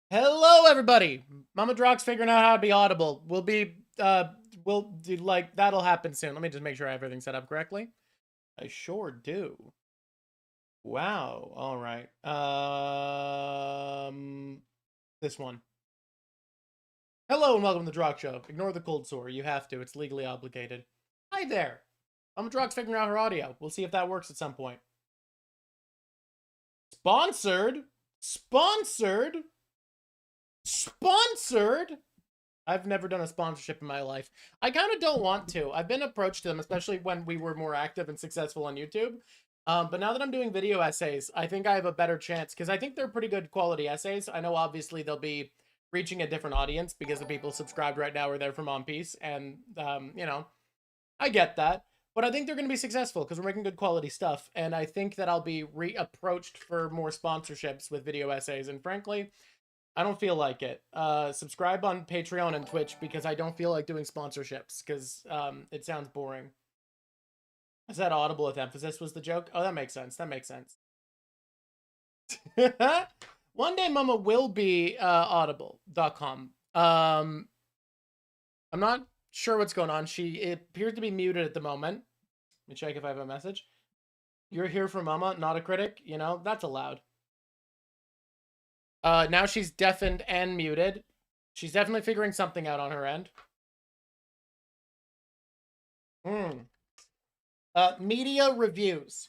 Hello, everybody. Mama Drawk's figuring out how to be audible. We'll do like that'll happen soon. Let me just make sure I have everything set up correctly. I sure do. Wow. All right. This one. Hello and welcome to the Drawk Show. Ignore the cold sore. You have to. It's legally obligated. Hi there. Mama Drawk's figuring out her audio. We'll see if that works at some point. Sponsored. Sponsored. Sponsored. I've never done a sponsorship in my life. I kind of don't want to. I've been approached to them, especially when we were more active and successful on YouTube. But now that I'm doing video essays, I think I have a better chance because I think they're pretty good quality essays. I know obviously they'll be reaching a different audience because the people subscribed right now are there from On Piece. And, I get that. But I think they're going to be successful because we're making good quality stuff. And I think that I'll be reapproached for more sponsorships with video essays. And frankly, I don't feel like it. Subscribe on Patreon and Twitch because I don't feel like doing sponsorships because it sounds boring. Is that audible with emphasis was the joke? Oh, that makes sense. That makes sense. One day Mama will be audible.com. I'm not sure what's going on. It appears to be muted at the moment. Let me check if I have a message. You're here for Mama, not a critic. You know, that's allowed. Now she's deafened and muted. She's definitely figuring something out on her end. Media reviews.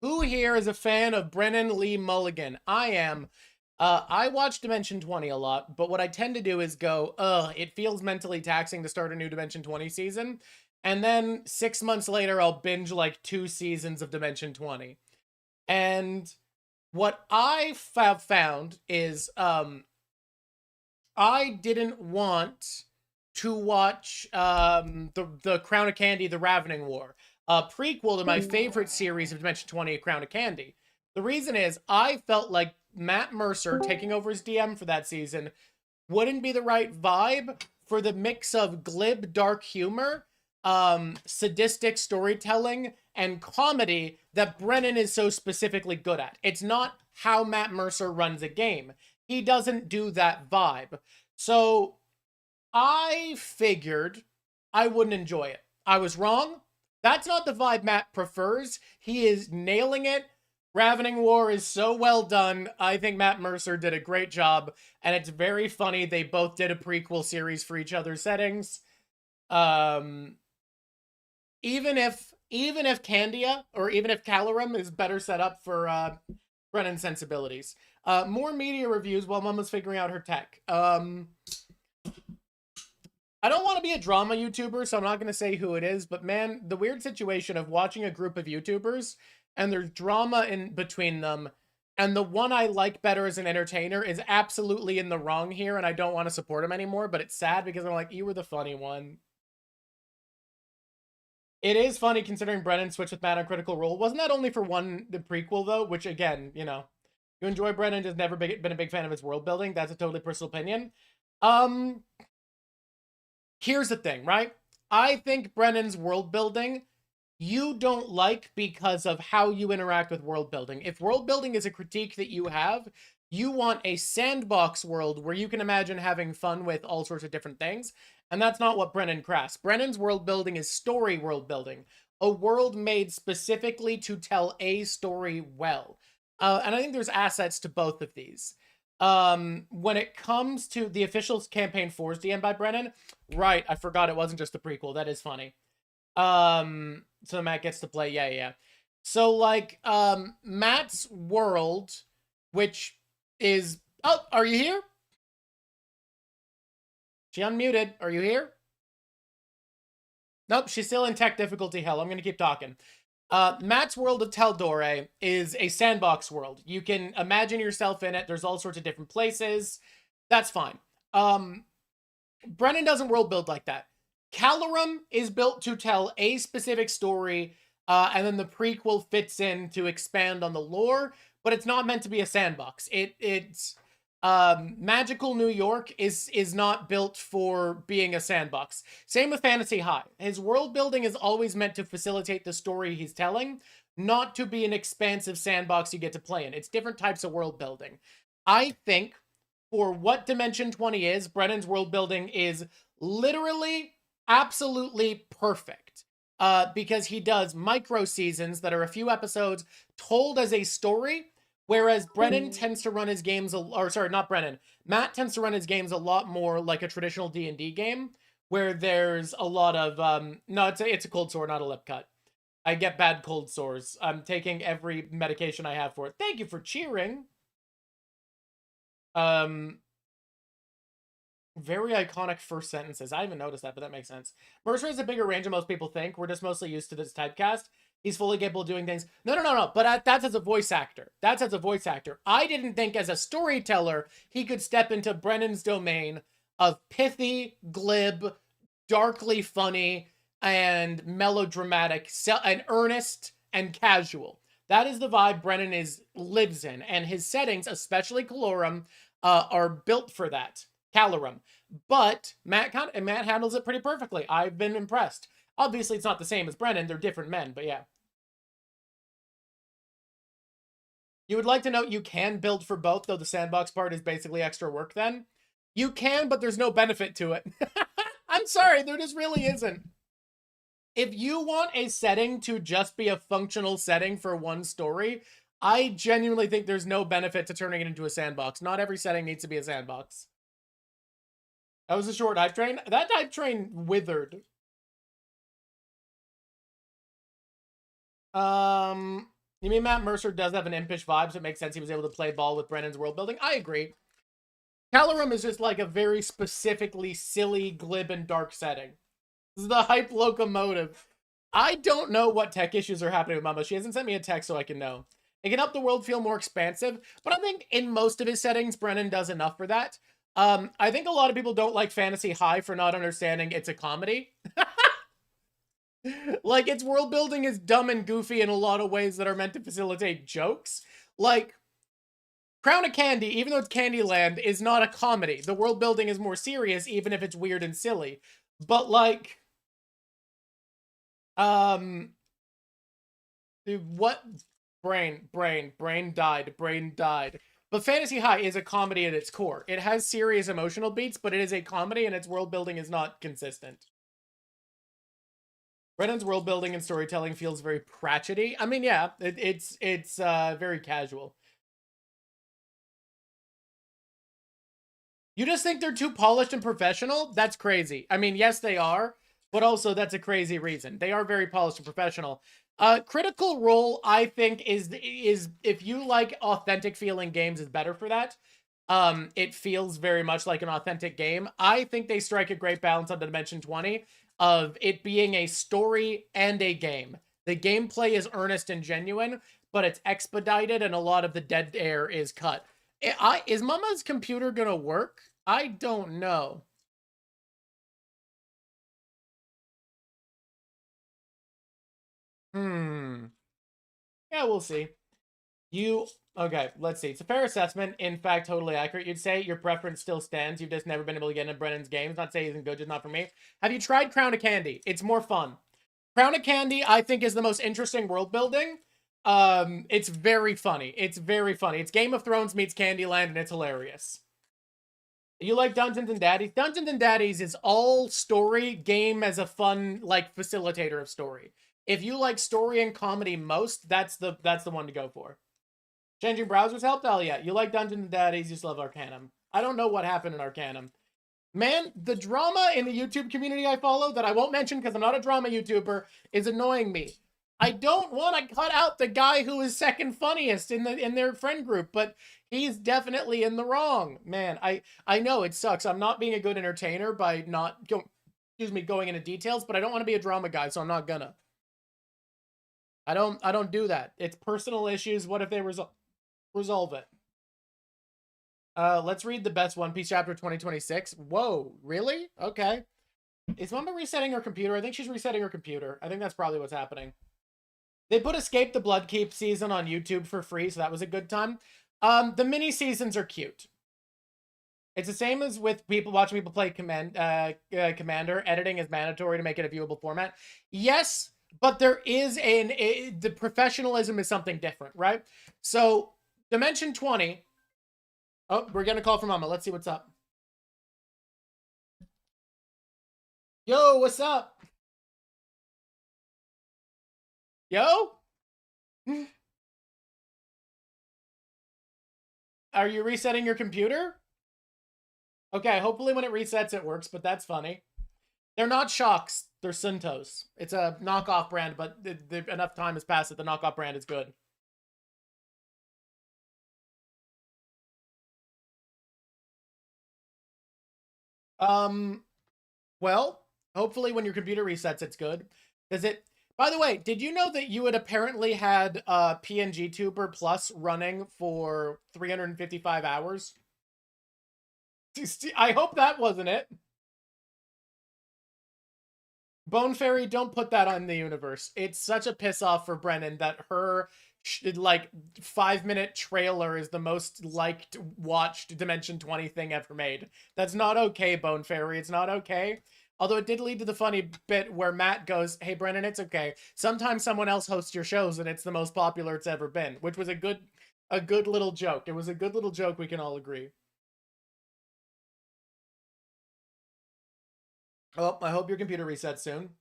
Who here is a fan of Brennan Lee Mulligan? I am. I watch Dimension 20 a lot, but what I tend to do is go, it feels mentally taxing to start a new Dimension 20 season. And then 6 months later, I'll binge like 2 seasons of Dimension 20. And what I have found is I didn't want to watch the Crown of Candy, The Ravening War, a prequel to my favorite series of Dimension 20, Crown of Candy. The reason is I felt like Matt Mercer taking over as DM for that season wouldn't be the right vibe for the mix of glib, dark humor, sadistic storytelling, and comedy that Brennan is so specifically good at. It's not how Matt Mercer runs a game. He doesn't do that vibe. So I figured I wouldn't enjoy it. I was wrong. That's not the vibe Matt prefers. He is nailing it. Ravening War is so well done. I think Matt Mercer did a great job, and it's very funny. They both did a prequel series for each other's settings. Even if Candia or even if Calorum is better set up for Brennan's sensibilities. More media reviews while Mama's figuring out her tech. I don't want to be a drama YouTuber, so I'm not going to say who it is, but man, the weird situation of watching a group of YouTubers and there's drama in between them, and the one I like better as an entertainer is absolutely in the wrong here, and I don't want to support him anymore, but it's sad because I'm like, you were the funny one. It is funny considering Brennan switched with Matt on Critical Role. Wasn't that only for the prequel, though? Which, again, you enjoy Brennan, just never been a big fan of his world building. That's a totally personal opinion. Here's the thing, right? I think Brennan's world building you don't like because of how you interact with world building. If world building is a critique that you have, you want a sandbox world where you can imagine having fun with all sorts of different things. And that's not what Brennan crafts. Brennan's world building is story world building. A world made specifically to tell a story well. And I think there's assets to both of these. When it comes to the official campaign 4's DM by Brennan, right, I forgot it wasn't just the prequel. That is funny. So Matt gets to play, yeah. So, like, Matt's world, which is... Oh, are you here? She unmuted. Are you here? Nope, she's still in tech difficulty hell. I'm gonna keep talking. Matt's world of Teldore is a sandbox world. You can imagine yourself in it. There's all sorts of different places. That's fine. Brennan doesn't world build like that. Calorum is built to tell a specific story, and then the prequel fits in to expand on the lore, but it's not meant to be a sandbox. It's Magical New York is not built for being a sandbox. Same with Fantasy High. His world building is always meant to facilitate the story he's telling, not to be an expansive sandbox you get to play in. It's different types of world building. I think for what Dimension 20 is, Brennan's world building is literally absolutely perfect. Because he does micro seasons that are a few episodes told as a story, whereas Brennan tends to run his games, or sorry, not Brennan, Matt tends to run his games a lot more like a traditional D&D game, where there's a lot of, no, it's a cold sore, not a lip cut. I get bad cold sores. I'm taking every medication I have for it. Thank you for cheering. Very iconic first sentences. I haven't noticed that, but that makes sense. Mercer has a bigger range than most people think. We're just mostly used to this typecast. He's fully capable of doing things. No. But that's as a voice actor. That's as a voice actor. I didn't think as a storyteller he could step into Brennan's domain of pithy, glib, darkly funny, and melodramatic, and earnest and casual. That is the vibe Brennan lives in, and his settings, especially Calorum, are built for that. Calorum. But Matt handles it pretty perfectly. I've been impressed. Obviously, it's not the same as Brennan. They're different men, but yeah. You would like to note you can build for both, though the sandbox part is basically extra work then. You can, but there's no benefit to it. I'm sorry, there just really isn't. If you want a setting to just be a functional setting for one story, I genuinely think there's no benefit to turning it into a sandbox. Not every setting needs to be a sandbox. That was a short hype train. That hype train withered. You mean Matt Mercer does have an impish vibe, so it makes sense he was able to play ball with Brennan's world building? I agree. Calorum is just like a very specifically silly, glib, and dark setting. This is the hype locomotive. I don't know what tech issues are happening with Mama. She hasn't sent me a text so I can know. It can help the world feel more expansive, but I think in most of his settings, Brennan does enough for that. I think a lot of people don't like Fantasy High for not understanding it's a comedy. Like, its world building is dumb and goofy in a lot of ways that are meant to facilitate jokes. Like, Crown of Candy, even though it's Candyland, is not a comedy. The world building is more serious, even if it's weird and silly. But, like, what? Brain died. But Fantasy High is a comedy at its core. It has serious emotional beats, but it is a comedy, and its world building is not consistent. Brennan's world building and storytelling feels very Pratchett-y. I mean, yeah, it's very casual. You just think they're too polished and professional? That's crazy. I mean, yes, they are, but also that's a crazy reason. They are very polished and professional. Critical Role, I think, is if you like authentic feeling games, is better for that. It feels very much like an authentic game. I think they strike a great balance on Dimension 20 of it being a story and a game. The gameplay is earnest and genuine, but it's expedited and a lot of the dead air is cut. Is Mama's computer gonna work? I don't know. Yeah, we'll see. Okay, let's see. It's a fair assessment. In fact, totally accurate. You'd say your preference still stands. You've just never been able to get into Brennan's games. Not say he isn't good, just not for me. Have you tried Crown of Candy? It's more fun. Crown of Candy, I think, is the most interesting world building. It's very funny. It's very funny. It's Game of Thrones meets Candyland, and it's hilarious. You like Dungeons and Daddies? Dungeons and Daddies is all story, game as a fun, like, facilitator of story. If you like story and comedy most, that's the one to go for. Changing browsers helped? Hell yeah. You like Dungeons and Daddies, you just love Arcanum. I don't know what happened in Arcanum. Man, the drama in the YouTube community I follow, that I won't mention because I'm not a drama YouTuber, is annoying me. I don't want to cut out the guy who is second funniest in their friend group, but he's definitely in the wrong. Man, I know it sucks. I'm not being a good entertainer by not going into details, but I don't want to be a drama guy, so I'm not gonna. I don't do that. It's personal issues. What if they resolve it? Let's read the best One Piece chapter 2026. Whoa, really? Okay. Is Mama resetting her computer? I think she's resetting her computer. I think that's probably what's happening. They put Escape the Bloodkeep season on YouTube for free, so that was a good time. The mini seasons are cute. It's the same as with watching people play Commander. Editing is mandatory to make it a viewable format. Yes, but there is the professionalism is something different, right? So Dimension 20 Oh, we're getting a call from Mama. Let's see what's up. Yo, what's up? Yo? Are you resetting your computer? Okay, hopefully when it resets it works, but that's funny. They're not Shocks, they're Suntos. It's a knockoff brand, but enough time has passed that the knockoff brand is good. Well, hopefully when your computer resets, it's good. Does it... By the way, did you know that you had apparently had PNG Tuber Plus running for 355 hours? I hope that wasn't it. Bone Fairy, don't put that on the universe. It's such a piss off for Brennan that her like 5-minute trailer is the most liked, watched Dimension 20 thing ever made. That's not okay, Bone Fairy. It's not okay. Although it did lead to the funny bit where Matt goes, "Hey Brennan, it's okay. Sometimes someone else hosts your shows and it's the most popular it's ever been," which was a good little joke. It was a good little joke, we can all agree. Oh, I hope your computer resets soon.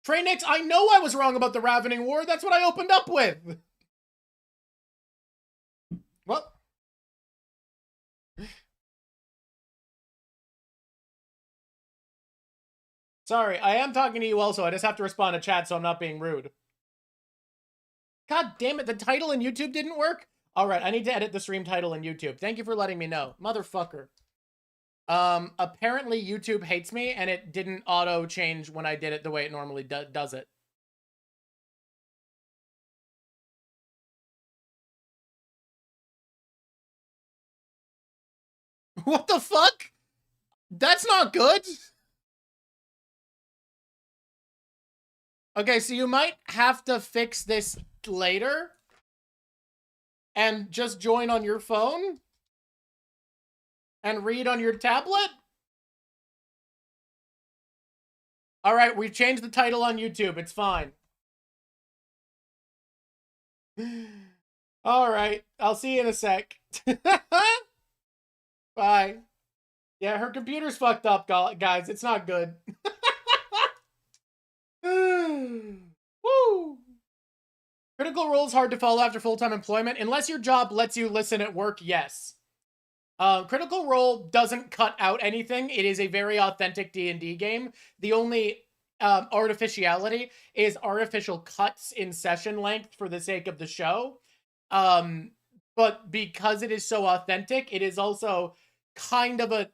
Trey Nix, I know I was wrong about the Ravening War. That's what I opened up with. What? Sorry, I am talking to you also. I just have to respond to chat so I'm not being rude. God damn it, the title in YouTube didn't work? Alright, I need to edit the stream title in YouTube. Thank you for letting me know. Motherfucker. Apparently YouTube hates me, and it didn't auto-change when I did it the way it normally does it. What the fuck? That's not good! Okay, so you might have to fix this later. And just join on your phone? And read on your tablet? Alright, we've changed the title on YouTube. It's fine. Alright, I'll see you in a sec. Bye. Yeah, her computer's fucked up, guys. It's not good. Woo! Critical Role's hard to follow after full-time employment. Unless your job lets you listen at work, yes. Critical Role doesn't cut out anything. It is a very authentic D&D game. The only artificiality is artificial cuts in session length for the sake of the show. But because it is so authentic, it is also kind of a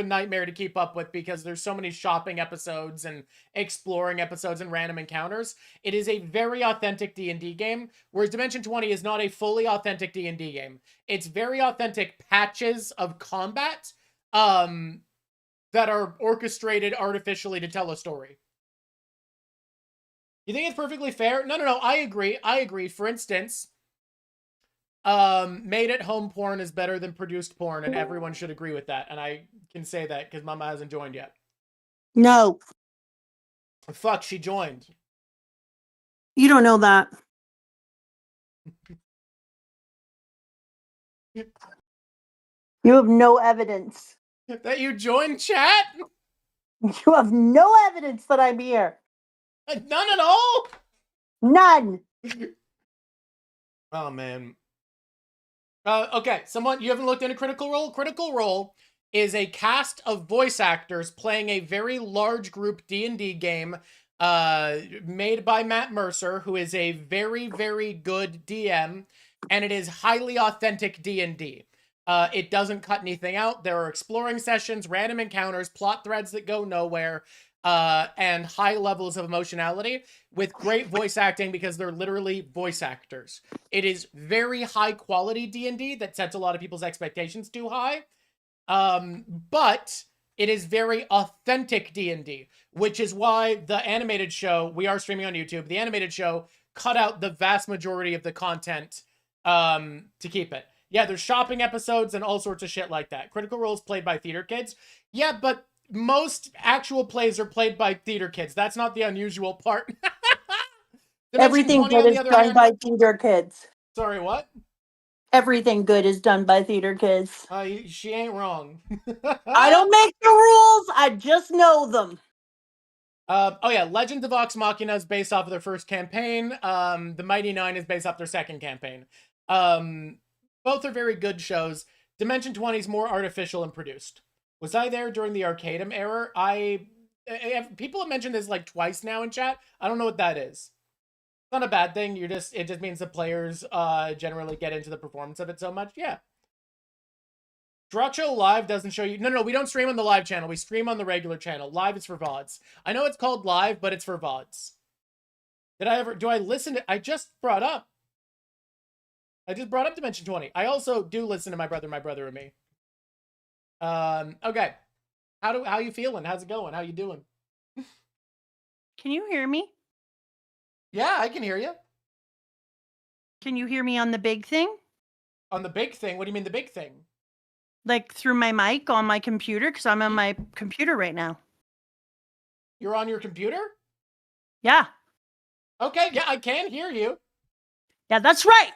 nightmare to keep up with because there's so many shopping episodes and exploring episodes and random encounters. It is a very authentic D&D game, whereas Dimension 20 is not a fully authentic D&D game. It's very authentic patches of combat that are orchestrated artificially to tell a story. You think it's perfectly fair? No, I agree. For instance, made at home porn is better than produced porn, and everyone should agree with that. And I can say that because Mama hasn't joined yet. No. Fuck, she joined. You don't know that. You have no evidence. That you joined chat? You have no evidence that I'm here. None at all? None. Oh, man. Okay, you haven't looked into Critical Role? Critical Role is a cast of voice actors playing a very large group D&D game made by Matt Mercer, who is a very, very good DM, and it is highly authentic D&D. It doesn't cut anything out. There are exploring sessions, random encounters, plot threads that go nowhere, and high levels of emotionality with great voice acting because they're literally voice actors. It is very high quality D&D that sets a lot of people's expectations too high. But it is very authentic D&D, which is why the animated show, we are streaming on YouTube, the animated show cut out the vast majority of the content to keep it. Yeah, there's shopping episodes and all sorts of shit like that. Critical Role is played by theater kids. Yeah, but most actual plays are played by theater kids. That's not the unusual part. Everything good is done by theater kids. Sorry, what? Everything good is done by theater kids. She ain't wrong. I don't make the rules. I just know them. Oh yeah, Legends of Vox Machina is based off of their first campaign. The Mighty Nine is based off their second campaign. Both are very good shows. Dimension 20 is more artificial and produced. Was I there during the Arcadum era? People have mentioned this like twice now in chat. I don't know what that is. It's not a bad thing. It just means the players generally get into the performance of it so much. Yeah. Drawk Show Live doesn't show you. No, we don't stream on the live channel. We stream on the regular channel. Live is for VODs. I know it's called live, but it's for VODs. Do I listen to, I just brought up Dimension 20. I also do listen to My Brother and Me. Okay. How you feeling? How's it going? How you doing? Can you hear me? Yeah, I can hear you. Can you hear me on the big thing? On the big thing? What do you mean the big thing? Like through my mic on my computer? Because I'm on my computer right now. You're on your computer? Yeah. Okay, yeah, I can hear you. Yeah, that's right.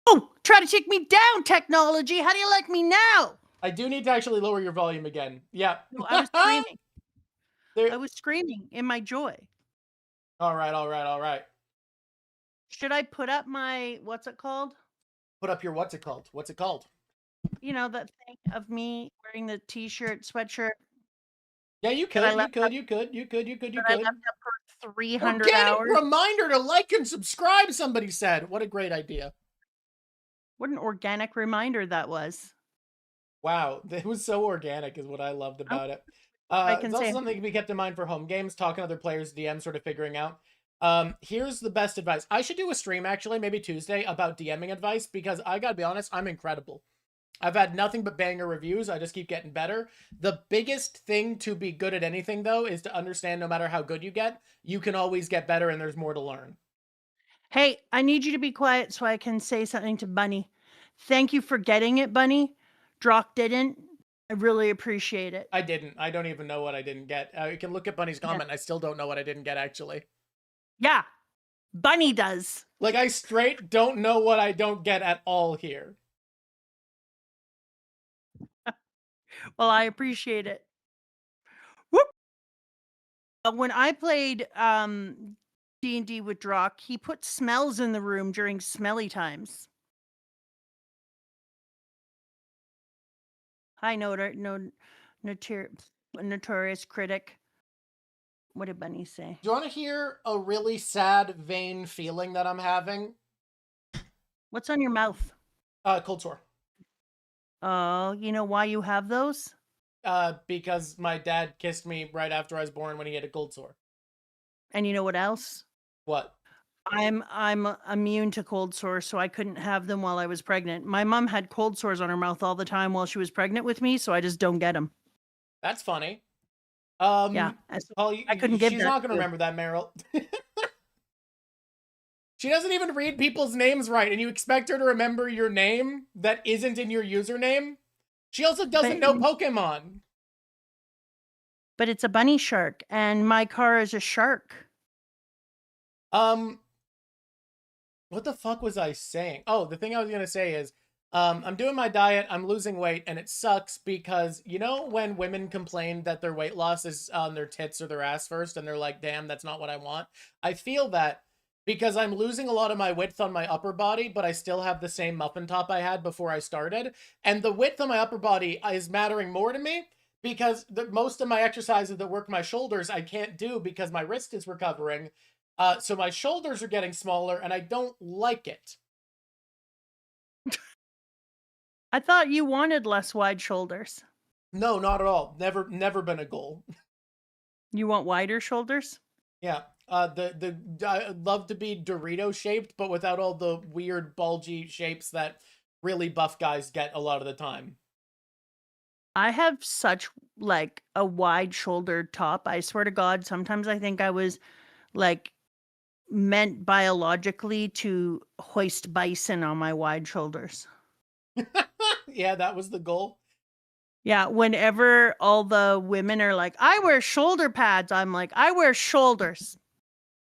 Oh, try to take me down, technology. How do you like me now? I do need to actually lower your volume again. Yeah. No, I was screaming. I was screaming in my joy. All right. Should I put up my, what's it called? Put up your what's it called? What's it called? You know, that thing of me wearing the t-shirt, sweatshirt. Yeah, you could. You could. I left up for 300 hours. Reminder to like and subscribe, somebody said. What a great idea. What an organic reminder that was. Wow, it was so organic is what I loved about it. It's also something to be kept in mind for home games, talking to other players, DM, sort of figuring out. Here's the best advice. I should do a stream, actually, maybe Tuesday, about DMing advice, because I gotta be honest, I'm incredible. I've had nothing but banger reviews. I just keep getting better. The biggest thing to be good at anything, though, is to understand no matter how good you get, you can always get better and there's more to learn. Hey, I need you to be quiet so I can say something to Bunny. Thank you for getting it, Bunny. Drawk didn't. I really appreciate it. I didn't. I don't even know what I didn't get. You can look at Bunny's comment. I still don't know what I didn't get, actually. Yeah, Bunny does. Like, I straight don't know what I don't get at all here. Well, I appreciate it. Whoop. When I played D&D with Drawk, he put smells in the room during smelly times. Hi, notorious critic. What did Bunny say? Do you want to hear a really sad, vain feeling that I'm having? What's on your mouth? Cold sore. Oh, you know why you have those? Because my dad kissed me right after I was born when he had a cold sore. And you know what else? What? I'm immune to cold sores, so I couldn't have them while I was pregnant. My mom had cold sores on her mouth all the time while she was pregnant with me, so I just don't get them. That's funny. Yeah, I couldn't give. She's not going to remember that, Meryl. She doesn't even read people's names right, and you expect her to remember your name that isn't in your username? She also doesn't know Pokemon. But it's a bunny shark, and my car is a shark. What the fuck was I saying? Oh, the thing I was going to say is, I'm doing my diet, I'm losing weight, and it sucks because, you know when women complain that their weight loss is on their tits or their ass first, and they're like, damn, that's not what I want? I feel that because I'm losing a lot of my width on my upper body, but I still have the same muffin top I had before I started. And the width on my upper body is mattering more to me because most of my exercises that work my shoulders I can't do because my wrist is recovering. So my shoulders are getting smaller, and I don't like it. I thought you wanted less wide shoulders. No, not at all. Never been a goal. You want wider shoulders? Yeah. I'd love to be Dorito shaped, but without all the weird bulgy shapes that really buff guys get a lot of the time. I have such like a wide shouldered top. I swear to God, sometimes I think I was like meant biologically to hoist bison on my wide shoulders. Yeah, that was the goal. Yeah, whenever all the women are like, I wear shoulder pads, I'm like, I wear shoulders.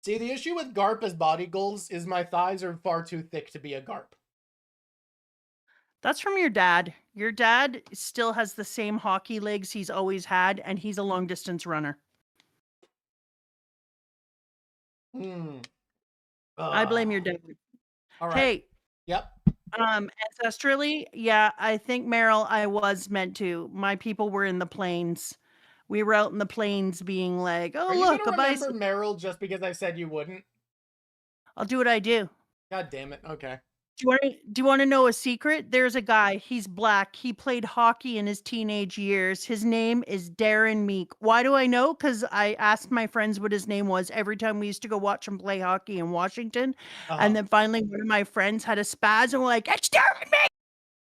See, the issue with GARP as body goals is my thighs are far too thick to be a GARP. That's from your dad. Your dad still has the same hockey legs he's always had, and he's a long distance runner. Hmm. I blame your dad. All right. Hey, Yep. ancestrally, yeah, I think, Meryl, I was meant to. My people were in the plains. We were out in the plains being like, Are oh, you look, gonna a remember bison. Meryl just because I said you wouldn't? I'll do what I do. God damn it. Okay. Do you want to know a secret? There's a guy. He's black. He played hockey in his teenage years. His name is Darren Meek. Why do I know? Because I asked my friends what his name was every time we used to go watch him play hockey in Washington. And then finally, one of my friends had a spaz and were like, "It's Darren Meek!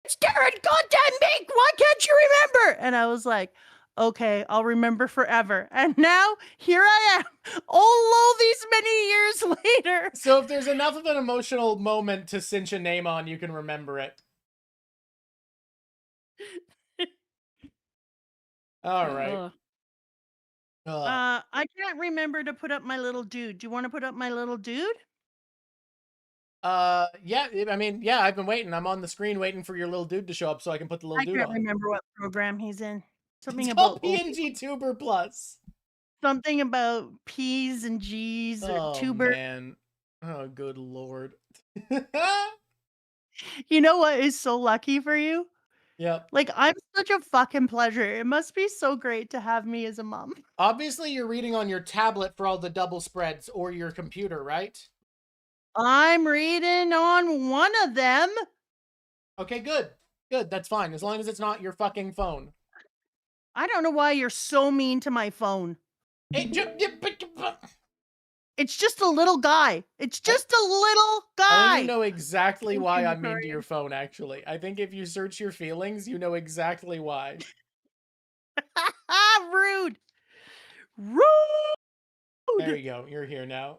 It's Darren goddamn Meek! Why can't you remember?" And I was like, "Okay, I'll remember forever." And now here I am, all these many years later. So if there's enough of an emotional moment to cinch a name on, you can remember it. All right. Ugh. Ugh. I can't remember to put up my little dude. Do you want to put up my little dude? Yeah, I mean, yeah, I've been waiting. I'm on the screen waiting for your little dude to show up so I can put the little I dude can't on. remember what program he's in. It's Something called about PNG Tuber Plus. something about P's and G's or Oh, tuber. man. Oh, good lord. You know what is so lucky for you? Yep. Like, I'm such a fucking pleasure. It must be so great to have me as a mom. Obviously, you're reading on your tablet for all the double spreads or your computer, right? I'm reading on one of them. Okay, good. Good, that's fine. As long as it's not your fucking phone. I don't know why you're so mean to my phone. It's just a little guy. It's just a little I think guy. you know exactly Thank why you, I'm mean to Victoria. your phone, actually. I think if you search your feelings, you know exactly why. Rude. Rude. There you go. You're here now.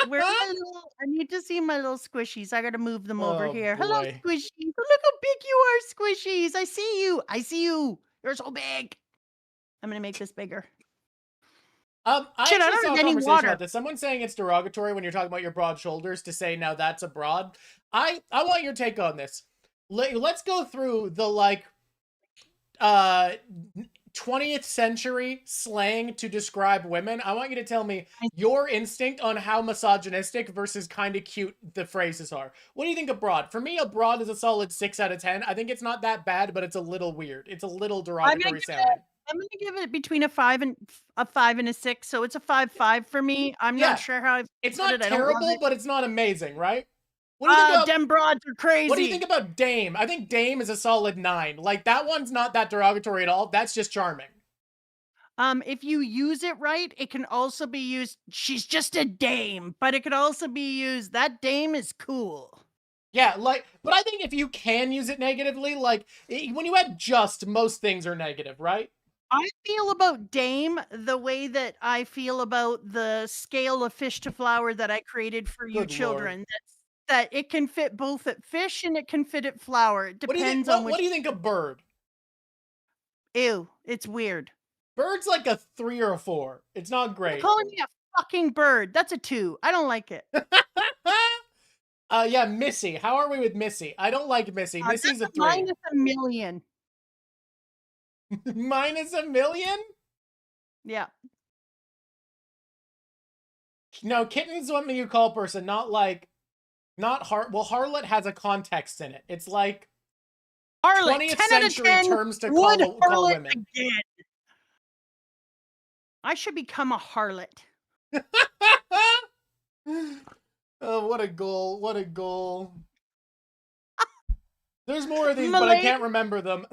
Where are my little I need to see my little squishies. I gotta move them over Oh, here. Hello, boy. squishies. Oh, look how big you are, squishies. I see you. I see you. You're so big. I'm gonna make this bigger. I Shit, I actually don't saw have a any conversation water. about this. Someone saying it's derogatory when you're talking about your broad shoulders to say now that's a broad. I want your take on this. Let's go through the like uh 20th century slang to describe women. I want you to tell me your instinct on how misogynistic versus kind of cute the phrases are. What do you think of broad? For me, a broad is a solid 6 out of 10. I think it's not that bad, but it's a little weird. It's a little derogatory sounding. I'm gonna give it between a 5 and a 6, so it's a 5-5 for me. I'm not Yeah, sure how I it's put not it. I don't love terrible, it. but it's not amazing, right? What do you think about Dem broads are what do you think crazy. about Dame? I think Dame is a solid 9. Like that one's not that derogatory at all. That's just charming. If you use it right, it can also be used, she's just a dame, but it could also be used, that dame is cool. Yeah, like, but I think if you can use it negatively, like when you add just, most things are negative, right? I feel about dame the way that I feel about the scale of fish to flour that I created for you Good lord. children. That it can fit both at fish and it can fit at flour. It What do you think? depends on What which. do you think of bird? Ew, it's weird. Bird's like a 3 or a 4. It's not You're great. calling me a fucking bird. That's a 2. I don't like it. Yeah, Missy. How are we with Missy? I don't like Missy. Missy's a That's a 3. -1,000,000. Minus a million? Yeah. No, kitten's what you call person, not like, not harlot has a context in it. It's like Harlot, 20th 10 out of century ten. terms to Would call harlot women. again. I should become a harlot. Oh, what a goal. What a goal. There's more of these, but I Milady, can't remember them.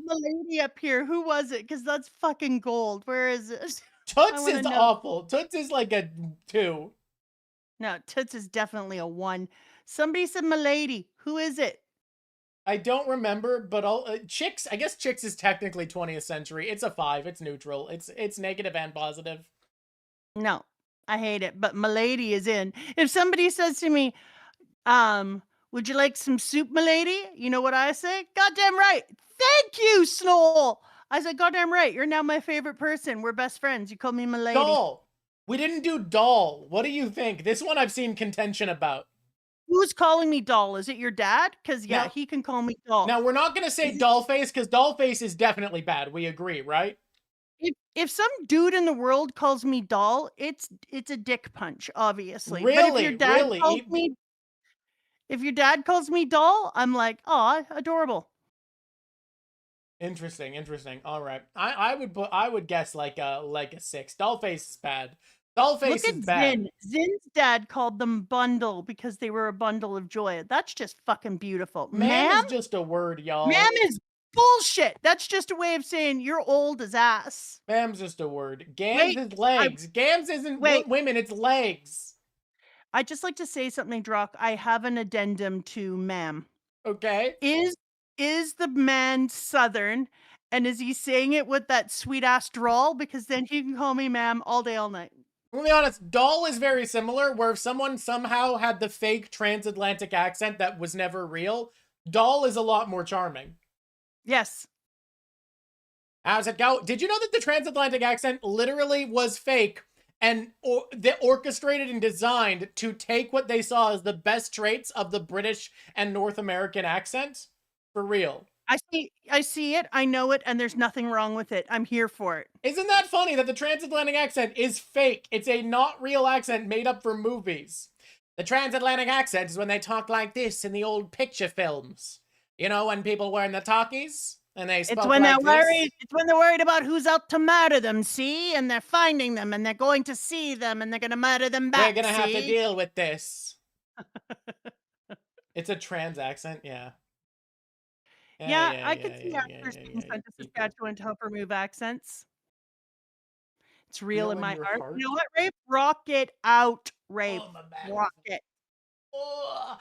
Milady up here. Who was it? Because that's fucking gold. Where is it? I Toots want to is know. awful. Toots is like a 2. No, Toots is definitely a 1. Somebody said Milady. Who is it? I don't remember, but Chicks, I guess Chicks is technically 20th century. It's a 5. It's neutral. It's negative and positive. No, I hate it. But Milady is in. If somebody says to me, would you like some soup, milady? You know what I say? Goddamn right. Thank you, Snowl. I said, goddamn right. You're now my favorite person. We're best friends. You call me milady. Doll. We didn't do doll. What do you think? This one I've seen contention about. Who's calling me doll? Is it your dad? Because yeah, Now, he can call me doll. now we're not gonna say doll face because doll face is definitely bad. We agree, right? If some dude in the world calls me doll, it's a dick punch, obviously. But Really, really. if your dad calls me doll, I'm like, "Aw, adorable." Interesting, interesting. All right, I would guess like a 6. Dollface is bad. Look Dollface at is bad. Zin. Zin's dad called them bundle because they were a bundle of joy. That's just fucking beautiful. Ma'am Ma'am? is just a word, y'all. Ma'am is bullshit. That's just a way of saying you're old as ass. Ma'am's just a word. Gams Wait, is I legs. Gams isn't wait. women, it's legs. I'd just like to say something, Drawk. I have an addendum to ma'am. Okay. Is the man Southern, and is he saying it with that sweet ass drawl? Because then he can call me ma'am all day, all night. Let me be honest, doll is very similar, where if someone somehow had the fake transatlantic accent that was never real, doll is a lot more charming. Yes. How's it go? Did you know that the transatlantic accent literally was fake and they orchestrated and designed to take what they saw as the best traits of the British and North American accent? For real. I see it, I know it, and there's nothing wrong with it. I'm here for it. Isn't that funny that the transatlantic accent is fake? It's a not real accent made up for movies. The transatlantic accent is when they talk like this in the old picture films. You know, when people were in the talkies and they spoke It's when like they're this. worried. It's when they're worried about who's out to murder them. See, and they're finding them, and they're going to see them, and they're going to murder them back. We're gonna have to see? deal with this. It's a trans accent, yeah. Yeah, I could see actors being sent to Keep it. Saskatchewan to help remove accents. It's You real know, in in my your heart. heart. You know what, Rafe? Rock it out, Rafe. Oh, my back. Rock it. Ugh.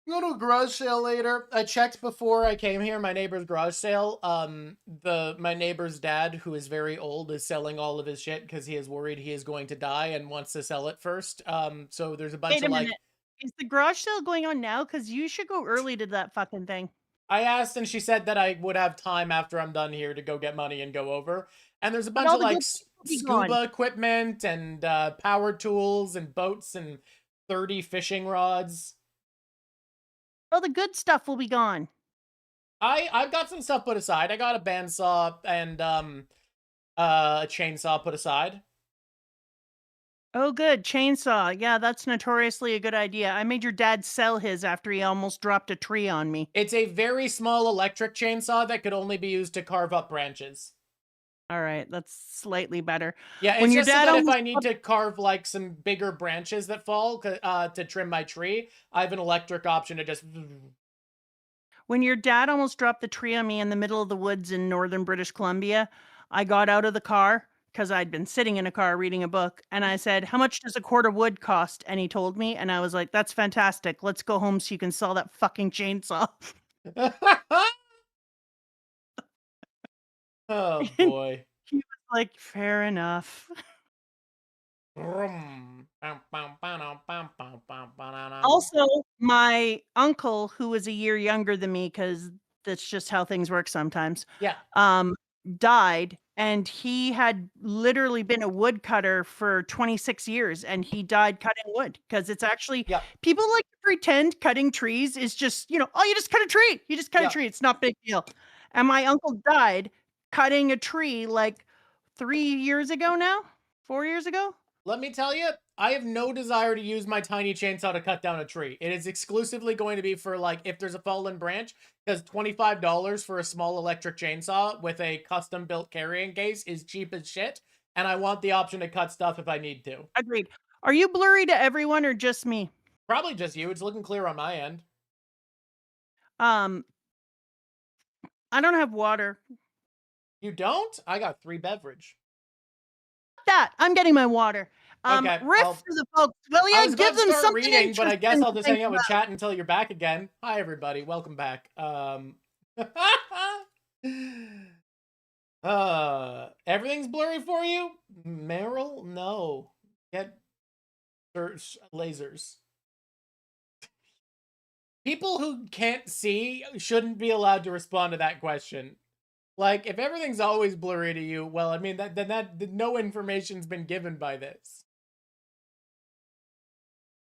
Go to a garage sale later. I checked before I came here. My neighbor's garage sale. My neighbor's dad, who is very old, is selling all of his shit because he is worried he is going to die and wants to sell it first. So there's a bunch Wait a of like. minute. Is the garage sale going on now? Because you should go early to that fucking thing. I asked and she said that I would have time after I'm done here to go get money and go over. And there's a bunch all of the like good stuff will be scuba gone. equipment and power tools and boats and 30 fishing rods. All the good stuff will be gone. I've got some stuff put aside. I got a bandsaw and a chainsaw put aside. Oh, good. Chainsaw. Yeah, that's notoriously a good idea. I made your dad sell his after he almost dropped a tree on me. It's a very small electric chainsaw that could only be used to carve up branches. All right, that's slightly better. Yeah, it's When your just so dad that if almost I need to carve like some bigger branches that fall to trim my tree, I have an electric option to just. When your dad almost dropped the tree on me in the middle of the woods in northern British Columbia, I got out of the car because I'd been sitting in a car reading a book, and I said, "How much does a cord of wood cost?" And he told me, and I was like, "That's fantastic. Let's go home so you can sell that fucking chainsaw." Oh boy. He was like, "Fair enough." Also, my uncle, who was a year younger than me, because that's just how things work sometimes, Yeah. died, and he had literally been a woodcutter for 26 years, and he died cutting wood because it's actually Yeah. people like to pretend cutting trees is just, oh, you just cut a tree. You just cut a tree. It's not a big deal. And my uncle died cutting a tree like 3 years ago now, 4 years ago. Let me tell you, I have no desire to use my tiny chainsaw to cut down a tree. It is exclusively going to be for, like, if there's a fallen branch, because $25 for a small electric chainsaw with a custom-built carrying case is cheap as shit, and I want the option to cut stuff if I need to. Agreed. Are you blurry to everyone or just me? Probably just you. It's looking clear on my end. I don't have water. You don't? I got 3 beverage. That I'm getting my water. Okay, Riff for the folks. Will I ya was give about to them start something reading, but I guess interesting I'll to just hang think out with about? chat until you're back again. Hi, everybody. Welcome back. Everything's blurry for you? Meryl? No. Get search lasers. People who can't see shouldn't be allowed to respond to that question. Like, if everything's always blurry to you, well, I mean, then no information's been given by this.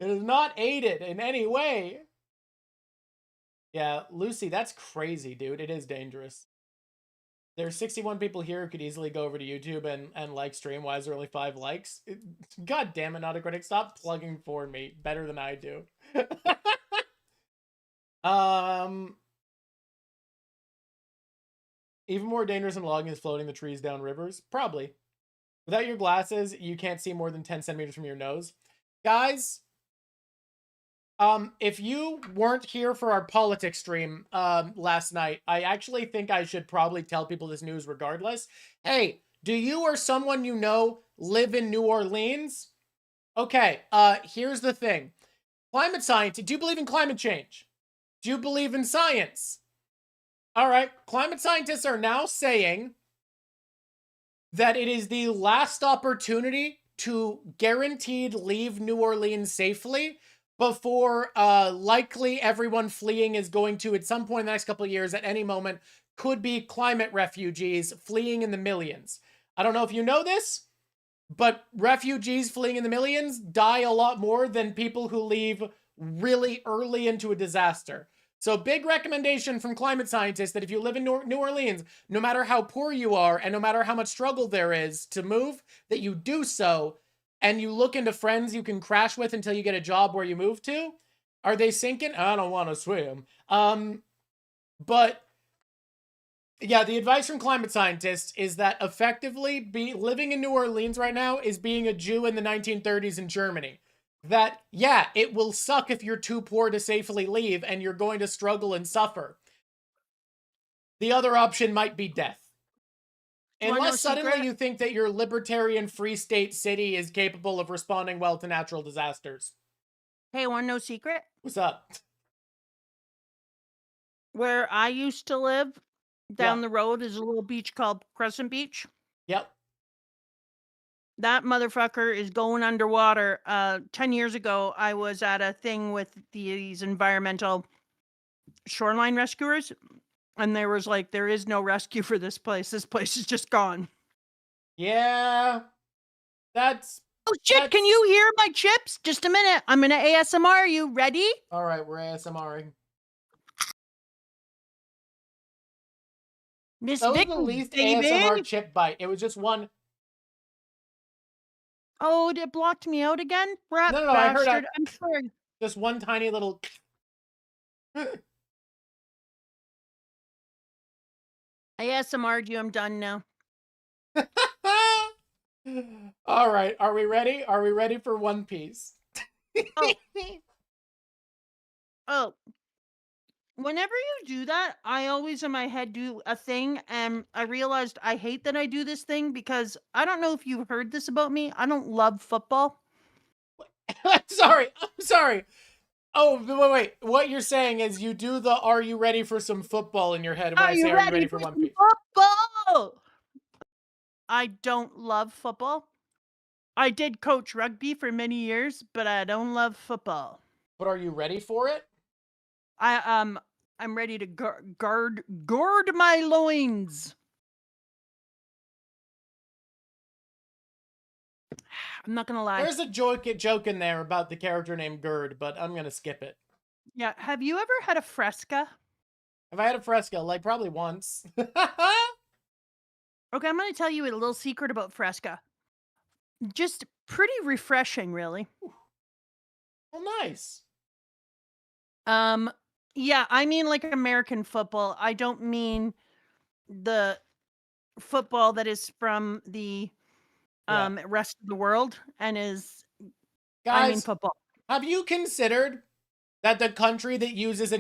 It is not aided in any way. Yeah, Lucy, that's crazy, dude. It is dangerous. There's 61 people here who could easily go over to YouTube and like stream. Why is there only 5 likes? God damn it, not a critic. Stop plugging for me better than I do. Even more dangerous than logging is floating the trees down rivers. Probably. Without your glasses, you can't see more than 10 centimeters from your nose. Guys, if you weren't here for our politics stream last night, I actually think I should probably tell people this news regardless. Hey, do you or someone you know live in New Orleans? Okay, here's the thing. Climate science, do you believe in climate change? Do you believe in science? All right, climate scientists are now saying that it is the last opportunity to guaranteed leave New Orleans safely before likely everyone fleeing is going to, at some point in the next couple of years, at any moment, could be climate refugees fleeing in the millions. I don't know if you know this, but refugees fleeing in the millions die a lot more than people who leave really early into a disaster. So big recommendation from climate scientists that if you live in New Orleans, no matter how poor you are and no matter how much struggle there is to move, that you do so, and you look into friends you can crash with until you get a job where you move to. Are they sinking? I don't want to swim. But yeah, the advice from climate scientists is that effectively living in New Orleans right now is being a Jew in the 1930s in Germany. That, yeah, it will suck if you're too poor to safely leave and you're going to struggle and suffer. The other option might be death. Unless suddenly you think that your libertarian free state city is capable of responding well to natural disasters. Hey, want to know secret? What's up? Where I used to live, down the road is a little beach called Crescent Beach. Yep. That motherfucker is going underwater. 10 years ago, I was at a thing with these environmental shoreline rescuers, and there was like, there is no rescue for this place. This place is just gone. Yeah. Oh shit, can you hear my chips? Just a minute. I'm gonna ASMR. You ready? All right, we're ASMRing. Miss That was Vicky, the least baby. ASMR chip bite. It was just one. Oh, it blocked me out again? Brat No, bastard. I heard I'm sorry. Just one tiny little. ASMR'd you. I'm done now. All right, are we ready? Are we ready for One Piece? Oh. Whenever you do that, I always in my head do a thing, and I realized I hate that I do this thing because I don't know if you've heard this about me. I don't love football. I'm sorry. Oh, wait. What you're saying is you do the "Are you ready for some football" in your head when I say "Are you ready for One Piece?" Football? I don't love football. I did coach rugby for many years, but I don't love football. But are you ready for it? I'm ready to guard my loins. I'm not gonna lie. There's a joke in there about the character named Gerd, but I'm gonna skip it. Yeah, have you ever had a fresca? Have I had a fresca? Like, probably once. Okay, I'm gonna tell you a little secret about fresca. Just pretty refreshing, really. Well, nice. Yeah, I mean like American football. I don't mean the football that is from the rest of the world and is Guys, I mean football. Have you considered that the country that uses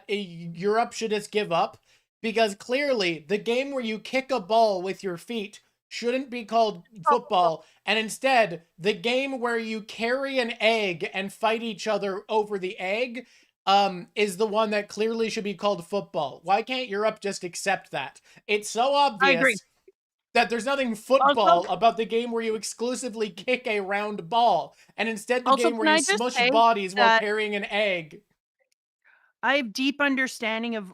Europe should just give up? Because clearly the game where you kick a ball with your feet shouldn't be called football, and instead the game where you carry an egg and fight each other over the egg is the one that clearly should be called football. Why can't Europe just accept that? It's so obvious that there's nothing football about the game where you exclusively kick a round ball, and instead the game where you smush bodies while carrying an egg. I have deep understanding of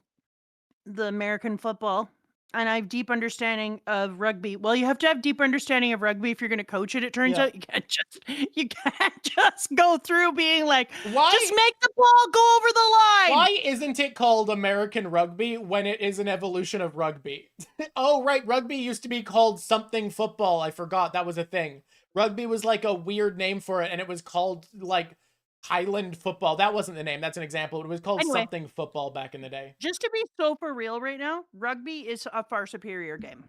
the American football. and I have deep understanding of rugby. Well, you have to have deep understanding of rugby if you're going to coach it. It turns Yeah. out you can't just go through being like, Why? just make the ball go over the line. Why isn't it called American rugby when it is an evolution of rugby? Oh, right. Rugby used to be called something football. I forgot that was a thing. Rugby was like a weird name for it, and it was called like Highland football. That wasn't the name. That's an example. It was called Anyway. something football back in the day. Just to be so for real right now, rugby is a far superior game.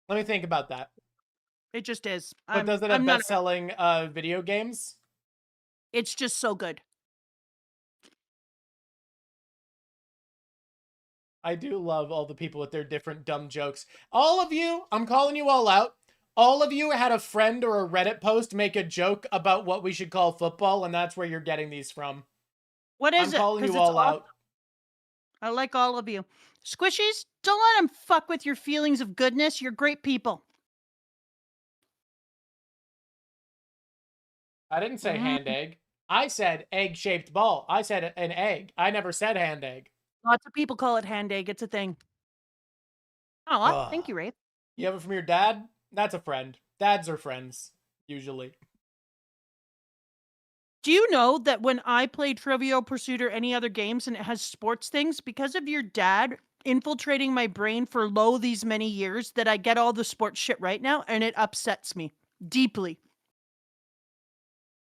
Let me think about that. It just is. But does it have best-selling video games? It's just so good. I do love all the people with their different dumb jokes. All of you, I'm calling you all out. All of you had a friend or a Reddit post make a joke about what we should call football, and that's where you're getting these from. What is I'm calling it? you all out. I like all of you. Squishies, don't let them fuck with your feelings of goodness. You're great people. I didn't say hand egg. I said egg-shaped ball. I said an egg. I never said hand egg. Lots of people call it hand egg. It's a thing. Oh, thank you, Rafe. You have it from your dad? That's a friend. Dads are friends, usually. Do you know that when I play Trivial Pursuit or any other games and it has sports things, because of your dad infiltrating my brain for these many years, that I get all the sports shit right now, and it upsets me deeply.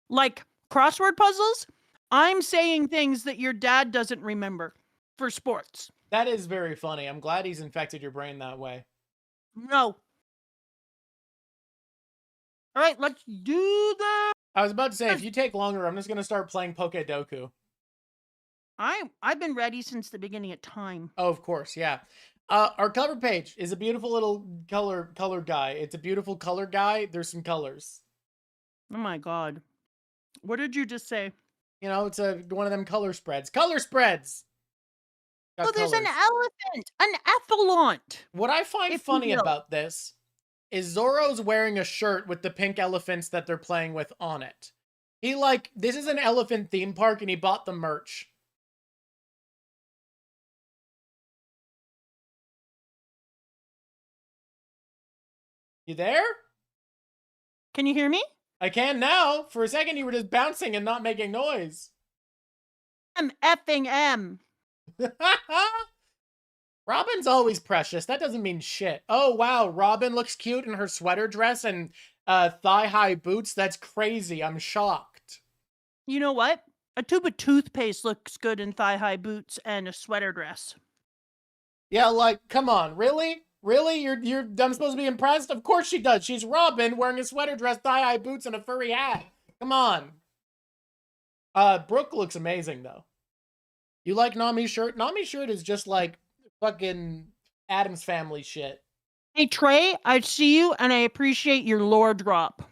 Like crossword puzzles, I'm saying things that your dad doesn't remember for sports. That is very funny. I'm glad he's infected your brain that way. No. All right, let's do that. I was about to say, if you take longer, I'm just going to start playing Pokedoku. I've been ready since the beginning of time. Oh, of course, yeah. Our cover page is a beautiful little color guy. It's a beautiful color guy. There's some colors. Oh my god. What did you just say? You know, it's one of them color spreads. Color spreads! Oh, there's an elephant! An effluent! What I find funny about this is Zoro's wearing a shirt with the pink elephants that they're playing with on it. This is an elephant theme park and he bought the merch. You there? Can you hear me? I can now. For a second, you were just bouncing and not making noise. I'm effing M. Robin's always precious. That doesn't mean shit. Oh, wow. Robin looks cute in her sweater dress and thigh-high boots. That's crazy. I'm shocked. You know what? A tube of toothpaste looks good in thigh-high boots and a sweater dress. Yeah, like, come on. Really? Really? I'm supposed to be impressed? Of course she does. She's Robin wearing a sweater dress, thigh-high boots, and a furry hat. Come on. Brooke looks amazing, though. You like Nami's shirt? Nami's shirt is just like fucking Addams Family shit. Hey, Trey, I see you, and I appreciate your lore drop.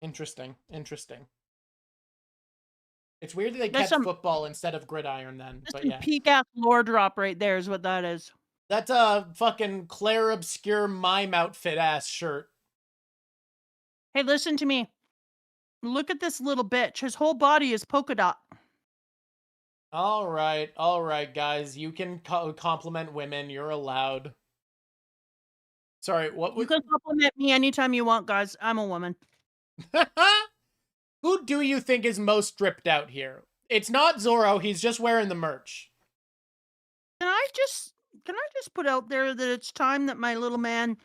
Interesting. It's weird that they kept football instead of gridiron then, but yeah. Peak-ass lore drop right there is what that is. That's a fucking Claire Obscure mime outfit-ass shirt. Hey, listen to me. Look at this little bitch. His whole body is polka dot. All right, guys. You can compliment women. You're allowed. Sorry, what? You can compliment me anytime you want, guys. I'm a woman. Who do you think is most stripped out here? It's not Zoro. He's just wearing the merch. Can I just put out there that it's time that my little man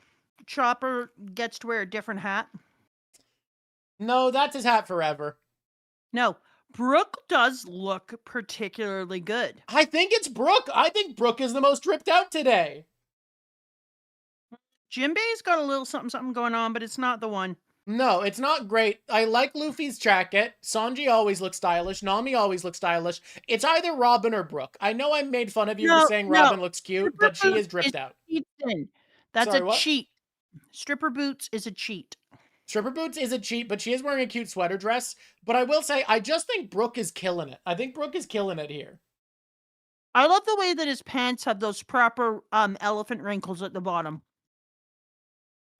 Chopper gets to wear a different hat? No, that's his hat forever. No, Brooke does look particularly good. I think it's Brooke. I think Brooke is the most stripped out today. Jinbei's got a little something going on, but it's not the one. No, it's not great. I like Luffy's jacket. Sanji always looks stylish. Nami always looks stylish. It's either Robin or Brooke. I know I made fun of you for saying Robin looks cute, but she is dripped out. That's a cheat. Stripper boots is a cheat. Stripper boots is a cheat, but she is wearing a cute sweater dress. But I will say, I just think Brooke is killing it. I think Brooke is killing it here. I love the way that his pants have those proper elephant wrinkles at the bottom.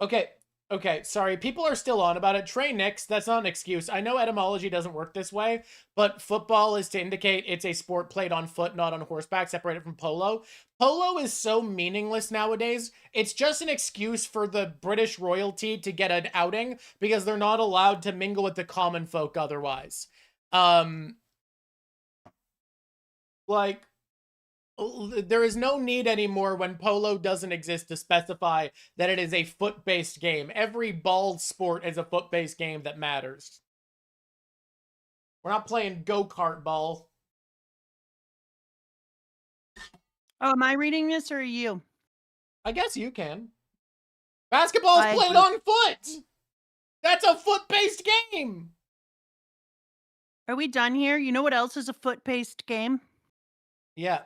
Okay, Okay, sorry. People are still on about it. Trey Nix, that's not an excuse. I know etymology doesn't work this way, but football is to indicate it's a sport played on foot, not on horseback, separated from polo. Polo is so meaningless nowadays. It's just an excuse for the British royalty to get an outing because they're not allowed to mingle with the common folk otherwise. Like, there is no need anymore when polo doesn't exist to specify that it is a foot-based game. Every ball sport is a foot-based game that matters. We're not playing go-kart ball. Oh, am I reading this or are you? I guess you can. Basketball is played agree. on foot! That's a foot-based game! Are we done here? You know what else is a foot-based game? Yeah.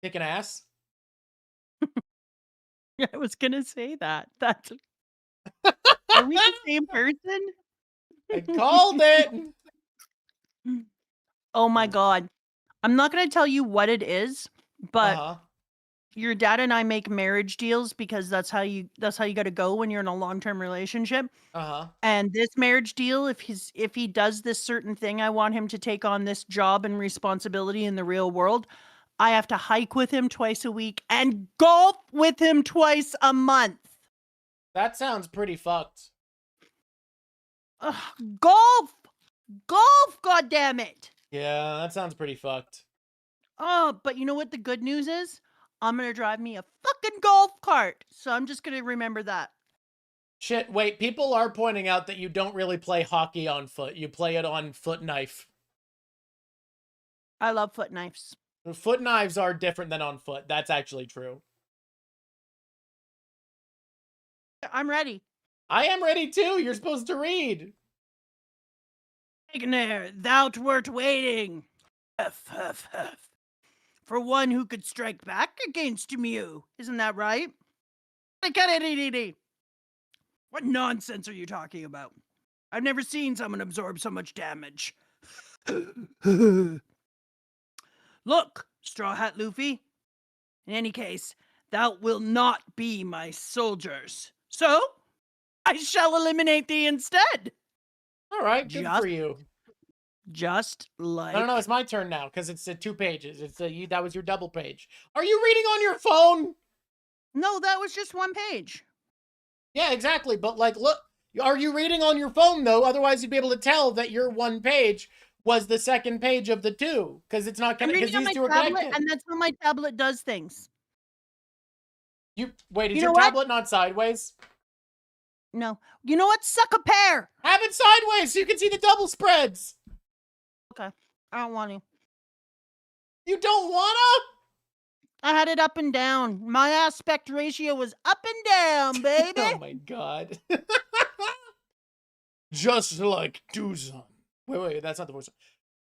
Kicking ass. I was gonna say that. That's. Are we the same person? I called it! Oh my god. I'm not gonna tell you what it is, but your dad and I make marriage deals because that's how you gotta go when you're in a long-term relationship. And this marriage deal, if he does this certain thing, I want him to take on this job and responsibility in the real world. I have to hike with him twice a week and golf with him twice a month. That sounds pretty fucked. Ugh, golf! Golf, goddammit! Yeah, that sounds pretty fucked. Oh, but you know what the good news is? I'm gonna drive me a fucking golf cart. So I'm just gonna remember that. Shit, wait, people are pointing out that you don't really play hockey on foot. You play it on foot knife. I love foot knives. Foot knives are different than on foot. That's actually true. I'm ready. I am ready too. You're supposed to read. Igner, thou wert waiting. Huff, huff, huff. For one who could strike back against Mew. Isn't that right? What nonsense are you talking about? I've never seen someone absorb so much damage. Look, Straw Hat Luffy. In any case, thou wilt not be my soldiers. So, I shall eliminate thee instead. All right, good for you. Just like... No, it's my turn now, because it's 2 pages. That was your double page. Are you reading on your phone? No, that was just 1 page. Yeah, exactly. But, like, look, are you reading on your phone, though? Otherwise, you'd be able to tell that your 1 page was the 2nd page of the 2, because it's not connected. Because these 2 are connected. And that's how my tablet does things. Wait, is your tablet not sideways? No. You know what? Suck a pear! Have it sideways so you can see the double spreads! Okay. I don't want to. You don't wanna? I had it up and down. My aspect ratio was up and down, baby! Oh my god. Just like Duzon. Wait, that's not the voice.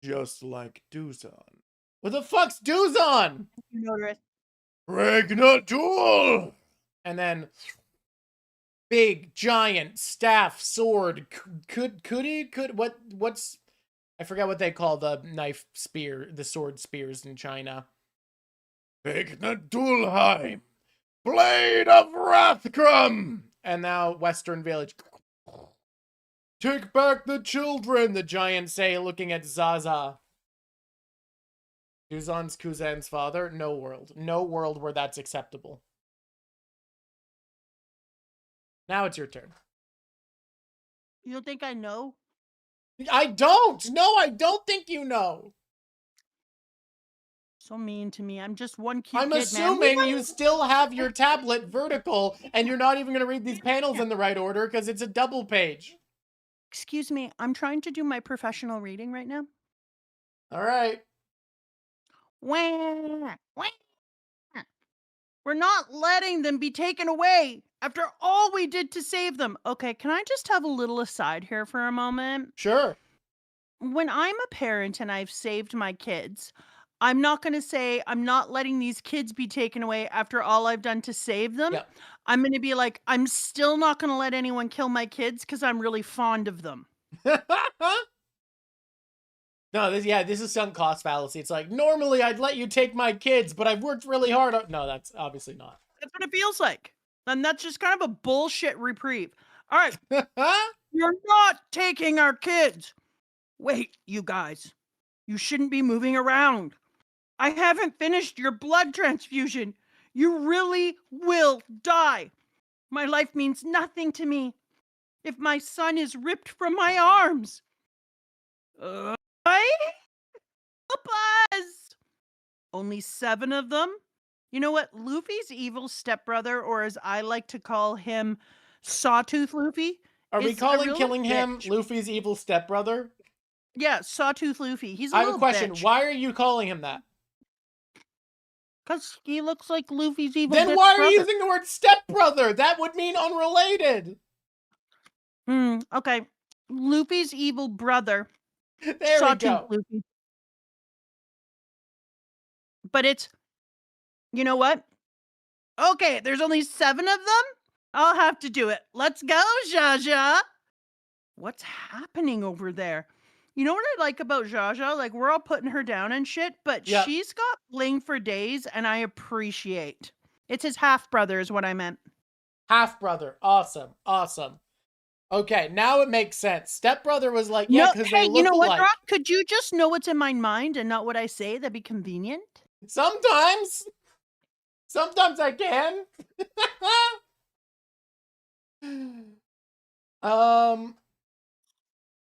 Just like Duzon. What the fuck's Duzon? Ragnar Duel! And then big, giant, staff, sword, what's, I forget what they call the knife spear, the sword spears in China. Ragnar Dulheim, Blade of Wrathcrum! And now Western Village. Take back the children, the giants say, looking at Zaza. Duzon's cousin's father? No world. No world where that's acceptable. Now it's your turn. You don't think I know? I don't! No, I don't think you know! So mean to me. I'm just one cute I'm kid, assuming man. you still have your tablet vertical, and you're not even going to read these panels in the right order, because it's a double page. Excuse me, I'm trying to do my professional reading right now. Alright. We're not letting them be taken away after all we did to save them. Okay, can I just have a little aside here for a moment? Sure. When I'm a parent and I've saved my kids, I'm not going to say I'm not letting these kids be taken away after all I've done to save them. Yep. I'm going to be like, I'm still not going to let anyone kill my kids because I'm really fond of them. No, this is sunk cost fallacy. It's like, normally I'd let you take my kids, but I've worked really hard on... No, that's obviously not. That's what it feels like. And that's just kind of a bullshit reprieve. All right, you're not taking our kids. Wait, you guys. You shouldn't be moving around. I haven't finished your blood transfusion. You really will die. My life means nothing to me if my son is ripped from my arms. I help us. Only 7 of them? You know what? Luffy's evil stepbrother, or as I like to call him, Sawtooth Luffy, Are we is a calling real killing him bitch. Luffy's evil stepbrother? Yeah, Sawtooth Luffy. He's a I have a little question. bitch. Why are you calling him that? Because he looks like Luffy's evil Then bitch why are brother. you using the word stepbrother? That would mean unrelated. Okay. Luffy's evil brother. There we go. Luffy. But it's, you know what? Okay, there's only 7 of them? I'll have to do it. Let's go, Jaja. What's happening over there? You know what I like about Jaja? Like, we're all putting her down and shit, but Yep. she's got bling for days, and I appreciate. It's his half-brother is what I meant. Half-brother. Awesome. Awesome. Okay, now it makes sense. Stepbrother was like, yeah, because they look you know what, alike. Drawk? Could you just know what's in my mind and not what I say? That'd be convenient. Sometimes. Sometimes I can.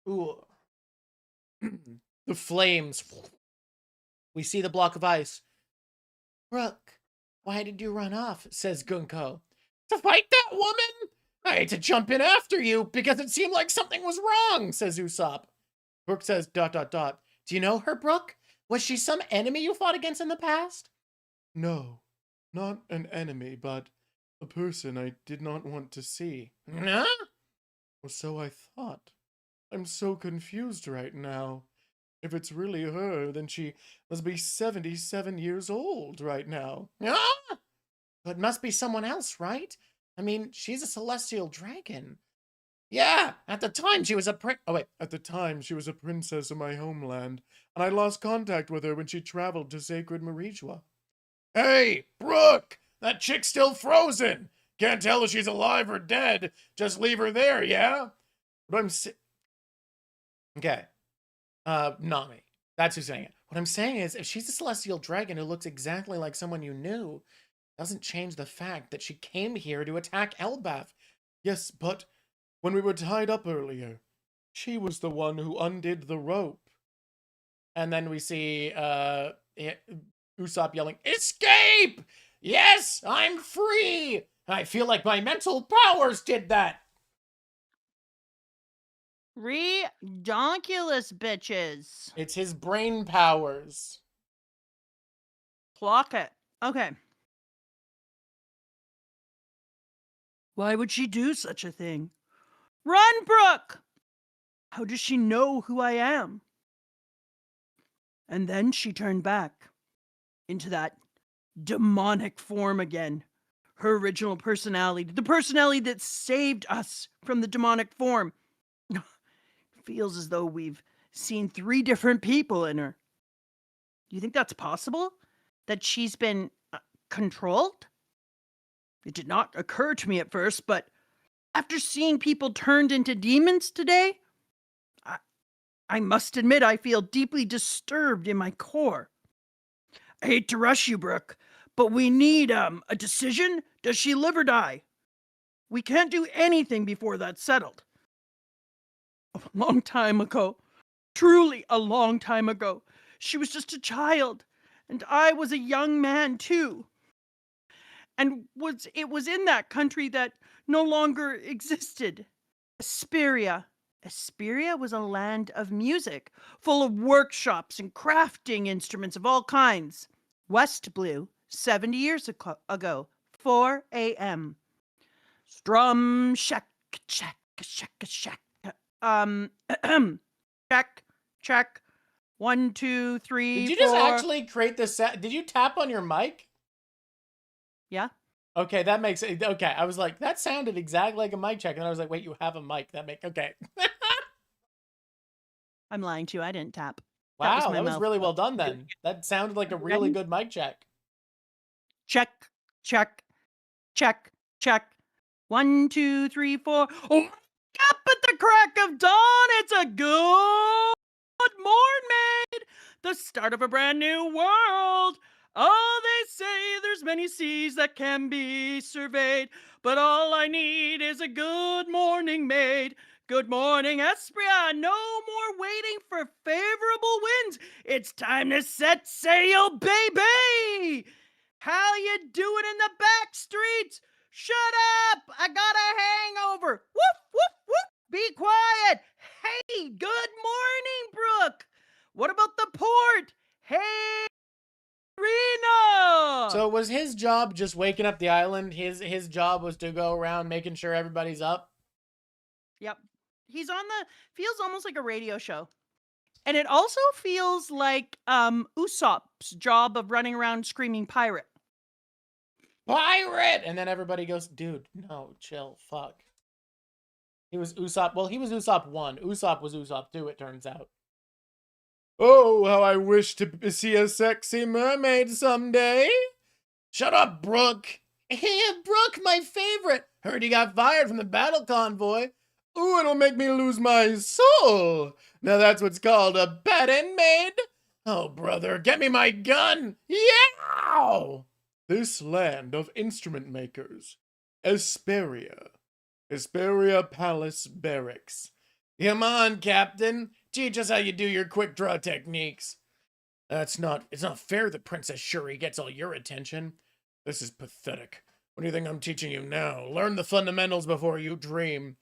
Ooh. The flames. We see the block of ice. Brook, why did you run off? Says Gunko. To fight that woman? I had to jump in after you because it seemed like something was wrong, says Usopp. Brook says, ... Do you know her, Brook? Was she some enemy you fought against in the past? No, not an enemy, but a person I did not want to see. Huh? Or so I thought. I'm so confused right now. If it's really her, then she must be 77 years old right now. Ah! But it must be someone else, right? I mean, she's a celestial dragon. Yeah, at the time she was a at the time she was a princess of my homeland, and I lost contact with her when she traveled to sacred Marijua. Hey, Brook! That chick's still frozen! Can't tell if she's alive or dead. Just leave her there, yeah? But okay. Nami. That's who's saying it. What I'm saying is, if she's a celestial dragon who looks exactly like someone you knew, doesn't change the fact that she came here to attack Elbaf. Yes, but when we were tied up earlier, she was the one who undid the rope. And then we see Usopp yelling, "Escape! Yes, I'm free! I feel like my mental powers did that!" Redonkulous bitches. It's his brain powers. Clock it. Okay. Why would she do such a thing? Run, Brook! How does she know who I am? And then she turned back into that demonic form again. Her original personality, the personality that saved us from the demonic form. Feels as though we've seen 3 different people in her. Do you think that's possible? That she's been controlled? It did not occur to me at first, but after seeing people turned into demons today, I must admit I feel deeply disturbed in my core. I hate to rush you, Brook, but we need a decision. Does she live or die? We can't do anything before that's settled. A long time ago, truly a long time ago, she was just a child, and I was a young man too. And it was in that country that no longer existed. Asperia. Asperia was a land of music, full of workshops and crafting instruments of all kinds. West Blue, 70 years ago, 4 a.m. Strum shack, shack, shack, shack. Check. 1, 2, 3, Did you 4. just actually create this set? Did you tap on your mic? Yeah. Okay, that makes it. Okay, I was like, that sounded exactly like a mic check. And I was like, wait, you have a mic. Okay. I'm lying to you. I didn't tap. Wow, that was really well done then. That sounded like a really good mic check. Check. 1, 2, 3, 4. Oh, up at the crack of dawn. It's a good morning. The start of a brand new world. Oh, they say there's many seas that can be surveyed, but all I need is a good morning maid. Good morning, Espria. No more waiting for favorable winds. It's time to set sail, baby. How you doing in the back streets? Shut up! I got a hangover. Woof, woof, woof. Be quiet. Hey, good morning, Brooke. What about the port? Hey, Rena. So was his job just waking up the island? His job was to go around making sure everybody's up? Yep. He's on feels almost like a radio show. And it also feels like Usopp's job of running around screaming pirate. Pirate! And then everybody goes, dude, no, chill, fuck. He was Usopp. Well, he was Usopp 1. Usopp was Usopp 2, it turns out. Oh, how I wish to see a sexy mermaid someday. Shut up, Brooke. Brooke, my favorite. Heard he got fired from the battle convoy. Ooh, it'll make me lose my soul. Now that's what's called a batting maid. Oh, brother, get me my gun. Yeah! This land of instrument makers. Esperia. Esperia Palace Barracks. Come on, Captain. Teach us how you do your quick draw techniques. It's not fair that Princess Shuri gets all your attention. This is pathetic. What do you think I'm teaching you now? Learn the fundamentals before you dream.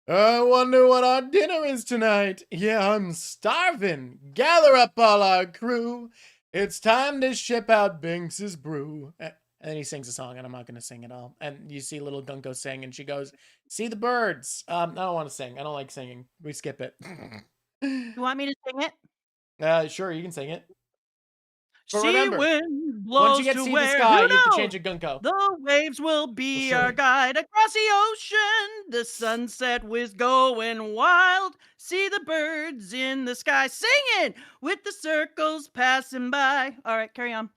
I wonder what our dinner is tonight. Yeah, I'm starving. Gather up all our crew. It's time to ship out Binks's brew. And then he sings a song, and I'm not going to sing it all. And you see little Gunko sing, and she goes, see the birds. I don't want to sing. I don't like singing. We skip it. You want me to sing it? Sure, you can sing it. But Sea remember, wind once blows you get to see the where? sky, Who you have to knows? change a Gunko. The waves will be Well, our sure. guide across the ocean. The sunset was going wild. See the birds in the sky singing with the circles passing by. All right, carry on.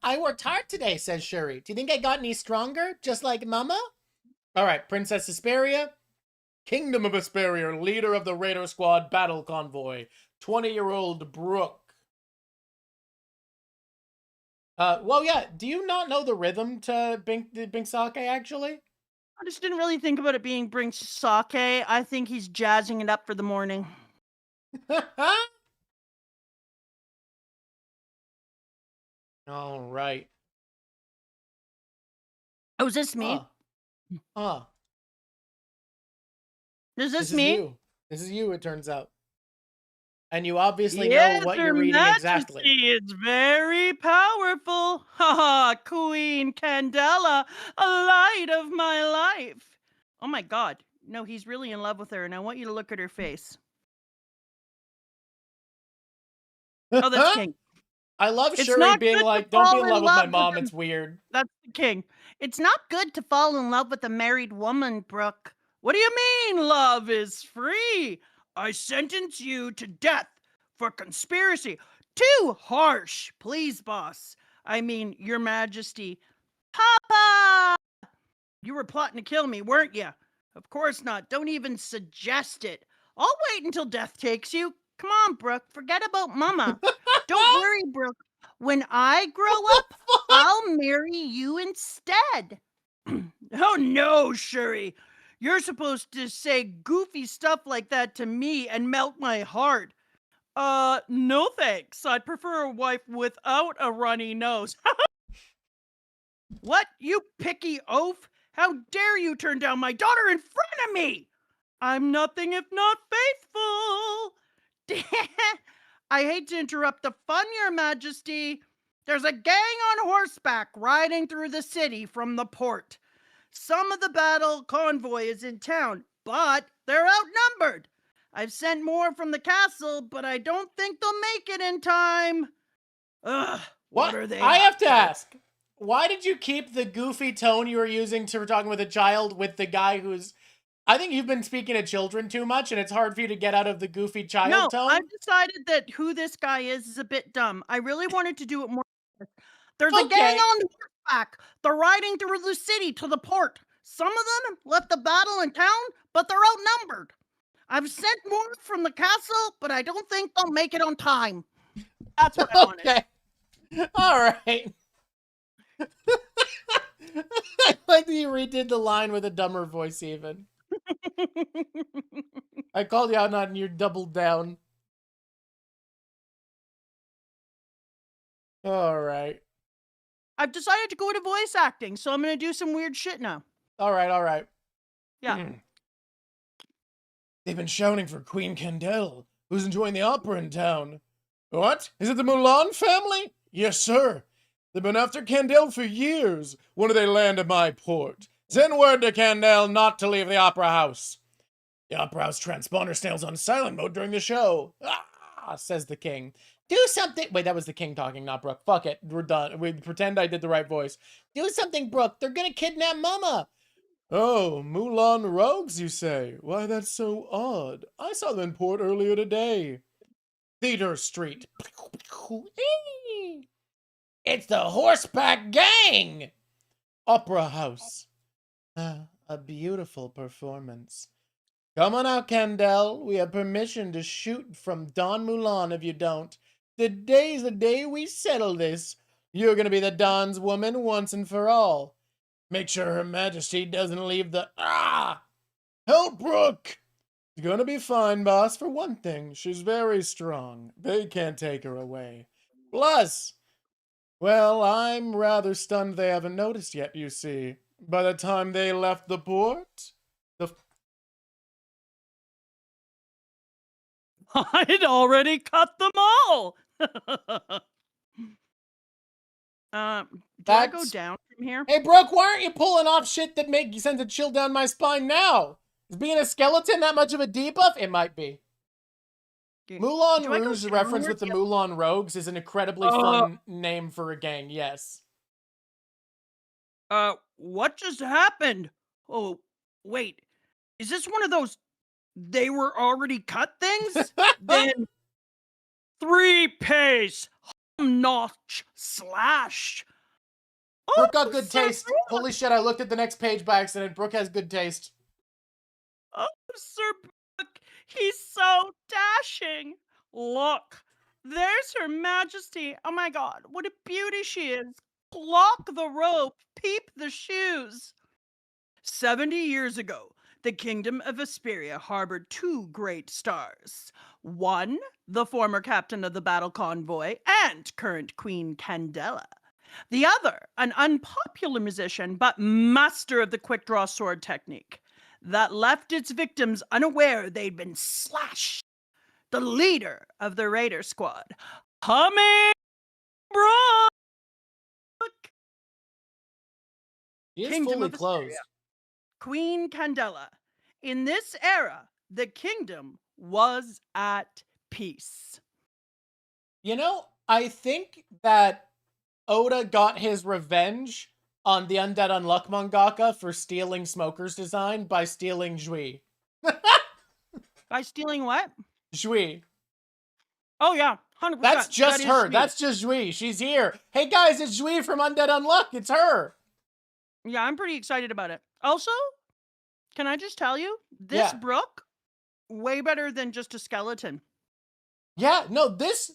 I worked hard today, says Shuri. Do you think I got any stronger, just like Mama? All right, Princess Esperia. Kingdom of Esperia, leader of the Raider Squad battle convoy. 20-year-old Brooke. Well, yeah, do you not know the rhythm to Bink Sake, actually? I just didn't really think about it being bring sake. I think he's jazzing it up for the morning. All right. Oh, is this me? Is this me? Is you. This is you, it turns out. And you obviously Yes, know what Your you're reading Majesty, exactly. it's very powerful. Ha Queen Candela, a light of my life. Oh my god. No, he's really in love with her, and I want you to look at her face. Oh, that's King. I love It's Shuri not being good to like, don't be fall in in love with my love mom, with it's weird. That's the King. It's not good to fall in love with a married woman, Brooke. What do you mean love is free? I sentence you to death for conspiracy. Too harsh, please, boss. I mean, Your Majesty. Papa! You were plotting to kill me, weren't you? Of course not. Don't even suggest it. I'll wait until death takes you. Come on, Brooke. Forget about Mama. Don't worry, Brooke. When I grow up, I'll marry you instead. Oh no, Shuri. You're supposed to say goofy stuff like that to me and melt my heart. No thanks. I'd prefer a wife without a runny nose. What, you picky oaf? How dare you turn down my daughter in front of me? I'm nothing if not faithful. I hate to interrupt the fun, Your Majesty. There's a gang on horseback riding through the city from the port. Some of the battle convoy is in town, but they're outnumbered. I've sent more from the castle, but I don't think they'll make it in time. Ugh, what are they? I have to ask, why did you keep the goofy tone you were using to talking with a child with the guy who's... I think you've been speaking to children too much, and it's hard for you to get out of the goofy child tone. I've decided that who this guy is a bit dumb. I really wanted to do it more. There's a gang on flashback. They're riding through the city to the port. Some of them left the battle in town, but they're outnumbered. I've sent more from the castle, but I don't think they'll make it on time. That's what I wanted. Okay. All right. I like that you redid the line with a dumber voice even. I called you out on it and you doubled down. All right. I've decided to go into voice acting, so I'm going to do some weird shit now. All right, all right. Yeah. They've been shouting for Queen Candle, who's enjoying the opera in town. What? Is it the Mulan family? Yes, sir. They've been after Candle for years. When do they land at my port? Send word to Candle not to leave the opera house. The opera house transponder stays on silent mode during the show. Ah, says the king. Do something. Wait, that was the king talking, not Brooke. Fuck it. We're done. We pretend I did the right voice. Do something, Brooke. They're gonna kidnap Mama. Oh, Mulan rogues, you say? Why, that's so odd. I saw them in port earlier today. Theater Street. It's the Horseback Gang! Opera House. A beautiful performance. Come on out, Candle. We have permission to shoot from Don Mulan if you don't. Today's the day we settle this. You're gonna be the Don's woman once and for all. Make sure Her Majesty doesn't leave the... Help, Brooke! She's gonna be fine, boss. For one thing, she's very strong. They can't take her away. Plus, well, I'm rather stunned they haven't noticed yet, you see. By the time they left the port, I'd already cut them all. Do I go down from here? Hey, Brooke, why aren't you pulling off shit that sends a chill down my spine now? Is being a skeleton that much of a debuff? It might be. Moulin Rouge's reference with the Moulin Rogues is an incredibly fun name for a gang, yes. What just happened? Oh, wait. Is this one of those they were already cut things? Then 3-pace notch slash. Brooke got good taste. Holy shit, I looked at the next page by accident. Brooke has good taste. Oh, Sir Brooke, he's so dashing. Look, there's Her Majesty. Oh my god, what a beauty she is. Clock the rope, peep the shoes. 70 years ago, the kingdom of Vesperia harbored two great stars. One, the former captain of the battle convoy and current Queen Candela. The other, an unpopular musician but master of the quick draw sword technique that left its victims unaware they'd been slashed. The leader of the Raider squad, Humming Brooke. He is fully closed. Queen Candela. In this era, the kingdom was at peace. You know, I think that Oda got his revenge on the Undead Unluck mangaka for stealing Smoker's design by stealing Jui. By stealing what? Jui. Oh yeah, 100%. That's just her. Jui. That's just Jui. She's here. Hey guys, it's Jui from Undead Unluck. It's her. Yeah, I'm pretty excited about it. Also, can I just tell you, this Brooke, way better than just a skeleton. Yeah, no, this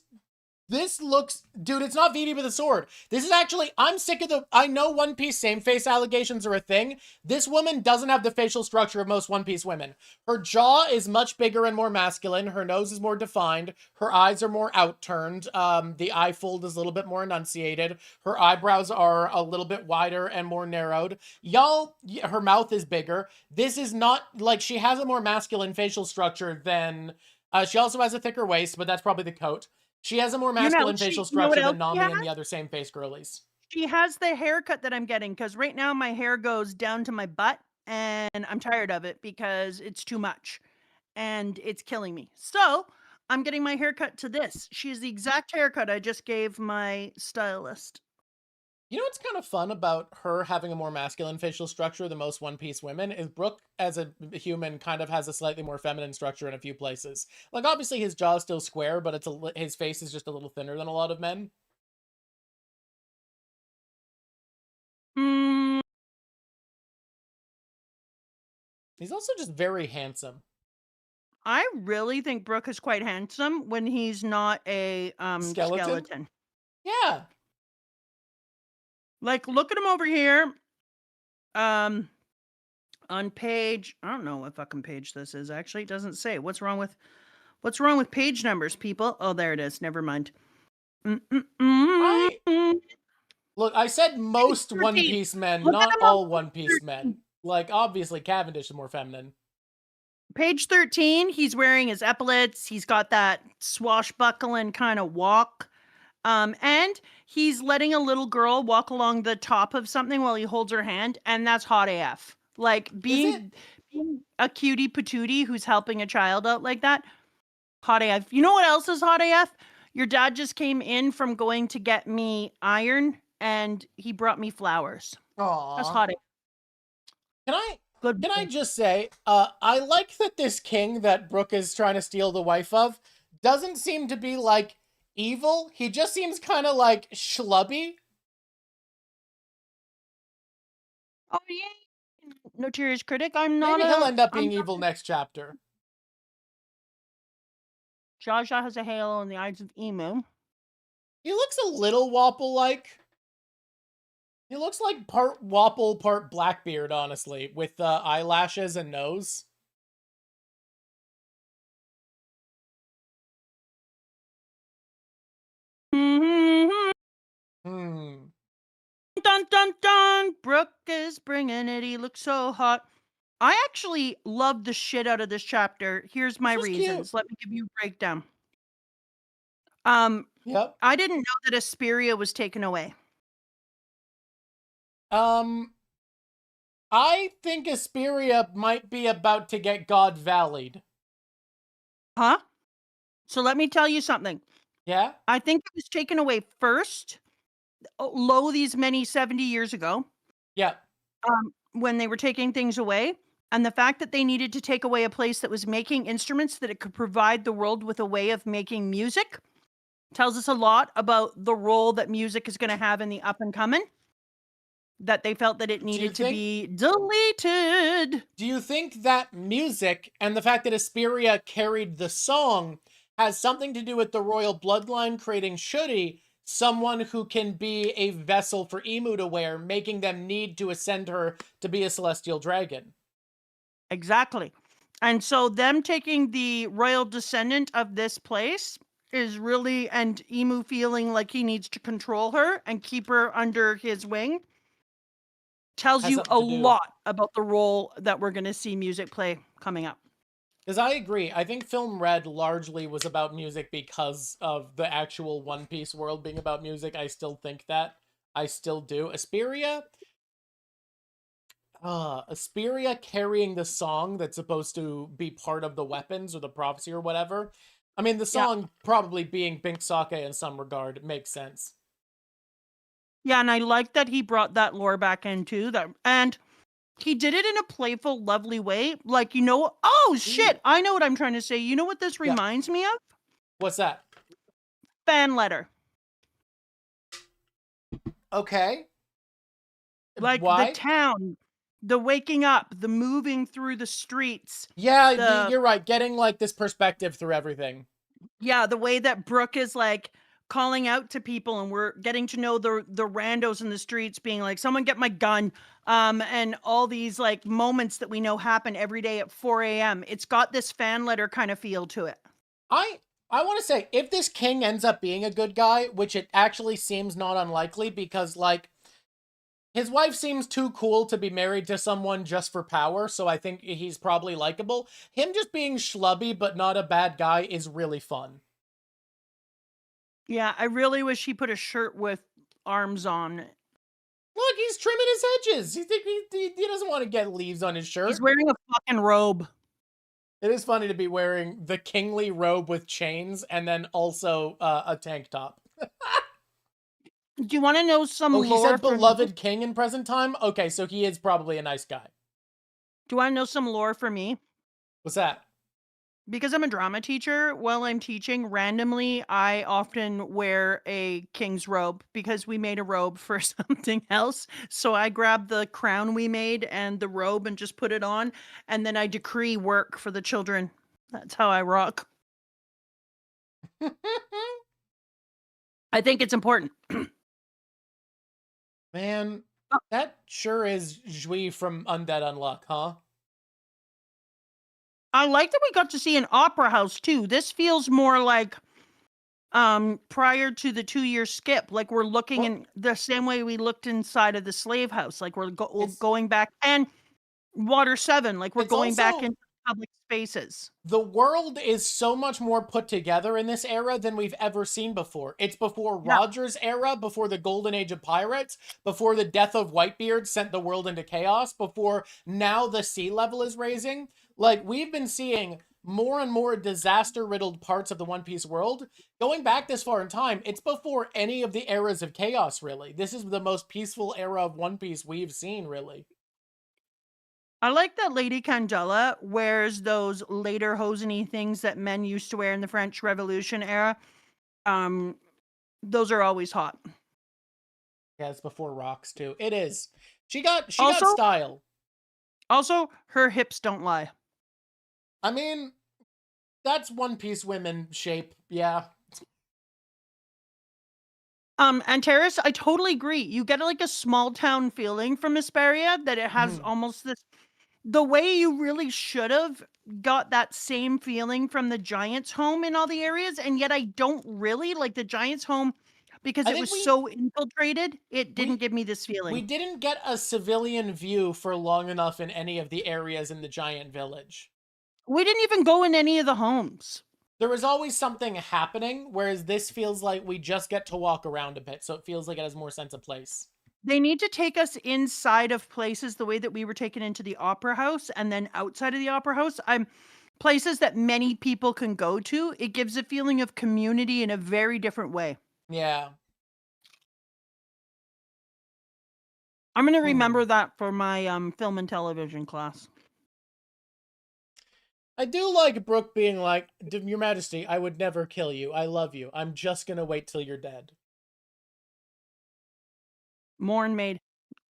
looks... Dude, it's not Vivi with a sword. This is actually... I'm sick of the... I know One Piece same-face allegations are a thing. This woman doesn't have the facial structure of most One Piece women. Her jaw is much bigger and more masculine. Her nose is more defined. Her eyes are more outturned. The eye fold is a little bit more enunciated. Her eyebrows are a little bit wider and more narrowed. Her mouth is bigger. This is not... Like, she has a more masculine facial structure than... she also has a thicker waist, but that's probably the coat. She has a more masculine facial structure than Nami and the other same-face girlies. She has the haircut that I'm getting, because right now my hair goes down to my butt, and I'm tired of it because it's too much, and it's killing me. So, I'm getting my haircut to this. She has the exact haircut I just gave my stylist. You know what's kind of fun about her having a more masculine facial structure than most One Piece women is Brooke, as a human, kind of has a slightly more feminine structure in a few places. Like, obviously his jaw is still square, but his face is just a little thinner than a lot of men. Mm, He's also just very handsome. I really think Brooke is quite handsome when he's not a Skeleton? skeleton. Yeah. Like, look at him over here. On page, I don't know what fucking page this is. Actually, it doesn't say. What's wrong with page numbers, people? Oh, there it is. Never mind. I Mm-mm-mm. look, I said Page most One 13. Piece men, Look at not him on all One page Piece 13. men. Like, obviously, Cavendish is more feminine. Page 13, he's wearing his epaulets. He's got that swashbuckling kind of walk. And he's letting a little girl walk along the top of something while he holds her hand, and that's hot AF. Like Is it? being a cutie patootie who's helping a child out like that, hot AF. You know what else is hot AF? Your dad just came in from going to get me iron, and he brought me flowers. That's Aw. hot AF. Can I Good can I boy. just say, I like that this king that Brooke is trying to steal the wife of doesn't seem to be like evil. He just seems kind of like schlubby. Oh yeah. Notorious critic. I'm not Maybe he'll a. end up I'm being not. evil next chapter. Zsa Zsa has a halo in the eyes of emu. He looks a little Wapple like. He looks like part Wapple, part Blackbeard, honestly, with eyelashes and nose. Mm-hmm. Hmm. Dun dun dun! Brooke is bringing it. He looks so hot. I actually love the shit out of this chapter. Here's my This was cute. reasons. Let me give you a breakdown. Um, Yep. I didn't know that Asperia was taken away. Um, I think Asperia might be about to get God Valleyed. Huh? So let me tell you something. Yeah? I think it was taken away first, lo these many 70 years ago, Yeah. when they were taking things away. And the fact that they needed to take away a place that was making instruments that it could provide the world with a way of making music tells us a lot about the role that music is going to have in the up and coming. That they felt that it needed to be deleted. Do you think that music and the fact that Asperia carried the song has something to do with the royal bloodline creating Shuri, someone who can be a vessel for Emu to wear, making them need to ascend her to be a celestial dragon? Exactly. And so them taking the royal descendant of this place is really, and Emu feeling like he needs to control her and keep her under his wing, tells Has you something a to do. lot about the role that we're going to see music play coming up. Because I agree. I think Film Red largely was about music because of the actual One Piece world being about music. I still think that. I still do. Asperia carrying the song that's supposed to be part of the weapons or the prophecy or whatever. I mean, the Yeah. song probably being Bink Sake in some regard makes sense. Yeah, and I like that he brought that lore back in too. And he did it in a playful, lovely way. Like, oh shit, Ooh. I know what I'm trying to say. You know what this Yeah. reminds me of? What's that? Fan letter. Okay. Like the Why? town, the waking up, the moving through the streets, Yeah, the you're right. Getting like this perspective through everything. the way that Brooke is like calling out to people, and we're getting to know the randos in the streets being like, someone get my gun. And all these like moments that we know happen every day at 4 a.m. It's got this fan letter kind of feel to it. I want to say, if this king ends up being a good guy, which it actually seems not unlikely because, like, his wife seems too cool to be married to someone just for power, so I think he's probably likable. Him just being schlubby but not a bad guy is really fun. Yeah, I really wish he put a shirt with arms on. Look, he's trimming his hedges. He doesn't want to get leaves on his shirt. He's wearing a fucking robe. It is funny to be wearing the kingly robe with chains and then also a tank top. Do you want to know some Oh, he lore said for me? beloved king in present time? Okay, so he is probably a nice guy. Do you want to know some lore for me? What's that? Because I'm a drama teacher, while I'm teaching randomly, I often wear a king's robe because we made a robe for something else. So I grab the crown we made and the robe and just put it on, and then I decree work for the children. That's how I rock. I think it's important. Man, Oh, that sure is Jui from Undead Unluck, huh? I like that we got to see an opera house too. This feels more like prior to the 2-year skip, like we're looking Well, in the same way we looked inside of the slave house, like we're it's going back, and Water 7, like we're it's going back also into public spaces. the world is so much more put together in this era than we've ever seen before. It's before Yeah. Roger's era, before the golden age of pirates, before the death of Whitebeard sent the world into chaos, before now the sea level is raising. Like, we've been seeing more and more disaster-riddled parts of the One Piece world. Going back this far in time, it's before any of the eras of chaos, really. This is the most peaceful era of One Piece we've seen, really. I like that Lady Candela wears those later hoseny things that men used to wear in the French Revolution era. Um, those are always hot. Yeah, it's before rocks, too. It is. She got Also, style. her hips don't lie. I mean, that's One Piece women shape, yeah. And Terrace, I totally agree. You get like a small town feeling from Hesperia that it has Mhm. almost this the way you really should have got that same feeling from the Giants' home in all the areas, and yet I don't really like the Giants' home because I it think was we so infiltrated. It didn't we give me this we feeling. didn't get a civilian view for long enough in any of the areas in the giant village. We didn't even go in any of the homes. There was always something happening, whereas this feels like we just get to walk around a bit, so it feels like it has more sense of place. They need to take us inside of places the way that we were taken into the opera house and then outside of the opera house. I'm places that many people can go to. It gives a feeling of community in a very different way. Yeah. I'm gonna Hmm. remember that for my film and television class. I do like Brooke being like, Your Majesty, I would never kill you. I love you. I'm just gonna wait till you're dead. Morn made.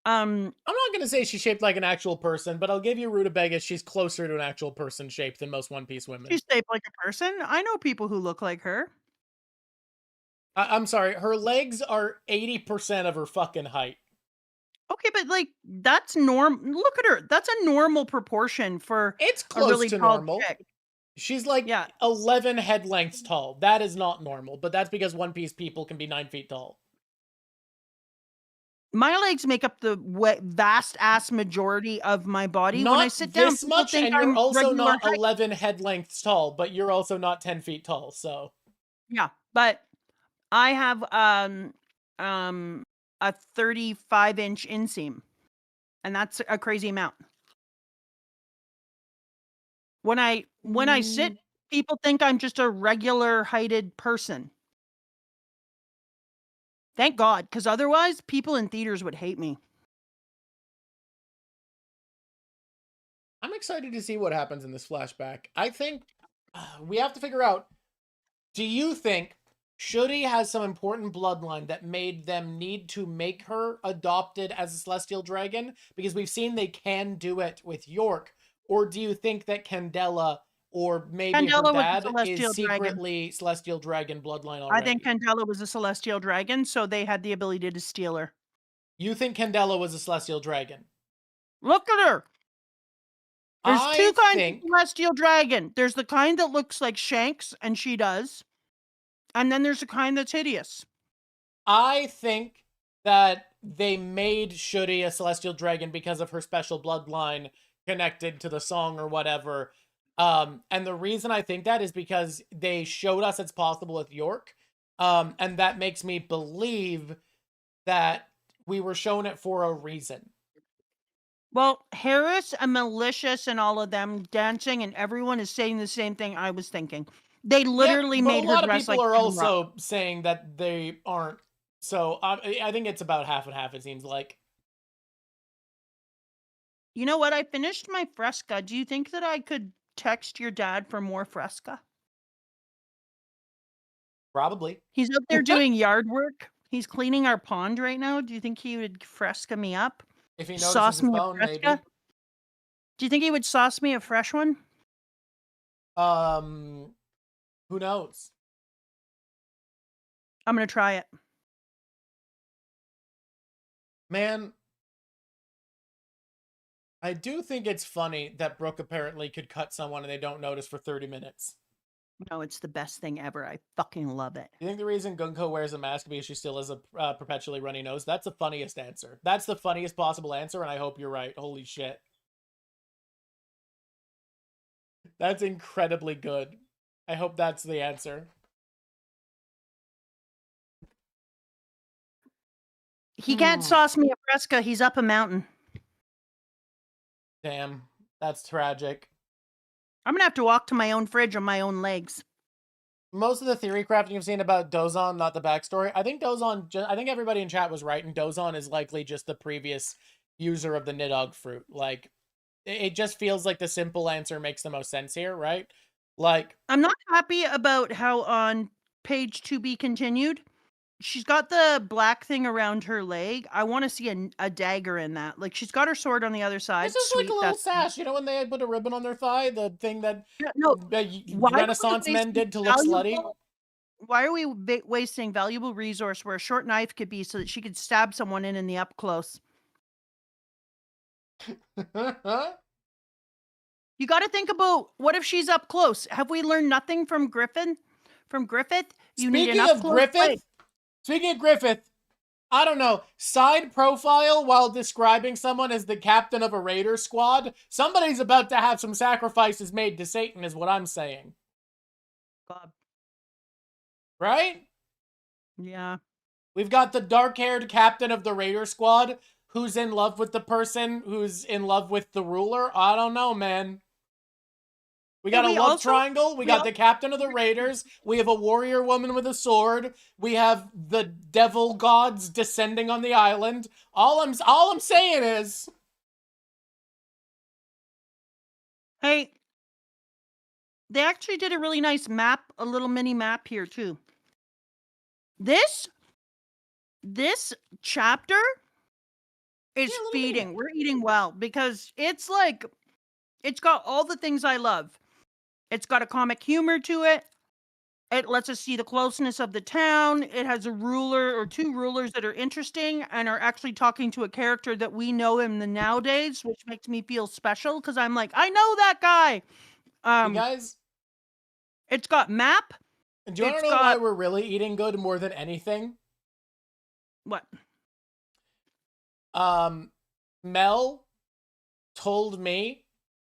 Um, I'm not gonna say she's shaped like an actual person, but I'll give you rutabaga. She's closer to an actual person shape than most One Piece women. she's shaped like a person. I know people who look like her. I'm sorry, her legs are 80% of her fucking height. Okay, but like that's norm. Look at her. That's a normal proportion for It's a close really to tall normal. chick. She's like Yeah, 11 head lengths tall. That is not normal, but that's because One Piece people can be 9 feet tall. my legs make up the vast ass majority of my body. When I Not sit down, this people much, think and you're I'm also regular not height. 11 head lengths tall, but you're also not 10 feet tall, so. Yeah, but I have um a 35-inch inseam, and that's a crazy amount. When I sit, Mm, people think I'm just a regular heighted person. Thank God, because otherwise people in theaters would hate me. I'm excited to see what happens in this flashback. I think we have to figure out, do you think Shuri has some important bloodline that made them need to make her adopted as a celestial dragon? Because we've seen they can do it with York. Or do you think that Candela or maybe her Candela was a dad is celestial dragon. secretly celestial dragon bloodline I think already? Candela was a celestial dragon, so they had the ability to steal her. You think Candela was a celestial dragon? Look at her. There's two I kinds of think celestial dragon. There's the kind that looks like Shanks, and she does. And then there's the kind that's hideous. I think that they made Shuri a celestial dragon because of her special bloodline connected to the song or whatever. And the reason I think that is because they showed us it's possible with York. And that makes me believe that we were shown it for a reason. Well, Harris and Malicious and all of them dancing, and everyone is saying the same thing I was thinking. They Yeah, literally but a made her lot of dress people like are Kim Rock. also saying that they aren't. So I think it's about half and half, it seems like. You know what? I finished my Fresca. Do you think that I could text your dad for more Fresca? Probably. He's up there doing yard work. He's cleaning our pond right now. Do you think he would Fresca me up? If he notices Sauce his me a phone, maybe. Fresca? Do you think he would sauce me a fresh one? Who knows? I'm gonna try it. Man, I do think it's funny that Brooke apparently could cut someone and they don't notice for 30 minutes. No, it's the best thing ever. I fucking love it. You think the reason Gunko wears a mask because she still has a perpetually runny nose? That's the funniest answer. That's the funniest possible answer, and I hope you're right. Holy shit. That's incredibly good. I hope that's the answer. He can't sauce me a Fresca. He's up a mountain. Damn, that's tragic. I'm gonna have to walk to my own fridge on my own legs. Most of the theory crafting you've seen about Dozon, not the backstory. I think Dozon, I think everybody in chat was right, and Dozon is likely just the previous user of the Nidog fruit. Like, it just feels like the simple answer makes the most sense here, right? Like, I'm not happy about how on page to be continued, she's got the black thing around her leg. I want to see a dagger in that. Like, she's got her sword on the other side. it's just like a little sash. You know when they put a ribbon on their thigh? The thing that Renaissance men did to look slutty? Why are we wasting valuable resource where a short knife could be so that she could stab someone in the up close? You got to think about, what if she's up close? Have we learned nothing from Griffith? Speaking of Griffith, I don't know, side profile while describing someone as the captain of a raider squad. Somebody's about to have some sacrifices made to Satan is what I'm saying. God. Right? Yeah. We've got the dark-haired captain of the raider squad who's in love with the person who's in love with the ruler. I don't know, man. We got a love triangle. We got the captain of the raiders. We have a warrior woman with a sword. We have the devil gods descending on the island. All I'm saying is, hey, they actually did a really nice map, a little mini map here too. This chapter is feeding. We're eating well because it's like, it's got all the things I love. It's got a comic humor to it. It lets us see the closeness of the town. It has a ruler or two rulers that are interesting and are actually talking to a character that we know in the nowadays, which makes me feel special because I'm like, I know that guy. you guys, it's got map. Do you want to know why we're really eating good more than anything? What? Mel told me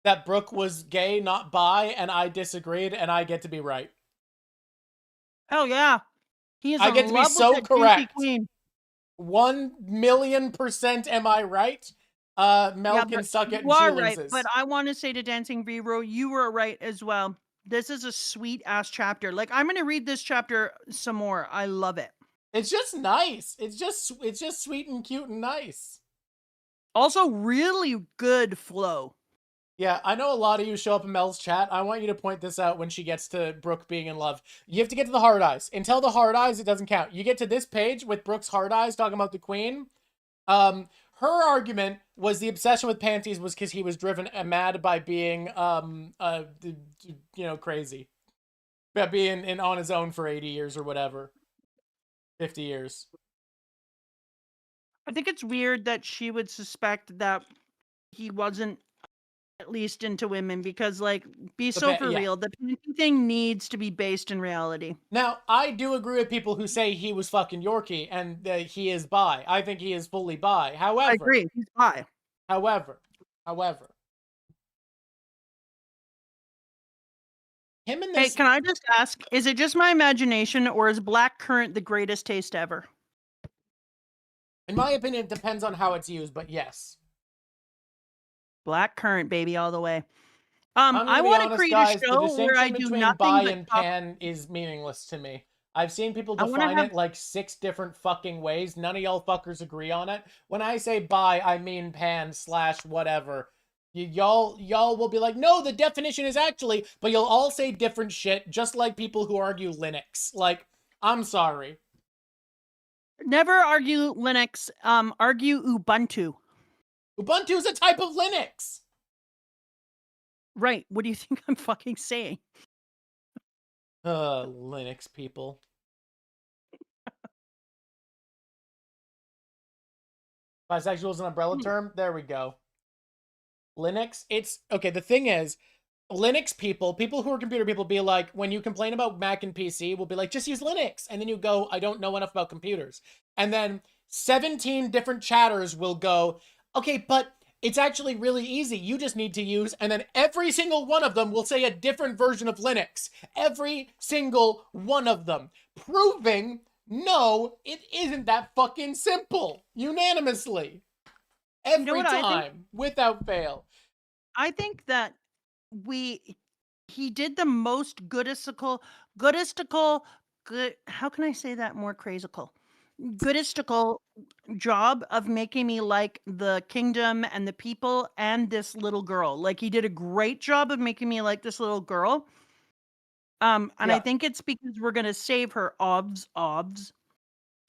that Brooke was gay, not bi, and I disagreed, and I get to be right. Hell yeah. He is I get to be so correct. 1,000,000% am I right? Mel can suck it and she loses. Right, but I want to say to Dancing Vero, you were right as well. This is a sweet ass chapter. Like, I'm gonna read this chapter some more. I love it. It's just nice. It's just sweet and cute and nice. Also, really good flow. Yeah, I know a lot of you show up in Mel's chat. I want you to point this out when she gets to Brooke being in love. You have to get to the hard eyes. Until the hard eyes, it doesn't count. You get to this page with Brooke's hard eyes talking about the queen. Her argument was the obsession with panties was because he was driven mad by being, crazy. By being on his own for 80 years or whatever. 50 years. I think it's weird that she would suspect that he wasn't at least into women because, like, be so for real. The panty thing needs to be based in reality. Now, I do agree with people who say he was fucking Yorkie and he is bi. I think he is fully bi. However, I agree. He's bi. However, him and this. Hey, can I just ask? Is it just my imagination, or is black currant the greatest taste ever? In my opinion, it depends on how it's used, but yes. Black currant, baby, all the way. I want to create a show where I do nothing bi but and pan is meaningless to me. I've seen people define it like 6 different fucking ways. None of y'all fuckers agree on it. When I say bi, I mean pan / whatever. Y'all will be like, no, the definition is actually, but you'll all say different shit, just like people who argue Linux. Like, I'm sorry. Never argue Linux. Argue Ubuntu. Ubuntu is a type of Linux. Right. What do you think I'm fucking saying? Linux people. Bisexual is an umbrella term. There we go. Linux, it's okay. The thing is, Linux people who are computer people, be like, when you complain about Mac and PC, will be like, just use Linux. And then you go, I don't know enough about computers. And then 17 different chatters will go, okay, but it's actually really easy. You just need to use, and then every single one of them will say a different version of Linux. Every single one of them. Proving, no, it isn't that fucking simple. Unanimously. Every time, without fail. I think that he did the most goodistical, good. How can I say that more crazical? Goodistical job of making me like the kingdom and the people and this little girl. Like he did a great job of making me like this little girl. And I think it's because we're gonna save her. Obs.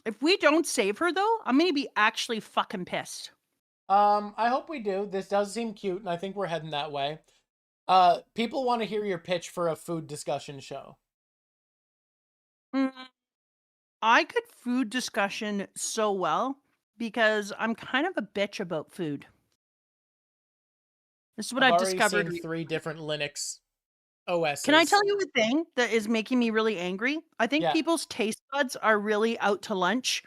If we don't save her though, I'm gonna be actually fucking pissed. I hope we do. This does seem cute, and I think we're heading that way. People want to hear your pitch for a food discussion show. Mm, I could food discussion so well because I'm kind of a bitch about food. This is what I've I've already discovered. seen 3 different Linux OSs. Can I tell you a thing that is making me really angry? I think Yeah. people's taste buds are really out to lunch.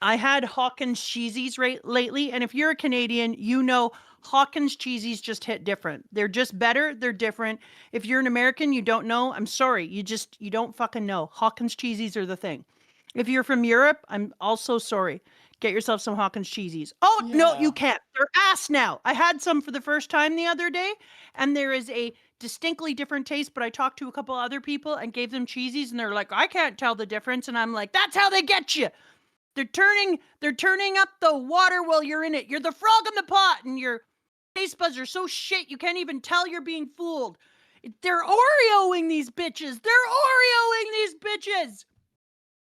I had Hawkins cheesies lately, and if you're a Canadian, you know Hawkins cheesies just hit different. They're just better. They're different. If you're an American, you don't know. I'm sorry. You don't fucking know. Hawkins cheesies are the thing. If you're from Europe, I'm also sorry. Get yourself some Hawkins cheesies. Oh, no, you Yeah. can't. They're ass now. I had some for the first time the other day, and there is a distinctly different taste, but I talked to a couple other people and gave them cheesies, and they're like, I can't tell the difference. And I'm like, that's how they get you. They're turning up the water while you're in it. You're the frog in the pot, and your taste buds are so shit you can't even tell you're being fooled. They're Oreoing these bitches. They're Oreoing these bitches.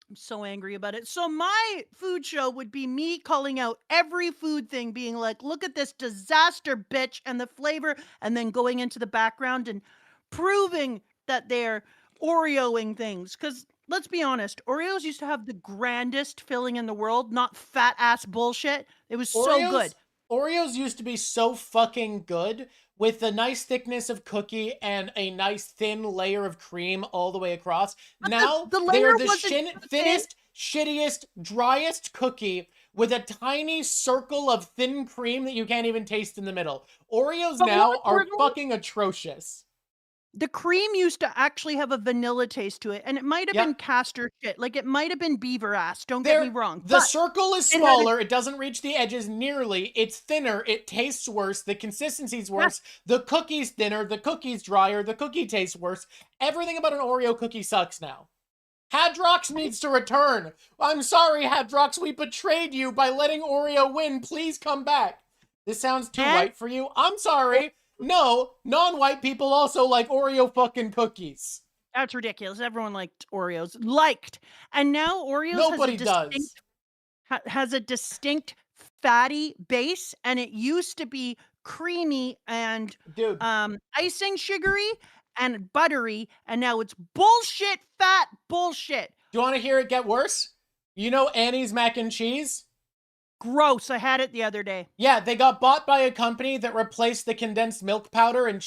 I'm so angry about it. So my food show would be me calling out every food thing, being like, look at this disaster, bitch, and the flavor, and then going into the background and proving that they're Oreoing things. Because let's be honest, Oreos used to have the grandest filling in the world, not fat ass bullshit. It was so good. Oreos used to be so fucking good with the nice thickness of cookie and a nice thin layer of cream all the way across. But Now the they are layer the wasn't thin. thinnest, shittiest, driest cookie with a tiny circle of thin cream that you can't even taste in the middle. Oreos But now what are were those? fucking atrocious. The cream used to actually have a vanilla taste to it, and it might have Yep. been castor shit. Like it might have been beaver ass. Don't get me wrong. The But circle is it had a smaller. It doesn't reach the edges nearly. It's thinner. It tastes worse. The consistency's yeah, worse. The cookie's thinner. The cookie's drier. The cookie tastes worse. Everything about an Oreo cookie sucks now. Hadrox needs to return. I'm sorry, Hadrox. We betrayed you by letting Oreo win. Please come back. This sounds too and white for you. I'm sorry. No, non-white people also like Oreo fucking cookies. that's ridiculous. Everyone liked Oreos. Liked. And now Oreos Nobody does. has a distinct fatty base, and it used to be creamy and Dude, icing sugary and buttery, and now it's bullshit fat bullshit. do you want to hear it get worse? You know Annie's mac and cheese? Gross. I had it the other day. Yeah, they got bought by a company that replaced the condensed milk powder and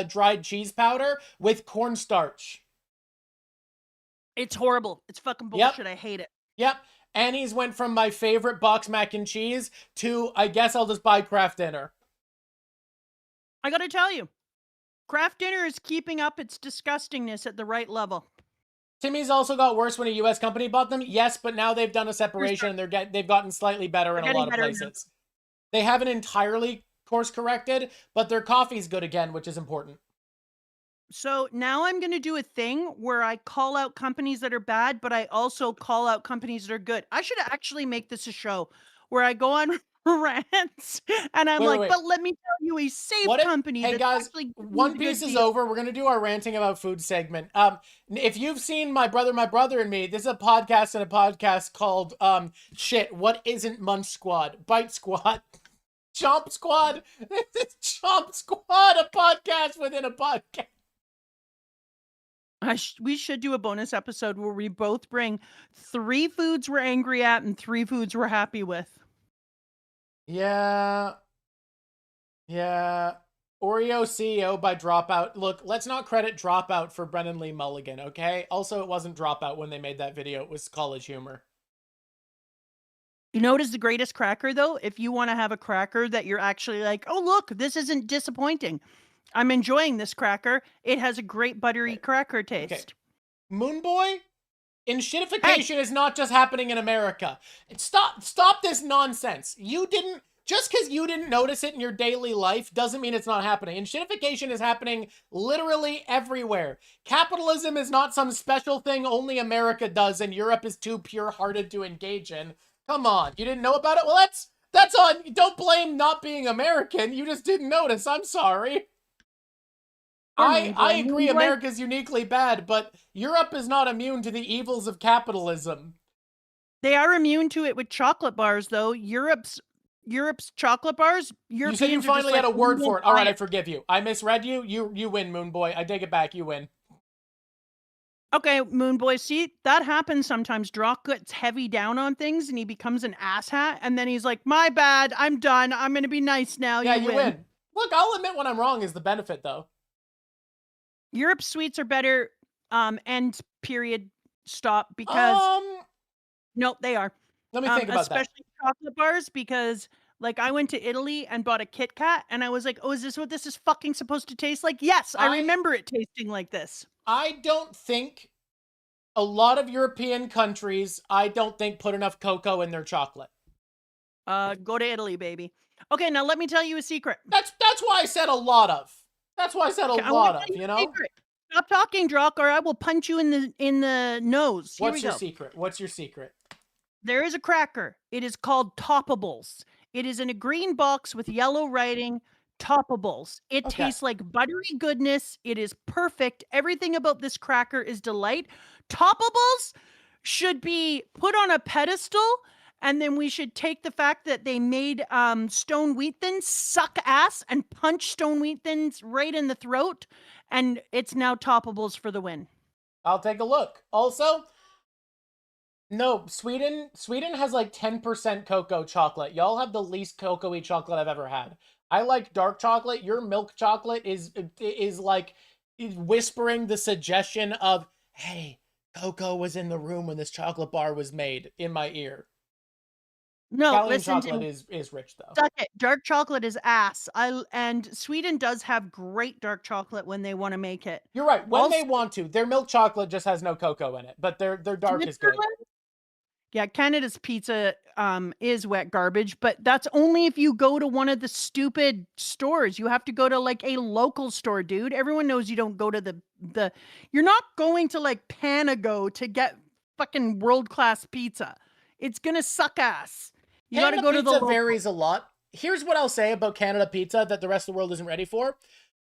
dried cheese powder with cornstarch. It's horrible. It's fucking Yep, bullshit. I hate it. yep. Annie's went from my favorite box mac and cheese to, I guess I'll just buy Kraft Dinner. I gotta tell you, Kraft Dinner is keeping up its disgustingness at the right level. Timmy's also got worse when a U.S. company bought them. Yes, but now they've done a separation and they've gotten slightly better in a lot of places. They haven't entirely course corrected, but their coffee's good again, which is important. So now I'm going to do a thing where I call out companies that are bad, but I also call out companies that are good. I should actually make this a show where I go on rants, and I'm Wait, wait, like, wait. but let me tell you, a safe What if, company hey that's guys, actually giving you One the Piece good is deal. over. We're gonna do our ranting about food segment. If you've seen My Brother and Me, this is a podcast called shit. What isn't Munch Squad? Bite Squad, Chomp Squad, Chomp Squad, a podcast within a podcast. We should do a bonus episode where we both bring 3 foods we're angry at and 3 foods we're happy with. Yeah, yeah. Oreo CEO by Dropout. Look, let's not credit Dropout for Brennan Lee Mulligan, okay? Also, it wasn't Dropout when they made that video. It was College Humor. You know what is the greatest cracker, though? If you want to have a cracker that you're actually like, oh, look, this isn't disappointing. I'm enjoying this cracker. It has a great buttery cracker taste. Okay. Moon Boy? Hey, Enshittification is not just happening in America. Stop this nonsense. Just because you didn't notice it in your daily life doesn't mean it's not happening. Enshittification is happening literally everywhere. Capitalism is not some special thing only America does and Europe is too pure-hearted to engage in. Come on, you didn't know about it? Well, that's on. Don't blame not being American. You just didn't notice. I'm sorry. I agree America's uniquely bad, but Europe is not immune to the evils of capitalism. They are immune to it with chocolate bars, though. Europe's chocolate bars. You said you finally had a word for it. All right, I forgive you. I misread you. You win, Moon Boy. I take it back. You win. Okay, Moon Boy. See, that happens sometimes. Drawk gets heavy down on things, and he becomes an asshat, and then he's like, "My bad. I'm done. I'm gonna be nice now." Yeah, you win. Look, I'll admit when I'm wrong is the benefit, though. Europe's sweets are better. End period. Stop. Because nope, they are. Let me think about that. Especially chocolate bars, because like I went to Italy and bought a Kit Kat, and I was like, "Oh, is this what this is fucking supposed to taste like?" Yes, I remember it tasting like this. I don't think a lot of European countries, put enough cocoa in their chocolate. Go to Italy, baby. Okay, now let me tell you a secret. That's why I said a lot of. That's why I said a lot of, you know? Secret. Stop talking, Drawk, or I will punch you in the nose. Here What's your secret? What's your secret? There is a cracker. It is called Toppables. It is in a green box with yellow writing. Toppables. It tastes like buttery goodness. It is perfect. Everything about this cracker is delight. Toppables should be put on a pedestal, and then we should take the fact that they made Stone Wheat Thins suck ass and punch Stone Wheat Thins right in the throat, and it's now Toppables for the win. I'll take a look. Also, no, Sweden has like 10% cocoa chocolate. Y'all have the least cocoa-y chocolate I've ever had. I like dark chocolate. Your milk chocolate is like whispering the suggestion of, hey, cocoa was in the room when this chocolate bar was made in my ear. No, Italian listen chocolate is rich though. Suck it. Dark chocolate is ass. And Sweden does have great dark chocolate when they want to make it. You're right. When they want to. Their milk chocolate just has no cocoa in it, but their dark is good. Yeah, Canada's pizza is wet garbage, but that's only if you go to one of the stupid stores. You have to go to like a local store, dude. Everyone knows you don't go to the you're not going to like Panago to get fucking world-class pizza. It's gonna suck ass. You gotta go to the local. Varies a lot. Here's what I'll say about Canada pizza that the rest of the world isn't ready for.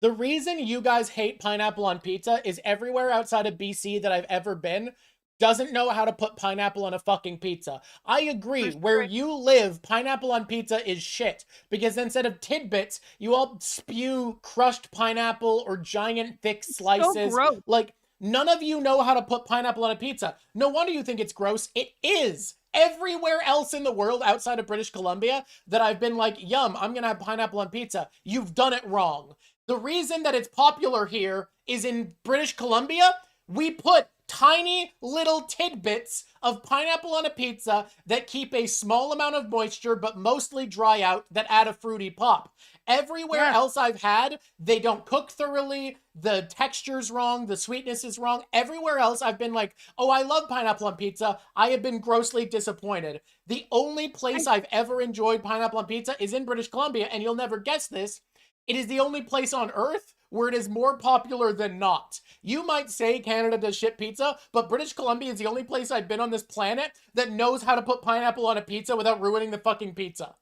The reason you guys hate pineapple on pizza is everywhere outside of BC that I've ever been doesn't know how to put pineapple on a fucking pizza. I agree. Where you live, pineapple on pizza is shit. Because instead of tidbits, you all spew crushed pineapple or giant thick slices. So gross. Like, none of you know how to put pineapple on a pizza. No wonder you think it's gross. It is. Everywhere else in the world outside of British Columbia that I've been like, yum, I'm gonna have pineapple on pizza. You've done it wrong. The reason that it's popular here is in British Columbia, we put tiny little tidbits of pineapple on a pizza that keep a small amount of moisture but mostly dry out that add a fruity pop. Everywhere else I've had, they don't cook thoroughly, the texture's wrong, the sweetness is wrong. Everywhere else I've been like, oh, I love pineapple on pizza. I have been grossly disappointed. The only place I've ever enjoyed pineapple on pizza is in British Columbia, and you'll never guess this. It is the only place on earth where it is more popular than not. You might say Canada does shit pizza, but British Columbia is the only place I've been on this planet that knows how to put pineapple on a pizza without ruining the fucking pizza.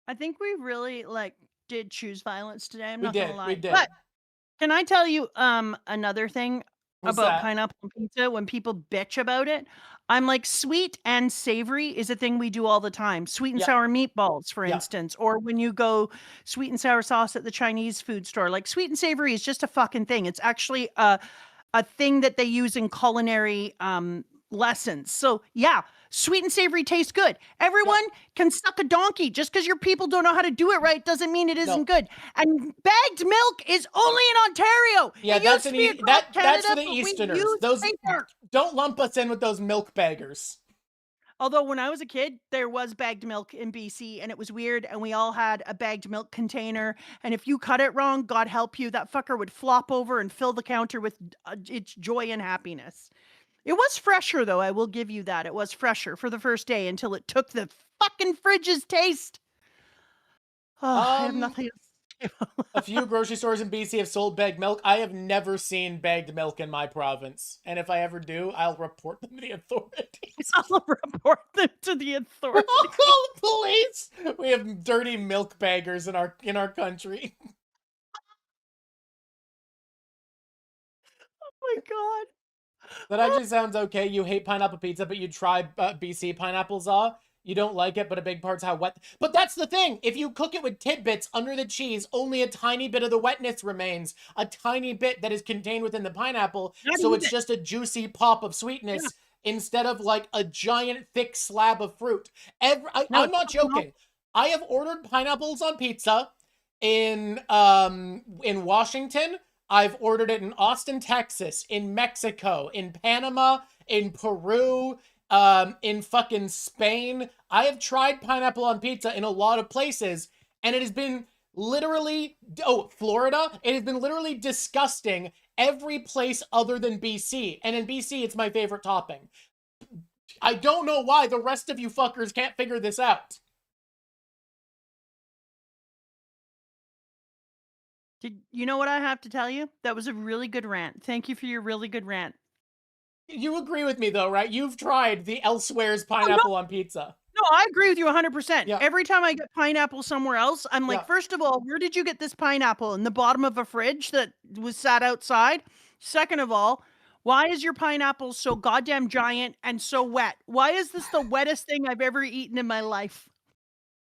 I think we really did choose violence today. I'm We not gonna did. We lie. did. But can I tell you another thing What's about that? pineapple on pizza when people bitch about it? I'm like, sweet and savory is a thing we do all the time. Sweet and Yep. sour meatballs, for Yep. instance, or when you go sweet and sour sauce at the Chinese food store. Like, sweet and savory is just a fucking thing. It's actually a thing that they use in culinary lessons. So yeah, sweet and savory taste good. Yep. Everyone can suck a donkey. Just because your people don't know how to do it right doesn't mean it isn't No. good. And bagged milk is only in Ontario. Yeah, It used to be across that's Canada, for the but we Easterners. use Those paper. don't lump us in with those milk baggers. Although when I was a kid, there was bagged milk in BC, and it was weird, and we all had a bagged milk container. And if you cut it wrong, God help you, that fucker would flop over and fill the counter with its joy and happiness. It was fresher, though. I will give you that. It was fresher for the first day until it took the fucking fridge's taste. Oh, I have nothing else. A few grocery stores in BC have sold bagged milk. I have never seen bagged milk in my province. And if I ever do, I'll report them to the authorities. I'll report them to the authorities. I'll call the police. We have dirty milk baggers in our country. Oh my God. That actually sounds okay. You hate pineapple pizza, but you try BC pineapples. You don't like it, but a big part's how wet. But that's the thing. If you cook it with tidbits under the cheese, only a tiny bit of the wetness remains. A tiny bit that is contained within the pineapple. So it's just a juicy pop of sweetness instead of like a giant thick slab of fruit. I'm not joking. I have ordered pineapples on pizza in Washington. I've ordered it in Austin, Texas, in Mexico, in Panama, in Peru, in fucking Spain. I have tried pineapple on pizza in a lot of places, and it has been literally, Florida, it has been literally disgusting every place other than BC. And in BC, it's my favorite topping. I don't know why the rest of you fuckers can't figure this out. Did you know what I have to tell you? That was a really good rant. Thank you for your really good rant. You agree with me though, right? You've tried the Elsewhere's pineapple on pizza. No, I agree with you 100%. Yeah. Every time I get pineapple somewhere else, I'm like, first of all, where did you get this pineapple? In the bottom of a fridge that was sat outside? Second of all, why is your pineapple so goddamn giant and so wet? Why is this the wettest thing I've ever eaten in my life?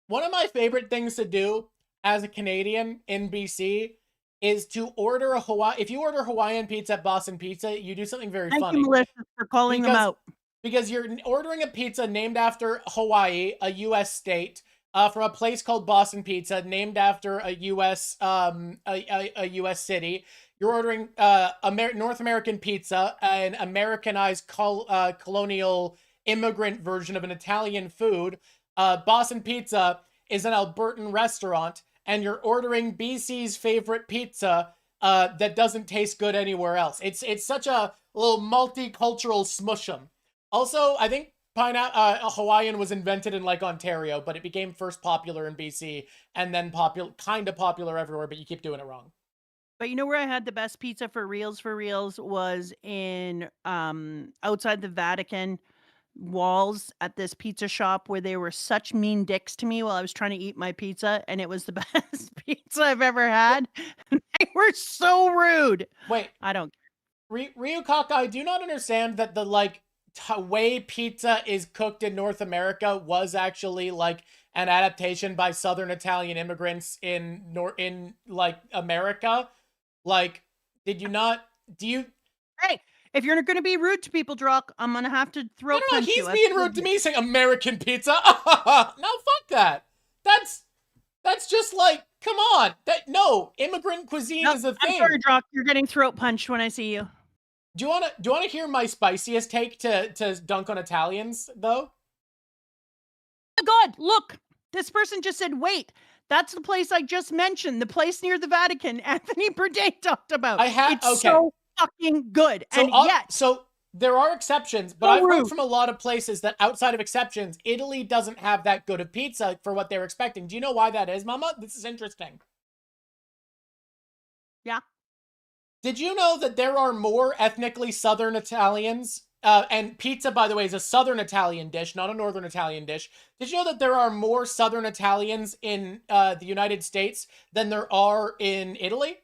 One of my favorite things to do as a Canadian in BC is to order if you order Hawaiian pizza at Boston Pizza, you do something very funny. Thank you, Melissa, for calling them out. Because you're ordering a pizza named after Hawaii, a U.S. state, from a place called Boston Pizza, named after a U.S. A U.S. city. You're ordering North American pizza, an Americanized colonial immigrant version of an Italian food. Boston Pizza is an Albertan restaurant, and you're ordering BC's favorite pizza that doesn't taste good anywhere else. It's such a little multicultural smush'em. Also, I think Hawaiian was invented in like Ontario, but it became first popular in BC and then kind of popular everywhere, but you keep doing it wrong. But you know where I had the best pizza for reals was in outside the Vatican walls at this pizza shop where they were such mean dicks to me while I was trying to eat my pizza, and it was the best pizza I've ever had. They were so rude. Wait, I don't Ryukaka, I do not understand that the way pizza is cooked in North America was actually like an adaptation by Southern Italian immigrants in America. Like, did you not? Do you? Hey, if you're going to be rude to people, Drawk, I'm going to have to throat punch you. He's being rude to me saying American pizza. No, fuck that. That's just like, come on. Immigrant cuisine is a thing. I'm sorry, Drawk. You're getting throat punched when I see you. Do you want to hear my spiciest take to dunk on Italians though? Oh my God, look. This person just said, "Wait, that's the place I just mentioned, the place near the Vatican Anthony Bourdain talked about." It's so fucking good. So there are exceptions, but I've heard from a lot of places that outside of exceptions, Italy doesn't have that good of pizza for what they're expecting. Do you know why that is, Mama? This is interesting. Yeah. Did you know that there are more ethnically Southern Italians and pizza, by the way, is a Southern Italian dish, not a Northern Italian dish. Did you know that there are more Southern Italians in the United States than there are in Italy?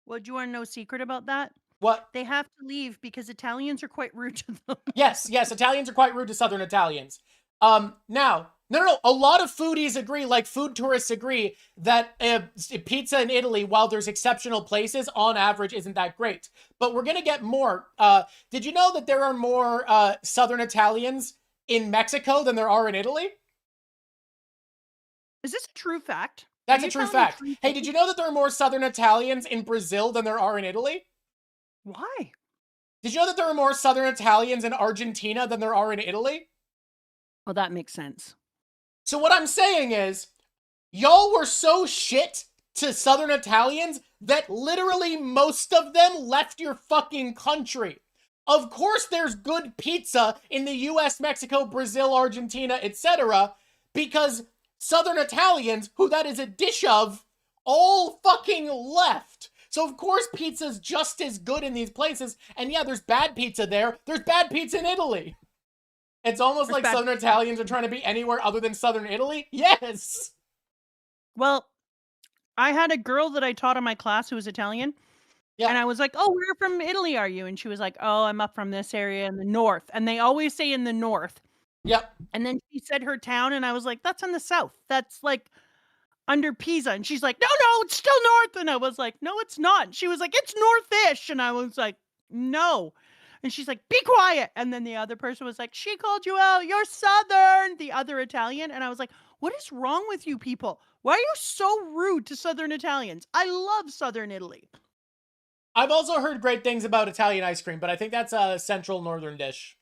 Well, do you want to know a secret about that? What? They have to leave because Italians are quite rude to them. Yes, Italians are quite rude to Southern Italians. Now, no, a lot of foodies agree, like food tourists agree, that pizza in Italy, while there's exceptional places, on average isn't that great. But we're gonna get more. Did you know that there are more Southern Italians in Mexico than there are in Italy? Is this a true fact? That's Are a you true telling me fact. true Hey, things? did you know that there are more Southern Italians in Brazil than there are in Italy? Why? Did you know that there are more Southern Italians in Argentina than there are in Italy? Well, that makes sense. So what I'm saying is, y'all were so shit to Southern Italians that literally most of them left your fucking country. Of course there's good pizza in the US, Mexico, Brazil, Argentina, etc. because Southern Italians, who that is a dish of, all fucking left. So of course pizza's just as good in these places. And yeah, there's bad pizza there. There's bad pizza in Italy. It's almost There's like bad Southern pizza. Italians are trying to be anywhere other than Southern Italy. Yes. Well, I had a girl that I taught in my class who was Italian, and Yeah. I was like, "Oh, where from Italy are you?" And she was like, "Oh, I'm up from this area in the north." And they always say in the north. Yep. And then she said her town, and I was like, "That's in the south. That's like under Pisa." And she's like, "No, no, it's still north." And I was like, "No, it's not." And she was like, "It's northish." And I was like, "No." And she's like, "Be quiet." And then the other person was like, "She called you out. You're Southern," the other Italian. And I was like, "What is wrong with you people? Why are you so rude to Southern Italians? I love Southern Italy." I've also heard great things about Italian ice cream, but I think that's a central northern dish.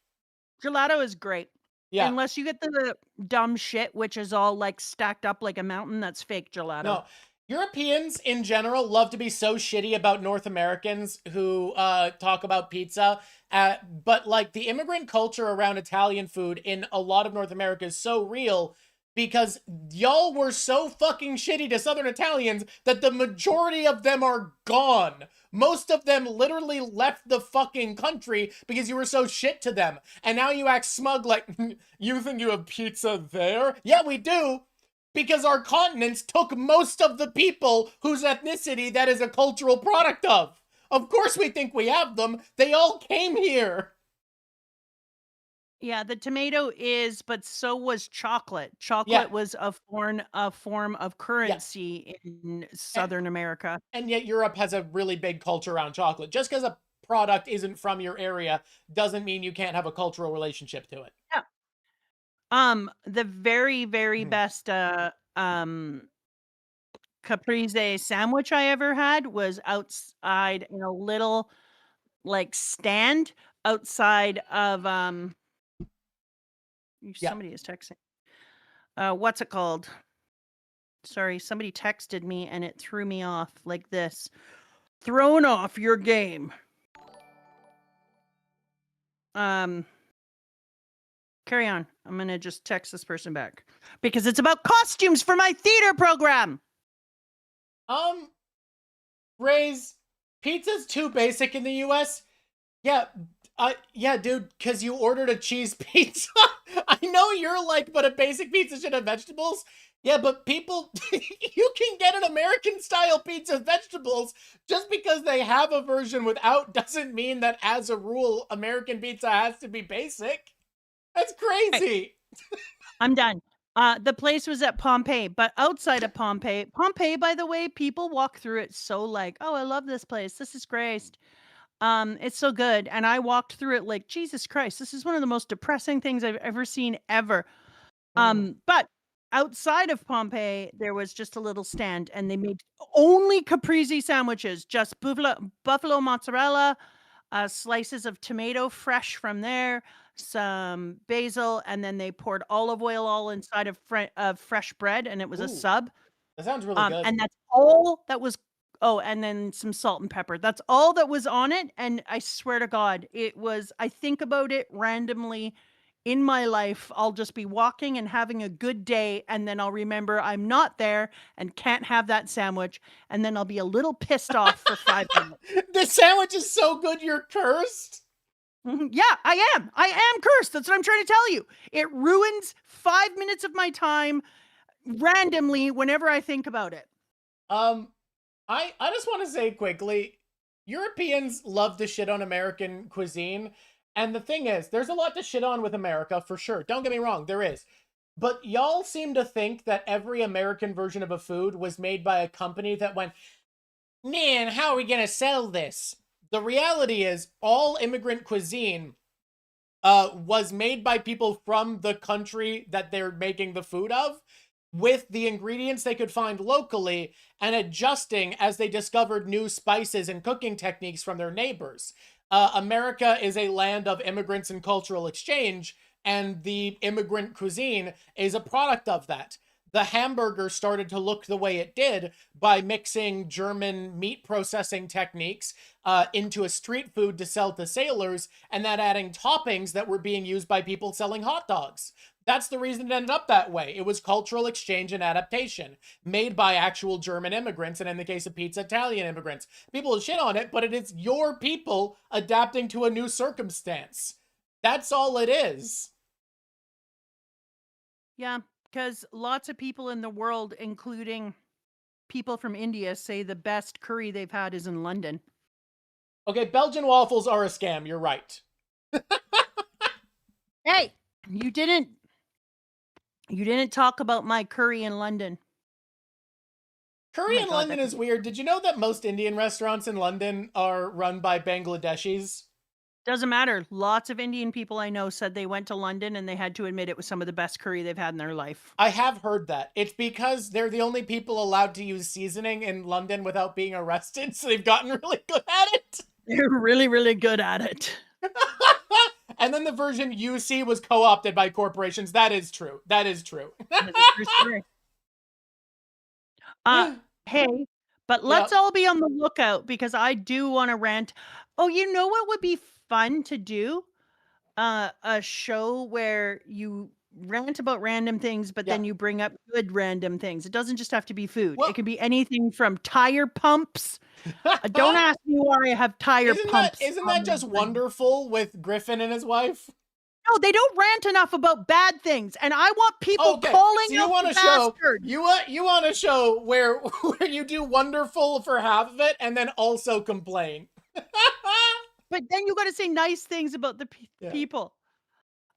Gelato is great. Yeah. Unless you get the dumb shit, which is all like stacked up like a mountain, that's fake gelato. No. Europeans in general love to be so shitty about North Americans who talk about pizza. But like the immigrant culture around Italian food in a lot of North America is so real because y'all were so fucking shitty to Southern Italians that the majority of them are gone. Most of them literally left the fucking country because you were so shit to them. And now you act smug like, you think you have pizza there? Yeah, we do. Because our continents took most of the people whose ethnicity that is a cultural product of. Of course we think we have them. They all came here. Yeah, the tomato is, but so was chocolate. Yeah. Chocolate was a form of Yeah. currency in Southern America. And yet Europe has a really big culture around chocolate. Just because a product isn't from your area doesn't mean you can't have a cultural relationship to it. Yeah. The very, very Mhm. best caprese sandwich I ever had was outside in a little like stand outside of Yeah. somebody is texting. What's it called? Sorry, somebody texted me and it threw me off like this. Thrown off your game. Carry on. I'm gonna just text this person back because it's about costumes for my theater program. Ray's pizza's too basic in the US. Yeah, yeah, dude, because you ordered a cheese pizza. I know you're like, but a basic pizza should have vegetables. Yeah, but people, you can get an American style pizza with vegetables. Just because they have a version without doesn't mean that as a rule, American pizza has to be basic. That's crazy. I'm done. The place was at Pompeii, but outside of Pompeii, by the way, people walk through it so like, oh, I love this place. This is great. It's so good. And I walked through it like, Jesus Christ, this is one of the most depressing things I've ever seen ever. But outside of Pompeii, there was just a little stand and they made only caprese sandwiches, just buffalo mozzarella, slices of tomato fresh from there, some basil, and then they poured olive oil all inside of fresh bread, and it was a Ooh, sub. that sounds really good. And that's all that was. Oh, and then some salt and pepper. That's all that was on it. And I swear to God, it was. I think about it randomly in my life. I'll just be walking and having a good day, and then I'll remember I'm not there and can't have that sandwich, and then I'll be a little pissed off for 5 minutes. This sandwich is so good, you're cursed. Yeah, I am cursed. That's what I'm trying to tell you. It ruins 5 minutes of my time randomly whenever I think about it. Um, I just want to say quickly, Europeans love to shit on American cuisine, and the thing is, there's a lot to shit on with America for sure. Don't get me wrong, there is. But y'all seem to think that every American version of a food was made by a company that went, man, how are we gonna sell this? The reality is, all immigrant cuisine was made by people from the country that they're making the food of, with the ingredients they could find locally and adjusting as they discovered new spices and cooking techniques from their neighbors. America is a land of immigrants and cultural exchange, and the immigrant cuisine is a product of that. The hamburger started to look the way it did by mixing German meat processing techniques into a street food to sell to sailors, and that adding toppings that were being used by people selling hot dogs. That's the reason it ended up that way. It was cultural exchange and adaptation made by actual German immigrants, and in the case of pizza, Italian immigrants. People shit on it, but it is your people adapting to a new circumstance. That's all it is. Yeah, because lots of people in the world, including people from India, say the best curry they've had is in London. Okay, Belgian waffles are a scam. You're right. Hey, you didn't talk about my curry in London. Curry my in God, London that's is weird. Did you know that most Indian restaurants in London are run by Bangladeshis? Doesn't matter. Lots of Indian people I know said they went to London and they had to admit it was some of the best curry they've had in their life. I have heard that. It's because they're the only people allowed to use seasoning in London without being arrested, so they've gotten really good at it. They're really, really good at it. And then the version you see was co-opted by corporations. That is true. That is true. That is a true story. Hey, but let's Yep. all be on the lookout because I do want to rant. Oh, you know what would be fun to do? A show where you rant about random things, but Yeah. then you bring up good random things. It doesn't just have to be food. Well, It can be anything from tire pumps. Don't ask me why I have tire pumps. isn't on that my just brain. wonderful with Griffin and his wife? No, they don't rant enough about bad things, and I want people Okay, calling so you out want the a show bastard. you want a show where where you do wonderful for half of it and then also complain. But then you got to say nice things about the Yeah. people.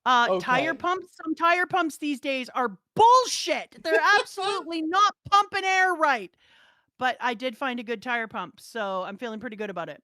Tire Okay. pumps. Some tire pumps these days are bullshit. They're absolutely not pumping air right. But I did find a good tire pump, so I'm feeling pretty good about it.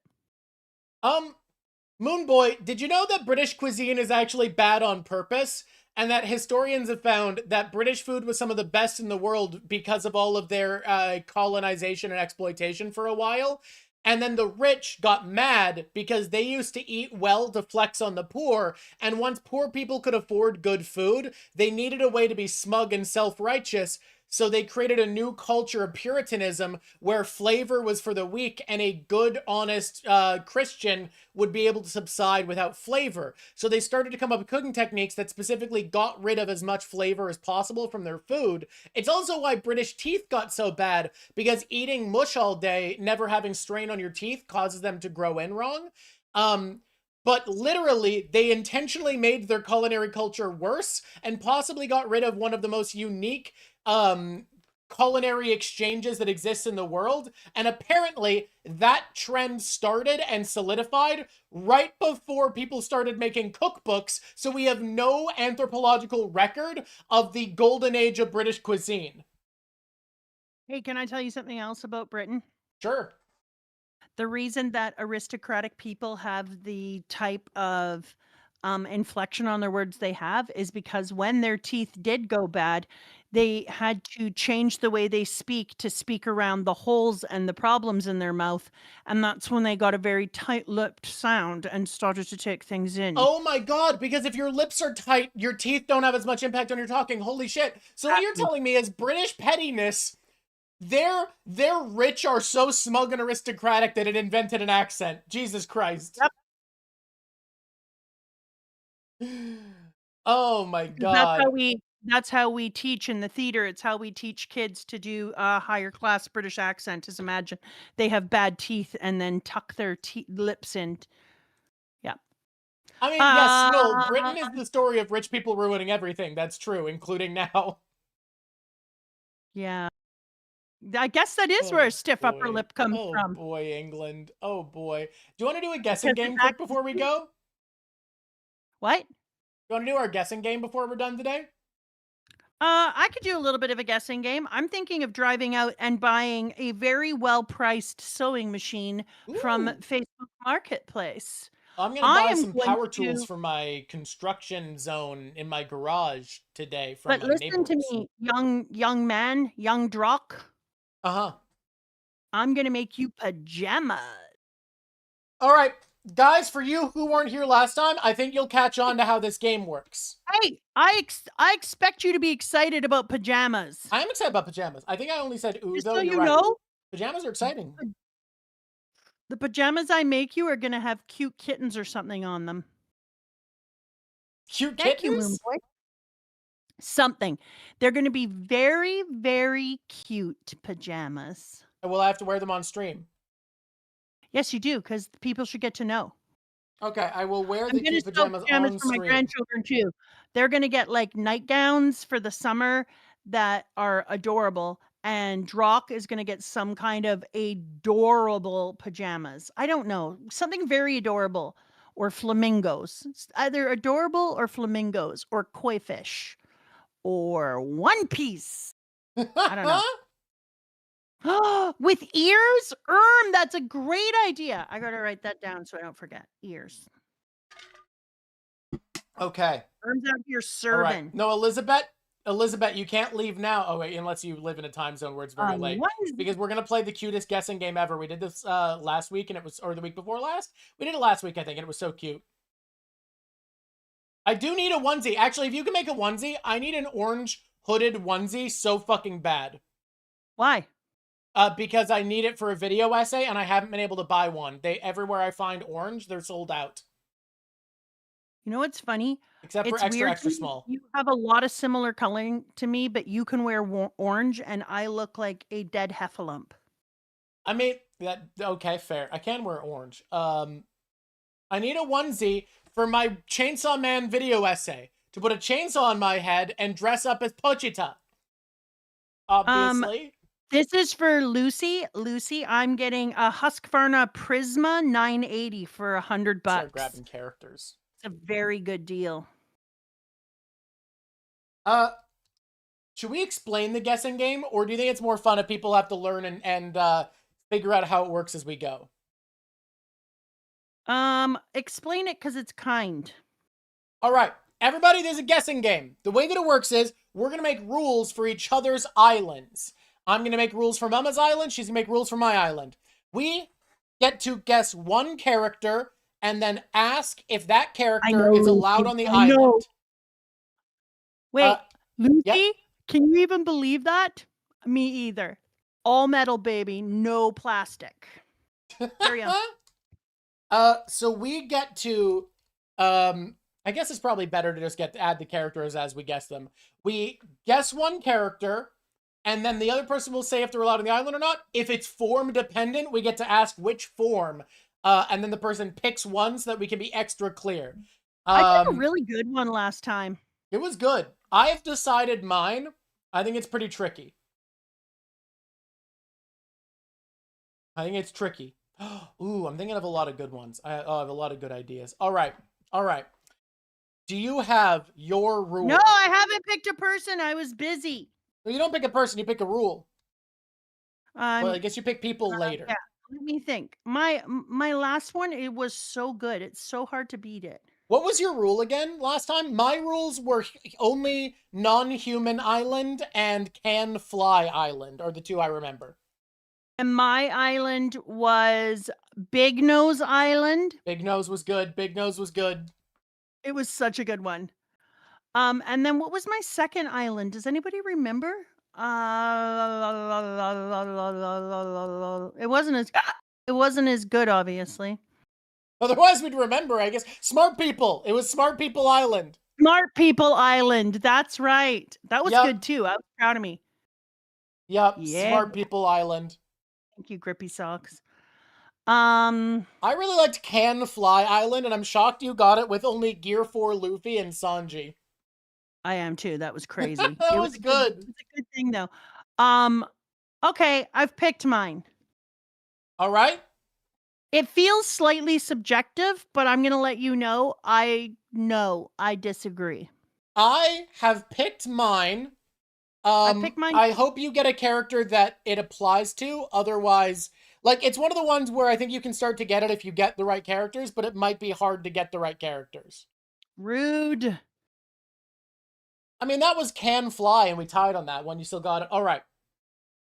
Moonboy, did you know that British cuisine is actually bad on purpose? And that historians have found that British food was some of the best in the world because of all of their colonization and exploitation for a while. And then the rich got mad because they used to eat well to flex on the poor. And once poor people could afford good food, they needed a way to be smug and self-righteous. So they created a new culture of Puritanism where flavor was for the weak and a good, honest Christian would be able to subside without flavor. So they started to come up with cooking techniques that specifically got rid of as much flavor as possible from their food. It's also why British teeth got so bad, because eating mush all day, never having strain on your teeth, causes them to grow in wrong. But literally, they intentionally made their culinary culture worse and possibly got rid of one of the most unique culinary exchanges that exists in the world. And apparently that trend started and solidified right before people started making cookbooks. So we have no anthropological record of the golden age of British cuisine. Hey, can I tell you something else about Britain? Sure. The reason that aristocratic people have the type of inflection on their words they have is because when their teeth did go bad, they had to change the way they speak to speak around the holes and the problems in their mouth. And that's when they got a very tight lipped sound and started to take things in. Oh my God, because if your lips are tight, your teeth don't have as much impact on your talking. Holy shit. So what you're telling me is British pettiness, their rich are so smug and aristocratic that it invented an accent. Jesus Christ. Yep. Oh my God. That's how we teach in the theater. It's how we teach kids to do a higher class British accent. Is imagine they have bad teeth and then tuck their lips in. Yeah. I mean, yes, no, Britain is the story of rich people ruining everything. That's true, including now. Yeah. I guess that is where a stiff upper lip comes Oh from. boy, England. Oh boy. Do you want to do a guessing Because game it's quick before we go? What? You want to do our guessing game before we're done today? I could do a little bit of a guessing game. I'm thinking of driving out and buying a very well-priced sewing machine from Ooh. Facebook Marketplace. I'm going to I buy am some going power tools to for my construction zone in my garage today from But my listen to neighbors. me, young man, young Drawk. Uh-huh. I'm gonna make you pajamas. All right, guys, for you who weren't here last time, I think you'll catch on to how this game works. Hey, I expect you to be excited about pajamas. I am excited about pajamas. I think I only said ooh, Just though. so You're you right. know, Pajamas are exciting. the pajamas I make you are gonna have cute kittens or something on them. Cute Thank you, Moon kittens? Boy. Something. They're gonna be very, very cute pajamas. Will I have to wear them on stream? Yes, you do, because people should get to know. Okay, I will wear I'm the gonna cute sew pajamas pajamas on for my stream. grandchildren too. They're gonna get like nightgowns for the summer that are adorable, and Drawk is gonna get some kind of adorable pajamas. I don't know, something very adorable, or flamingos. It's either adorable or flamingos, or koi fish, or One Piece. I don't know. With ears? That's a great idea. I gotta write that down so I don't forget. Ears. Okay. Erm's out here All right. serving. No, Elizabeth, you can't leave now. Oh wait, unless you live in a time zone where it's very late. Because we're gonna play the cutest guessing game ever. We did this last week, and it was, or the week before last. We did it last week, I think, and it was so cute. I do need a onesie. Actually, if you can make a onesie, I need an orange hooded onesie so fucking bad. Why? Because I need it for a video essay, and I haven't been able to buy one. Everywhere I find orange, they're sold out. You know what's funny? Except for extra, extra small. You have a lot of similar coloring to me, but you can wear orange, and I look like a dead heffalump. I mean, okay, fair. I can wear orange. I need a onesie for my Chainsaw Man video essay to put a chainsaw on my head and dress up as Pochita. Obviously. This is for Lucy. Lucy, I'm getting a Husqvarna Prisma 980 for $100. Start grabbing characters. It's a very good deal. Should we explain the guessing game, or do you think it's more fun if people have to learn and figure out how it works as we go? Explain it because it's kind. All right, everybody, there's a guessing game. The way that it works is we're going to make rules for each other's islands. I'm going to make rules for Mama's island. She's going to make rules for my island. We get to guess one character and then ask if that character is allowed on the island. Wait, Lucy, yeah. Can you even believe that? Me either. All metal, baby, no plastic. Carry on. So we get to, I guess it's probably better to just add the characters as we guess them. We guess one character, and then the other person will say if they're allowed on the island or not. If it's form dependent, we get to ask which form, and then the person picks one so that we can be extra clear. I did a really good one last time. It was good. I have decided mine. I think it's pretty tricky. I think it's tricky. Ooh, I'm thinking of a lot of good ones. I have a lot of good ideas. All right. All right. Do you have your rule? No, I haven't picked a person. I was busy. Well, you don't pick a person. You pick a rule. Well, I guess you pick people later. Yeah. Let me think. My last one, it was so good. It's so hard to beat it. What was your rule again last time? My rules were only non-human island and can fly island are the two I remember. And my island was Big Nose Island. Big Nose was good. Big Nose was good. It was such a good one. And then what was my second island? Does anybody remember? It wasn't as good, obviously. Otherwise, we'd remember, I guess. Smart People. It was Smart People Island. Smart People Island. That's right. That was good, too. I was proud of me. Yep. Yeah. Smart People Island. Thank you, Grippy Socks. I really liked Can Fly Island, and I'm shocked you got it with only Gear 4 Luffy and Sanji. I am too. That was crazy. That It was was good. a good thing though. Um, okay, I've picked mine. All right. It feels slightly subjective, but I'm gonna let you know. I disagree. I have picked mine. I picked mine. I hope you get a character that it applies to. Otherwise, like, it's one of the ones where I think you can start to get it if you get the right characters, but it might be hard to get the right characters. Rude. I mean, that was Can Fly, and we tied on that one. You still got it. All right.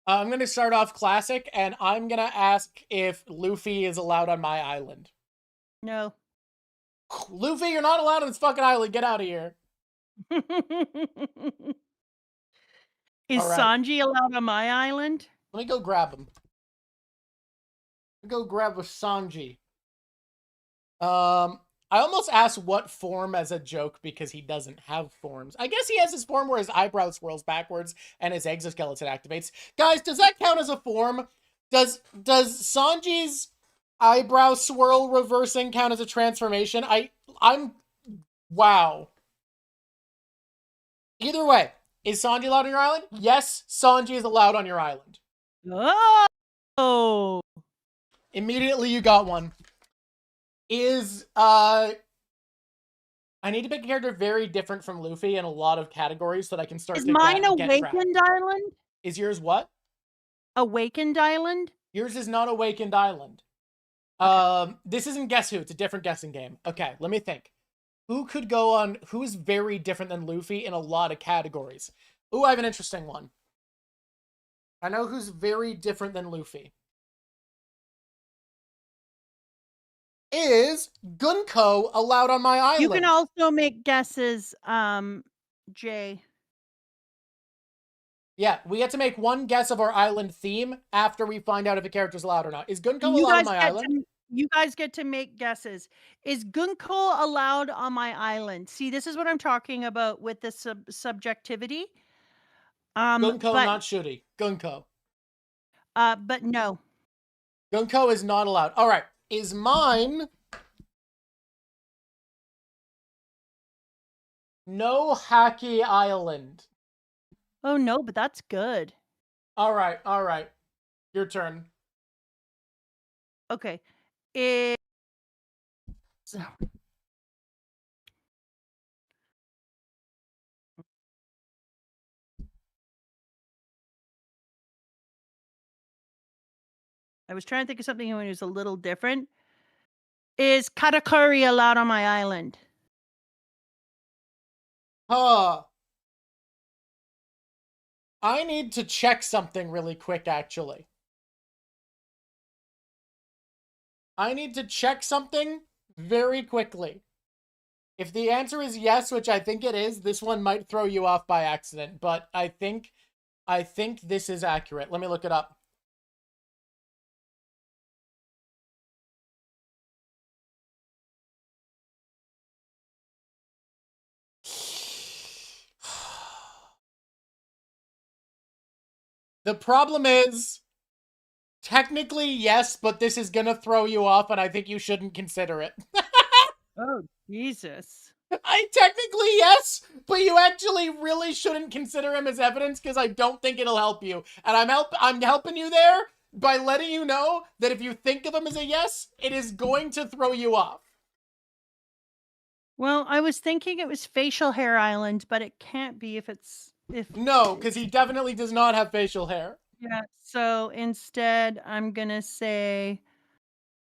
I'm going to start off classic, and I'm going to ask if Luffy is allowed on my island. No. Luffy, you're not allowed on this fucking island. Get out of here. Is All right. Sanji allowed on my island? Let me go grab him. Go grab a Sanji. I almost asked what form as a joke because he doesn't have forms. I guess he has his form where his eyebrow swirls backwards and his exoskeleton activates. Guys, does that count as a form? Does Sanji's eyebrow swirl reversing count as a transformation? I'm wow. Either way, is Sanji allowed on your island? Yes, Sanji is allowed on your island. Oh. Immediately you got one. I need to pick a character very different from Luffy in a lot of categories so that I can start Is to mine get Awakened Island? Is yours what? Awakened Island? Yours is not Awakened Island. This isn't Guess Who. It's a different guessing game. Okay, let me think. Who could go on? Who's very different than Luffy in a lot of categories? Ooh, I have an interesting one. I know who's very different than Luffy. Is Gunko allowed on my island? You can also make guesses, Jay. Yeah, we get to make one guess of our island theme after we find out if a character's allowed or not. Is Gunko allowed on my island? You guys get to make guesses. Is Gunko allowed on my island? See, this is what I'm talking about with the subjectivity. Gunko, not Shuri. Gunko. But no. Gunko is not allowed. All right. Is mine No Haki Island? Oh no, but that's good. All right. Your turn. Okay. I was trying to think of something when it was a little different. Is Katakuri allowed on my island? I need to check something really quick, actually. I need to check something very quickly. If the answer is yes, which I think it is, this one might throw you off by accident, but I think this is accurate. Let me look it up. The problem is, technically yes, but this is gonna throw you off, and I think you shouldn't consider it. Oh, Jesus. Technically yes, but you actually really shouldn't consider him as evidence because I don't think it'll help you. And I'm helping you there by letting you know that if you think of him as a yes, it is going to throw you off. Well, I was thinking it was Facial Hair Island, but it can't be if No, because he definitely does not have facial hair. Yeah, so instead I'm gonna say,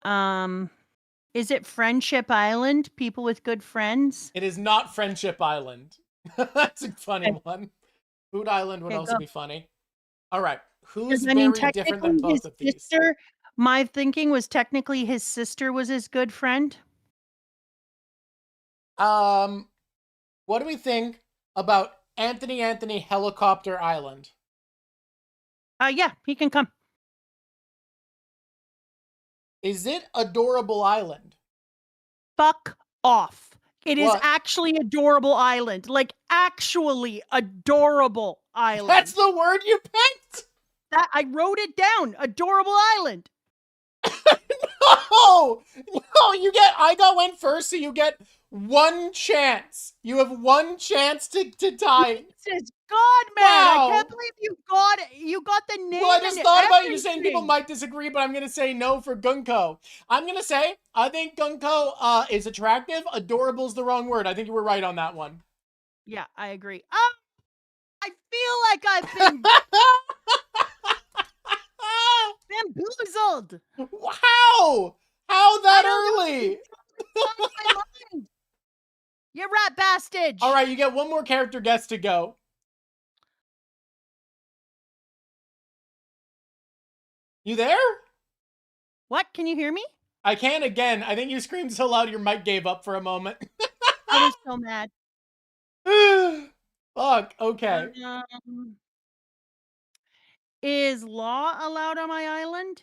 is it Friendship Island? People with good friends? It is not Friendship Island. That's a funny one. Food Island would also be funny. All right. Who's very different than both of these? My thinking was technically his sister was his good friend. What do we think about Anthony Helicopter Island? Yeah, he can come. Is it Adorable Island? Fuck off. It is actually Adorable Island. Like, actually Adorable Island. That's the word you picked? I wrote it down. Adorable Island. No! No, I went first, so you get one chance. You have one chance to tie. Jesus God, man! I Wow. can't believe you got the name. Well, I just and thought about you saying people everything. might disagree, but I'm gonna say no for Gunko. I'm gonna say I think Gunko is attractive. Adorable is the wrong word. I think you were right on that one. Yeah, I agree. I feel like I've been bamboozled. Wow! How that I don't know. early? It's on my mind. You rat bastard. All right, you get one more character guess to go. You there? What? Can you hear me? I can again. I think you screamed so loud your mic gave up for a moment. I was so mad. Fuck, okay. Is law allowed on my island?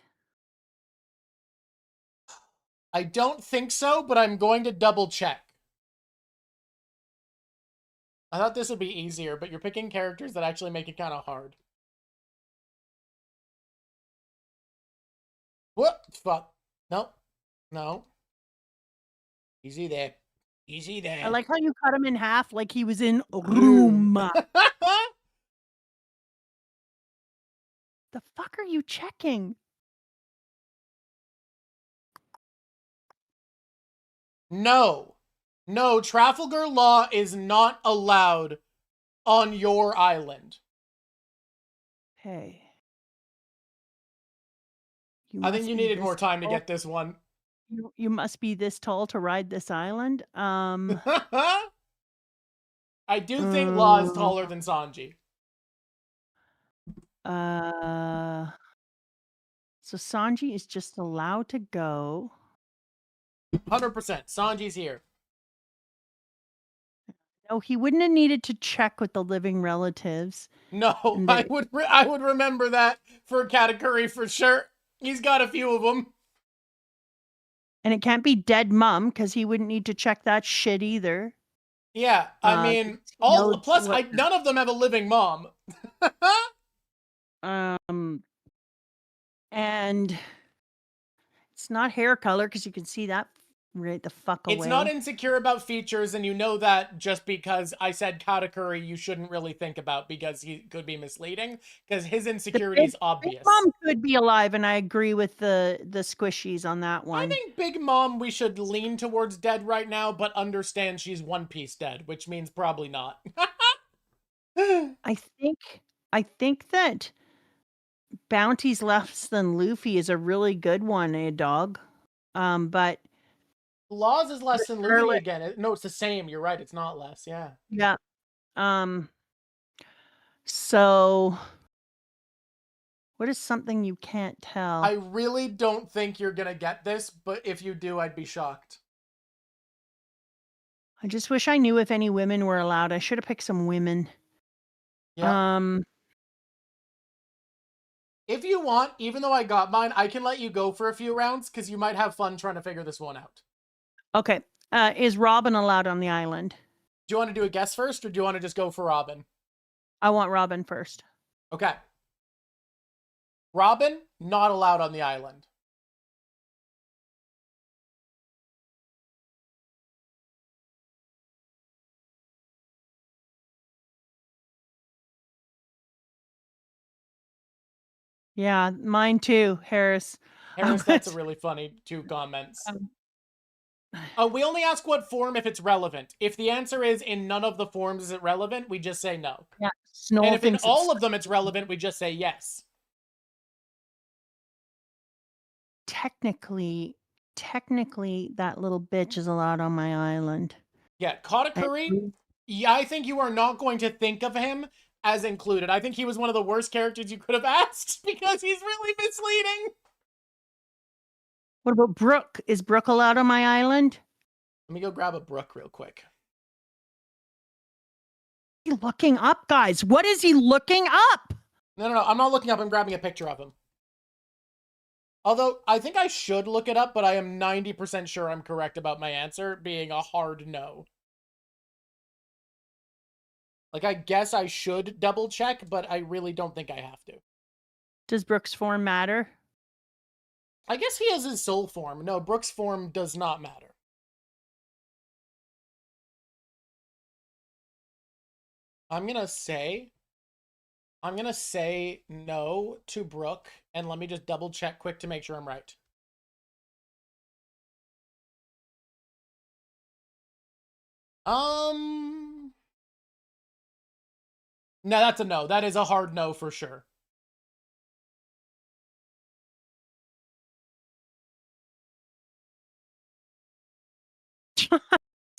I don't think so, but I'm going to double check. I thought this would be easier, but you're picking characters that actually make it kind of hard. What? Fuck. Nope. No. Easy there. Easy there. I like how you cut him in half like he was in room. The fuck are you checking? No. No, Trafalgar Law is not allowed on your island. Hey. I think you needed more time to get this one. You must be this tall to ride this island. I do think Law is taller than Sanji. So Sanji is just allowed to go. 100%. Sanji's here. No, he wouldn't have needed to check with the living relatives. No, I would remember that for Katakuri for sure. He's got a few of them. And it can't be dead mom because he wouldn't need to check that shit either. Yeah, I mean, none of them have a living mom. And it's not hair color because you can see that right the fuck away. It's not insecure about features, and you know that just because I said Katakuri, you shouldn't really think about because he could be misleading because his insecurity is obvious. Big Mom could be alive, and I agree with the squishies on that one. I think Big Mom we should lean towards dead right now, but understand she's One Piece dead, which means probably not. I think that Bounty's less than Luffy is a really good one, dog. But Laws is less than Luffy again. No, it's the same. You're right. It's not less. Yeah. Yeah. So what is something you can't tell? I really don't think you're gonna get this, but if you do, I'd be shocked. I just wish I knew if any women were allowed. I should have picked some women. Yeah. If you want, even though I got mine, I can let you go for a few rounds because you might have fun trying to figure this one out. Okay. Is Robin allowed on the island? Do you want to do a guess first, or do you want to just go for Robin? I want Robin first. Okay. Robin, not allowed on the island. Yeah, mine too, Harris. Harris, that's a really funny 2 comments. We only ask what form if it's relevant. If the answer is in none of the forms is it relevant, we just say no. Yeah, and if in all of them it's relevant, we just say yes. Technically, that little bitch is allowed on my island. Yeah, Katakuri, yeah, I think you are not going to think of him as included. I think he was one of the worst characters you could have asked because he's really misleading. What about Brooke? Is Brooke allowed on my island? Let me go grab a Brooke real quick. What are you looking up, guys? What is he looking up? No, I'm not looking up. I'm grabbing a picture of him. Although, I think I should look it up, but I am 90% sure I'm correct about my answer being a hard no. Like, I guess I should double check, but I really don't think I have to. Does Brooke's form matter? I guess he has his soul form. No, Brook's form does not matter. I'm gonna say no to Brook, and let me just double check quick to make sure I'm right. No, that's a no. That is a hard no for sure.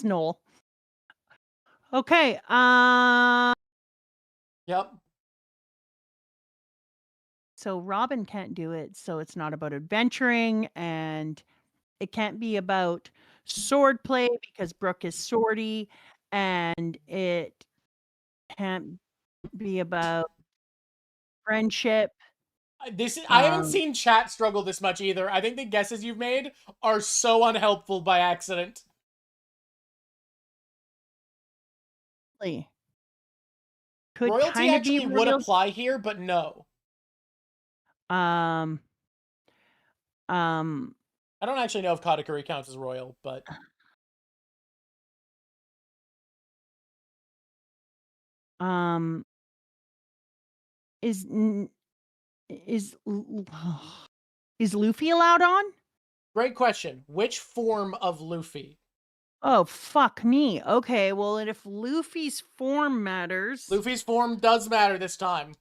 Noel. Okay. Yep. So Robin can't do it, so it's not about adventuring, and it can't be about swordplay because Brooke is swordy, and it can't be about friendship. I haven't Um, seen chat struggle this much either. I think the guesses you've made are so unhelpful by accident. could Royalty kind of be actually would royal. apply here, but no. Um, I don't actually know if Katakuri counts as royal, but um, is is is Luffy allowed on? great question. Which form of Luffy? Oh, fuck me. Okay, well, and if Luffy's form matters. Luffy's form does matter this time.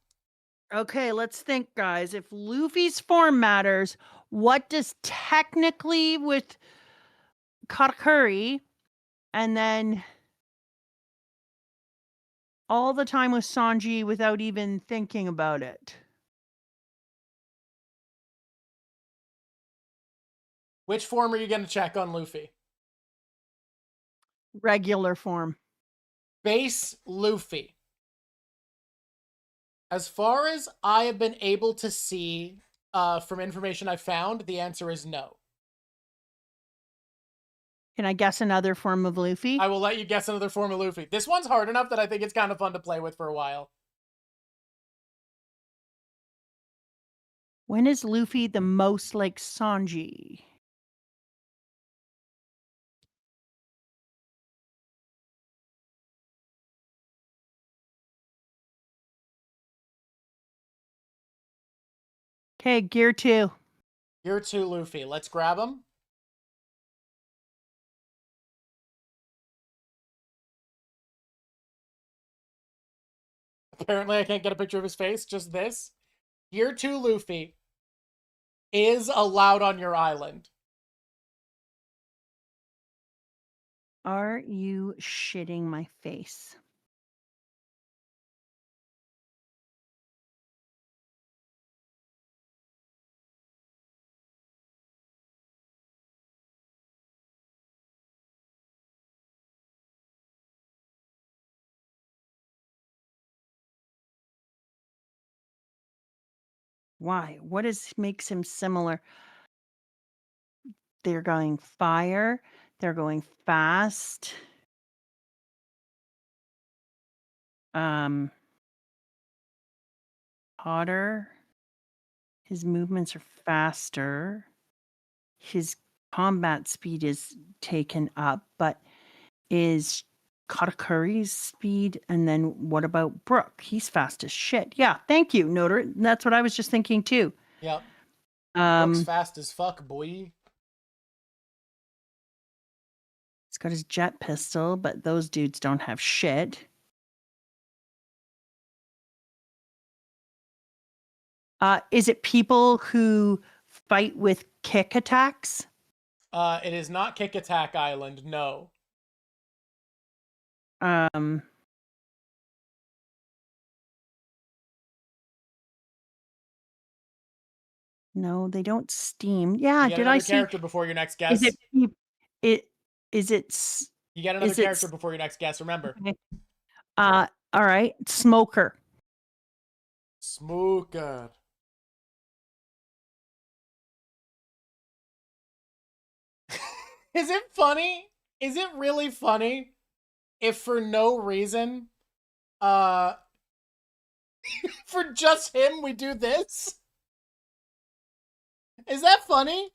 Okay, let's think, guys. If Luffy's form matters, what does technically with Katakuri and then all the time with Sanji without even thinking about it? Which form are you going to check on Luffy? Regular form. Base Luffy. As far as I have been able to see from information I found, the answer is no. Can I guess another form of Luffy? I will let you guess another form of Luffy. This one's hard enough that I think it's kind of fun to play with for a while. When is Luffy the most like Sanji? Okay, Gear 2. Year 2 Luffy. Let's grab him. Apparently I can't get a picture of his face, just this. Year 2 Luffy is allowed on your island. Are you shitting my face? Why? What makes him similar? They're going fire. They're going fast. Hotter. His movements are faster. His combat speed is taken up, but is Katakuri's speed? And then what about Brook? He's fast as shit. Yeah, thank you, Noter. That's what I was just thinking too. Yep. Brook's Um, fast as fuck, boy. He's got his jet pistol, but those dudes don't have shit. Is it people who fight with kick attacks? It is not Kick Attack Island, no. No, they don't steam. Yeah, You get did I another see? character before your next Is guess. it? You get another is it character before your next guess, remember. Okay. All right, Smoker. Smoker. Is it funny? Is it really funny if for no reason, for just him we do this? Is that funny?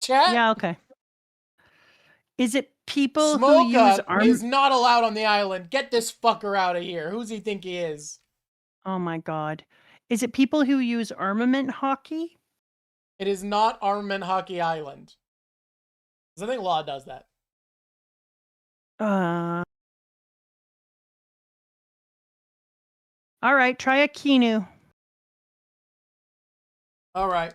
Chat? Yeah, okay. Is it people who use Smoka is not allowed on the island. Get this fucker out of here. Who's he think he is? Oh my god. Is it people who use armament hockey? It is not Armament Hockey Island. Because I think Law does that. All right, try a Kinu. All right.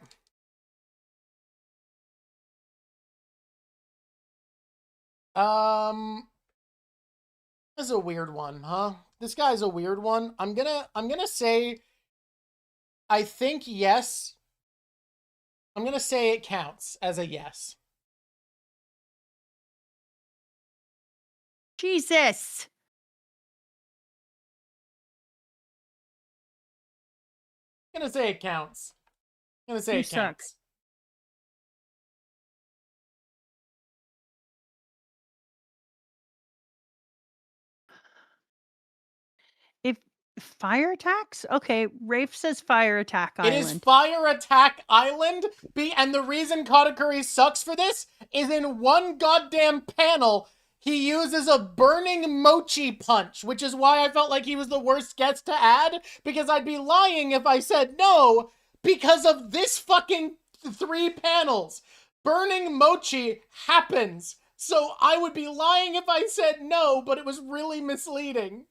This is a weird one, huh? This guy's a weird one. I'm gonna say I think yes. I'm gonna say it counts as a yes. Jesus. I'm gonna say it counts. I'm gonna say You it suck. counts. If fire attacks? Okay, Rafe says fire attack It is island. Fire Attack Island. And the reason Katakuri sucks for this is in one goddamn panel, he uses a burning mochi punch, which is why I felt like he was the worst guest to add, because I'd be lying if I said no, because of this fucking 3 panels. Burning mochi happens. So I would be lying if I said no, but it was really misleading.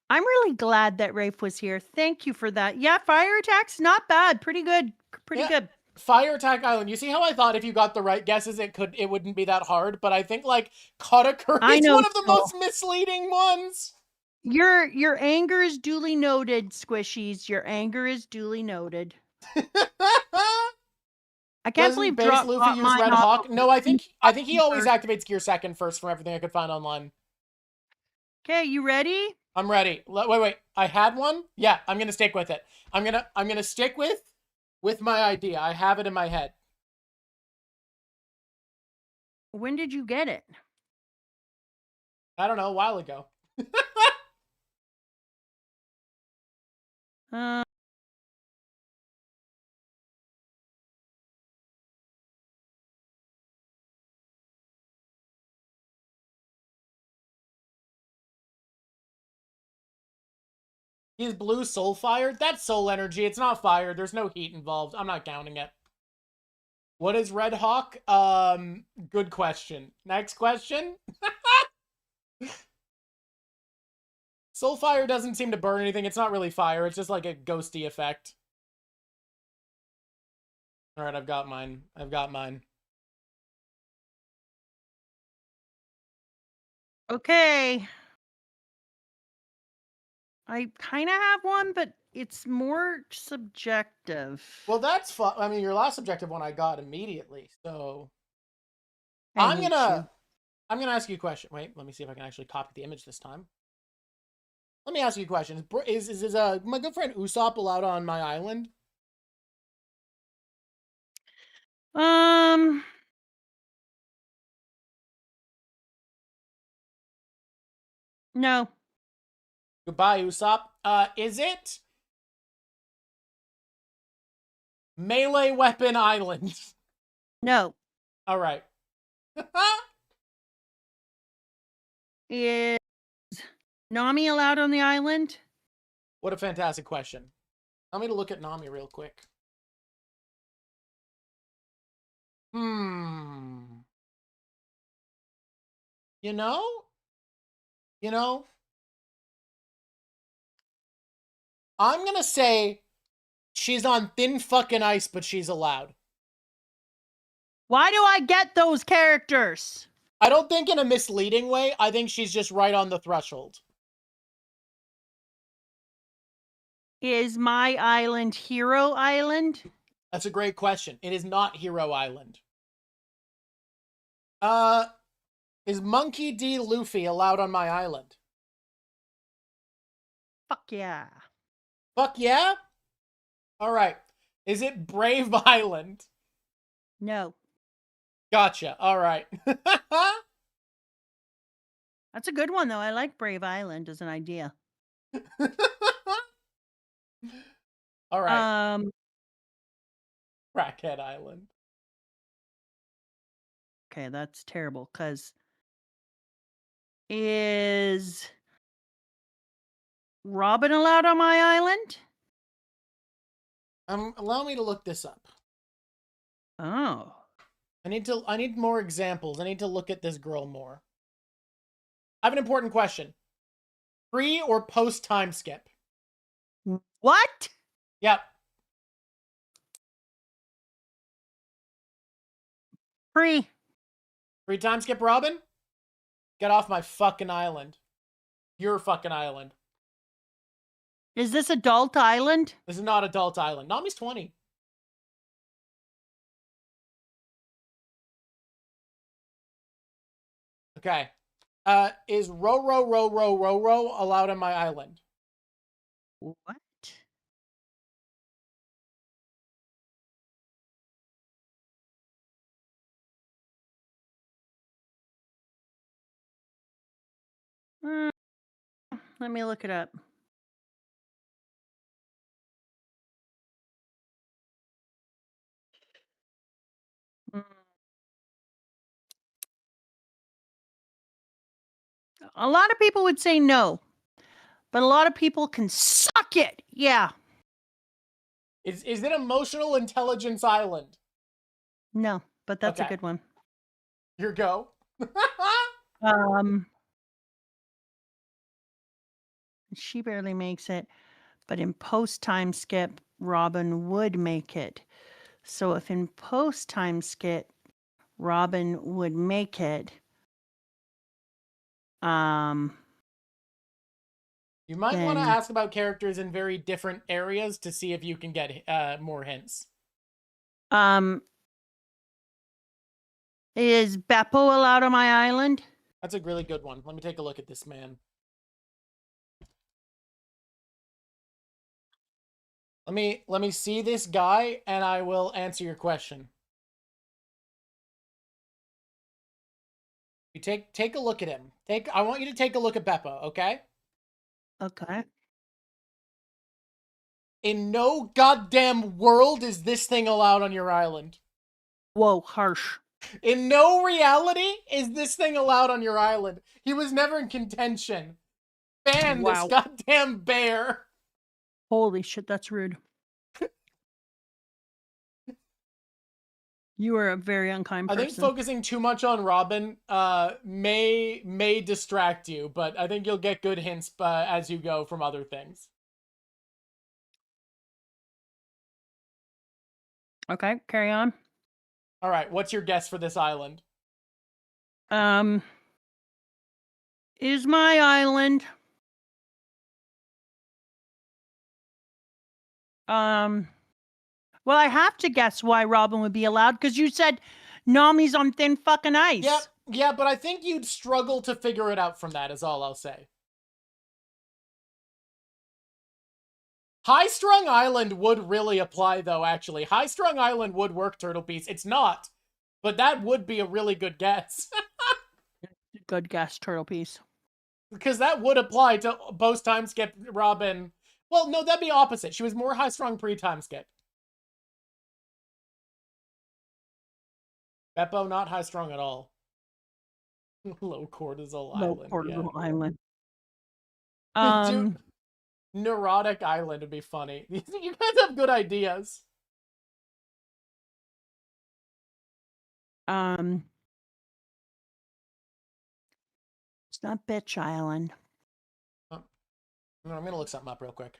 I'm really glad that Rafe was here. Thank you for that. Yeah, fire attacks, not bad. Pretty good. Pretty good. Fire Attack Island. You see how I thought if you got the right guesses, it wouldn't be that hard. But I think like Katakuri is one of the most misleading ones. Your anger is duly noted, Squishies. Your anger is duly noted. I can't believe Base Luffy use Red Hawk. No, I think he always activates Gear Second first from everything I could find online. Okay, you ready? I'm ready. Wait. I had one. Yeah, I'm gonna stick with it. I'm gonna stick with my idea. I have it in my head. When did you get it? I don't know, a while ago. He's blue soul fired? That's soul energy. It's not fire. There's no heat involved. I'm not counting it. What is Red Hawk? Good question. Next question. Soul fire doesn't seem to burn anything. It's not really fire. It's just like a ghosty effect. All right, I've got mine. Okay. I kind of have one, but it's more subjective. Well, that's fun. I mean, your last subjective one I got immediately. So I'm gonna ask you a question. Wait, let me see if I can actually copy the image this time. Let me ask you a question. Is my good friend Usopp allowed on my island? No. Goodbye, Usopp. Is it Melee Weapon Island? No. All right. Is Nami allowed on the island? What a fantastic question. Allow me to look at Nami real quick. You know, I'm gonna say she's on thin fucking ice, but she's allowed. Why do I get those characters? I don't think in a misleading way. I think she's just right on the threshold. Is my island Hero Island? That's a great question. It is not Hero Island. Is Monkey D. Luffy allowed on my island? Fuck yeah. Fuck yeah? All right. Is it Brave Island? No. Gotcha. All right. That's a good one, though. I like Brave Island as an idea. All right. Crackhead Island. Okay, that's terrible, because is Robin allowed on my island? Allow me to look this up. Oh. I need more examples. I need to look at this girl more. I have an important question. Pre or post time skip? What? Yep. Free. Pre time skip, Robin? Get off my fucking island. Your fucking island. Is this adult island? This is not adult island. Nami's 20. Okay. Is row allowed on my island? What? Let me look it up. Mm. A lot of people would say no, but a lot of people can suck it. Yeah. Is it Emotional Intelligence Island? No, but that's a Okay. good one. Your go. She barely makes it, but in post time skip, Robin would make it. So if in post time skip, Robin would make it, You might want to then ask about characters in very different areas to see if you can get more hints. Is Beppo allowed on my island? That's a really good one. Let me take a look at this man. Let me see this guy, and I will answer your question. You take a look at him. I want you to take a look at Beppo, okay? Okay. In no goddamn world is this thing allowed on your island. Whoa, harsh. In no reality is this thing allowed on your island. He was never in contention. Ban this goddamn bear. Holy shit, that's rude. You are a very unkind person. I think focusing too much on Robin may distract you, but I think you'll get good hints as you go from other things. Okay, carry on. All right, what's your guess for this island? Is my island well, I have to guess why Robin would be allowed, because you said Nami's on thin fucking ice. Yep, yeah, but I think you'd struggle to figure it out from that, is all I'll say. High Strung Island would really apply, though, actually. High Strung Island would work, Turtle Piece. It's not, but that would be a really good guess. Good guess, Turtle Piece. Because that would apply to post time skip Robin. Well, no, that'd be opposite. She was more high strung pre-time skip. Beppo, not high strung at all. Low cortisol island. Low cortisol island. Dude, neurotic island would be funny. You guys have good ideas. It's not Bitch Island. Oh, I'm gonna look something up real quick.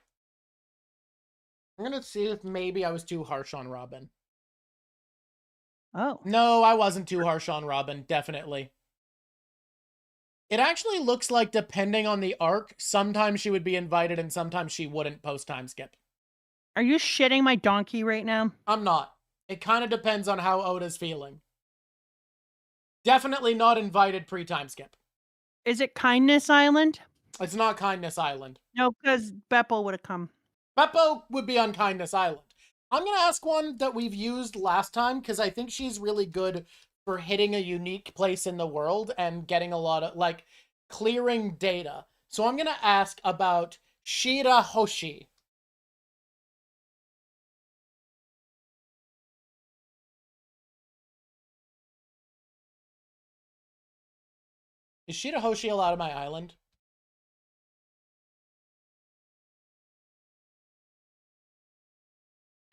I'm gonna see if maybe I was too harsh on Robin. Oh. No, I wasn't too harsh on Robin, definitely. It actually looks like, depending on the arc, sometimes she would be invited and sometimes she wouldn't post time skip. Are you shitting my donkey right now? I'm not. It kind of depends on how Oda's feeling. Definitely not invited pre-time skip. Is it Kindness Island? It's not Kindness Island. No, because Beppo would have come. Beppo would be on Kindness Island. I'm going to ask one that we've used last time, because I think she's really good for hitting a unique place in the world and getting a lot of, like, clearing data. So I'm going to ask about Shirahoshi. Is Shirahoshi allowed on my island?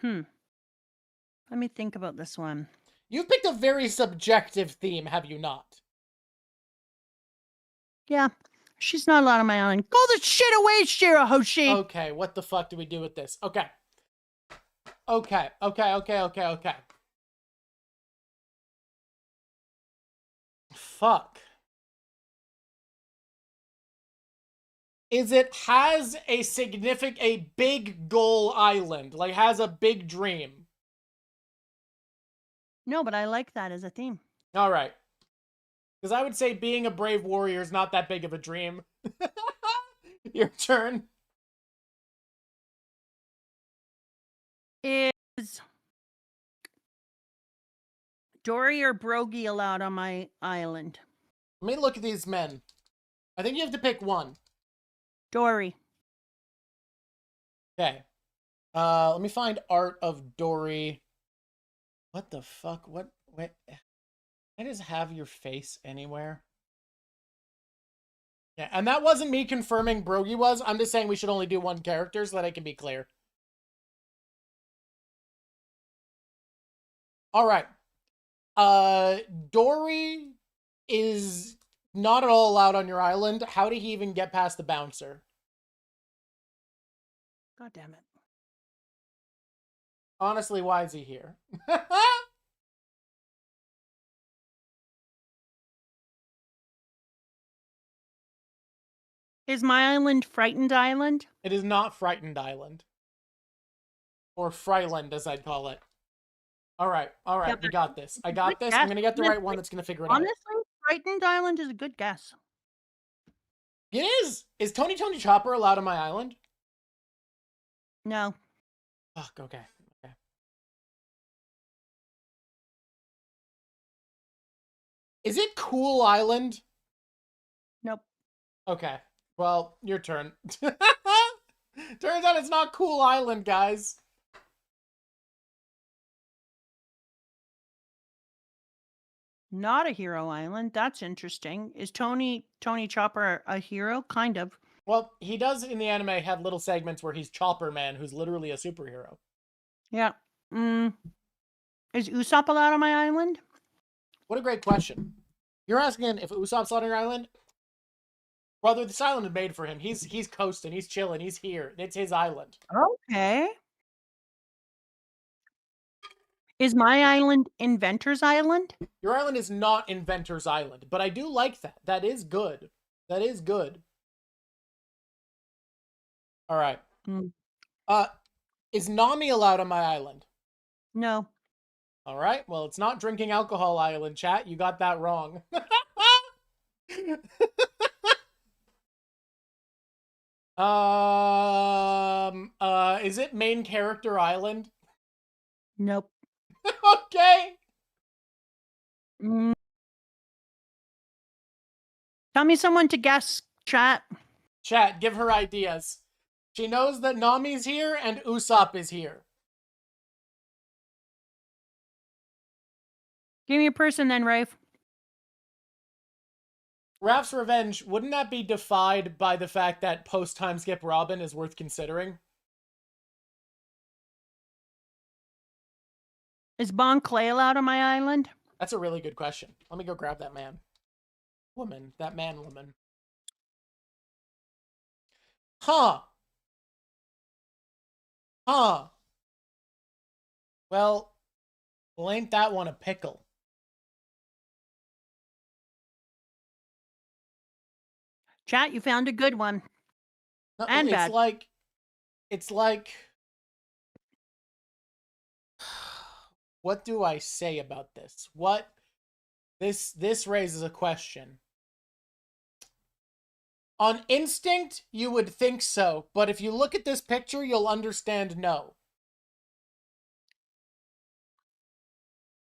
Let me think about this one. You've picked a very subjective theme, have you not? Yeah, she's not allowed on my island. Go the shit away, Shirahoshi! Okay, what the fuck do we do with this? Okay. Okay. Fuck. Is it has a big goal island? Like, has a big dream? No, but I like that as a theme. Alright. Because I would say being a brave warrior is not that big of a dream. Your turn. Is Dory or Brogy allowed on my island? Let me look at these men. I think you have to pick one. Dory. Okay. Let me find art of Dory. What the fuck? What? Wait. I just have your face anywhere. Yeah, and that wasn't me confirming Brogy was. I'm just saying we should only do one character so that I can be clear. Alright. Dory is not at all allowed on your island. How did he even get past the bouncer? God damn it. Honestly, why is he here? Is my island Frightened Island? It is not Frightened Island. Or Fryland, as I'd call it. Alright, Yeah, we got this. I got this. guess. I'm gonna get the right one that's gonna figure it out. Honestly, Frightened Island is a good guess. It is! Is Tony Chopper allowed on my island? No. Fuck, okay. Is it Cool Island? Nope. Okay. Well, your turn. Turns out it's not Cool Island, guys. Not a hero island. That's interesting. Is Tony Chopper a hero? Kind of. Well, he does in the anime have little segments where he's Chopper Man, who's literally a superhero. Yeah. Is Usopp allowed on my island? What a great question. You're asking if Usopp's on your island? Brother, this island is made for him. He's coasting, he's chilling, he's here. It's his island. Okay. Is my island Inventor's Island? Your island is not Inventor's Island, but I do like that. That is good. That is good. All right. Is Nami allowed on my island? No. All right. Well, it's not Drinking Alcohol Island, chat. You got that wrong. Is it Main Character Island? Nope. Okay. Tell me someone to guess, chat. Chat, give her ideas. She knows that Nami's here and Usopp is here. Give me a person then, Rafe. Raph's Revenge, wouldn't that be defied by the fact that post-time skip Robin is worth considering? Is Bon Clay allowed on my island? That's a really good question. Let me go grab that man. Woman. That man woman. Huh. Well, ain't that one a pickle? Chat, you found a good one. No, And bad. It's like... What do I say about this? This raises a question. On instinct, you would think so, but if you look at this picture, you'll understand no.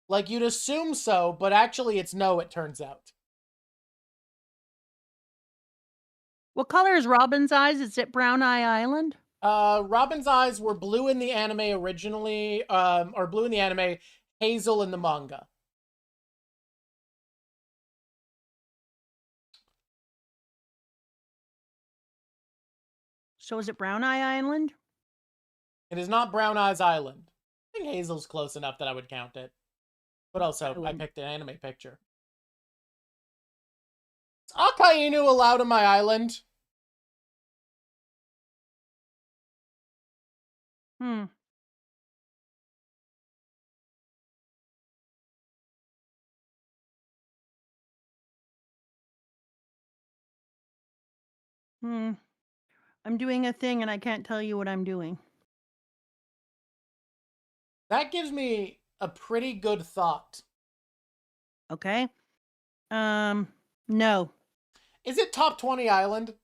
Like, you'd assume so, but actually it's no, it turns out. What color is Robin's eyes? Is it Brown Eye Island? Robin's eyes were blue in the anime originally, or blue in the anime, hazel in the manga. So is it Brown Eye Island? It is not Brown Eyes Island. I think Hazel's close enough that I would count it. But also, I picked an anime picture. Is Akainu allowed on my island? Hmm. Hmm. I'm doing a thing and I can't tell you what I'm doing. That gives me a pretty good thought. Okay. No. Is it top 20 island?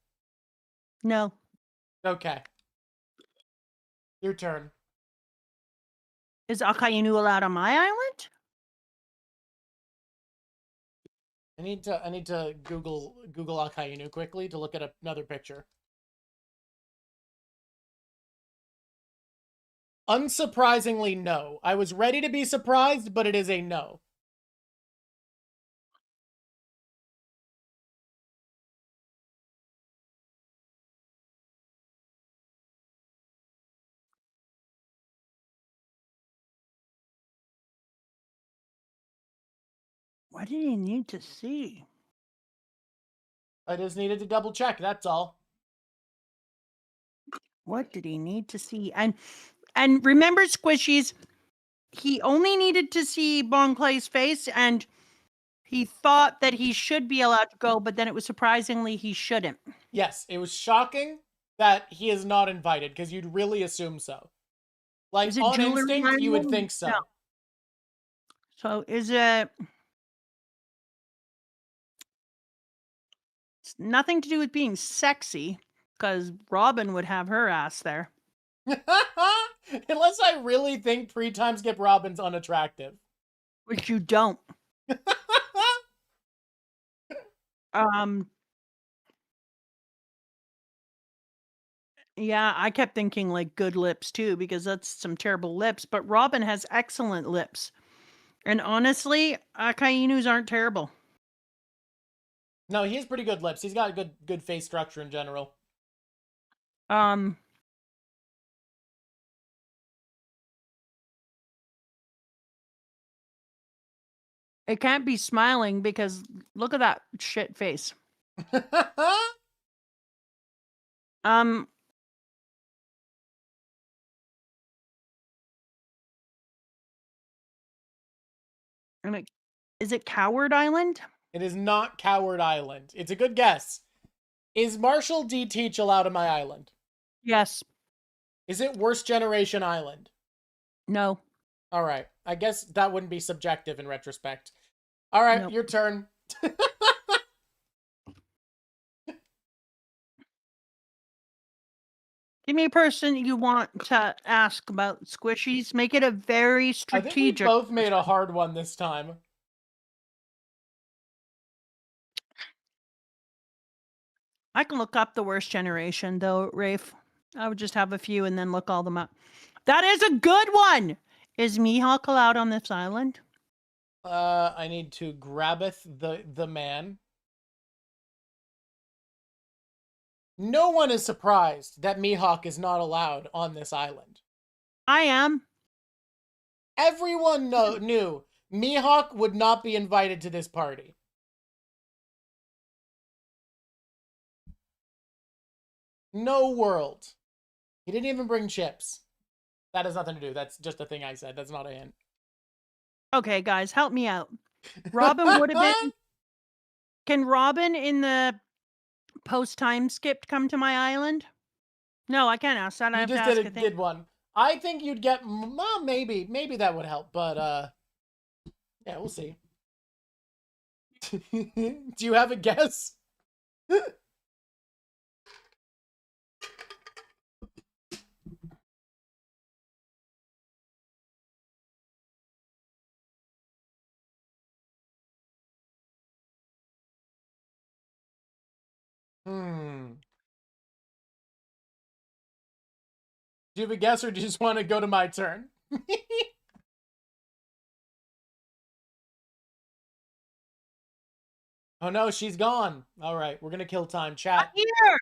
No. Okay. Your turn. Is Akainu allowed on my island? I need to Google Akainu quickly to look at another picture. Unsurprisingly, no. I was ready to be surprised, but it is a no. What did he need to see? I just needed to double check, that's all. What did he need to see? And remember, Squishies, he only needed to see Bon Clay's face, and he thought that he should be allowed to go, but then it was surprisingly he shouldn't. Yes, it was shocking that he is not invited, because you'd really assume so. Like, Is it on Jewelry instinct, you would Island? think so. No. So is it... It's nothing to do with being sexy, because Robin would have her ass there. Unless I really think pre-time skip Robin's unattractive. Which you don't. Yeah, I kept thinking like good lips too, because that's some terrible lips, but Robin has excellent lips. And honestly, Akainu's aren't terrible. No, he has pretty good lips. He's got a good face structure in general. It can't be smiling because look at that shit face. Um, and is it Coward Island? It is not Coward Island. It's a good guess. Is Marshall D. Teach allowed on my island? Yes. Is it Worst Generation Island? No. All right. I guess that wouldn't be subjective in retrospect. All right, Nope. your turn. Give me a person you want to ask about squishies. Make it a very strategic. I think we both made a hard one this time. I can look up the Worst Generation, though, Rafe. I would just have a few and then look all them up. That is a good one! Is Mihawk allowed on this island? I need to grabbeth the man. No one is surprised that Mihawk is not allowed on this island. I am. Everyone knew Mihawk would not be invited to this party. No world. He didn't even bring chips. That has nothing to do. That's just a thing I said. That's not a hint. Okay, guys, help me out. Robin would have been... Can Robin in the post-time skipped come to my island? No, I can't ask that. I have to ask a thing. Did one. I think you'd get... Well, maybe that would help, but yeah, we'll see. Do you have a guess? Do you have a guess, or do you just want to go to my turn? Oh no, she's gone. All right, we're gonna kill time. Chat. Here!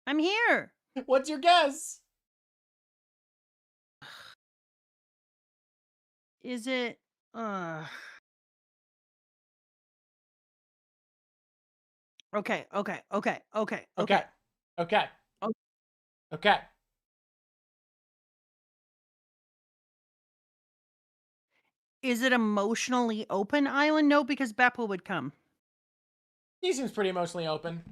I'm here. What's your guess? Is it? Uh, okay. Okay. Okay. Okay. Okay. Okay. Okay. Oh, Okay. is it emotionally open island? No, because Beppo would come. He seems pretty emotionally open.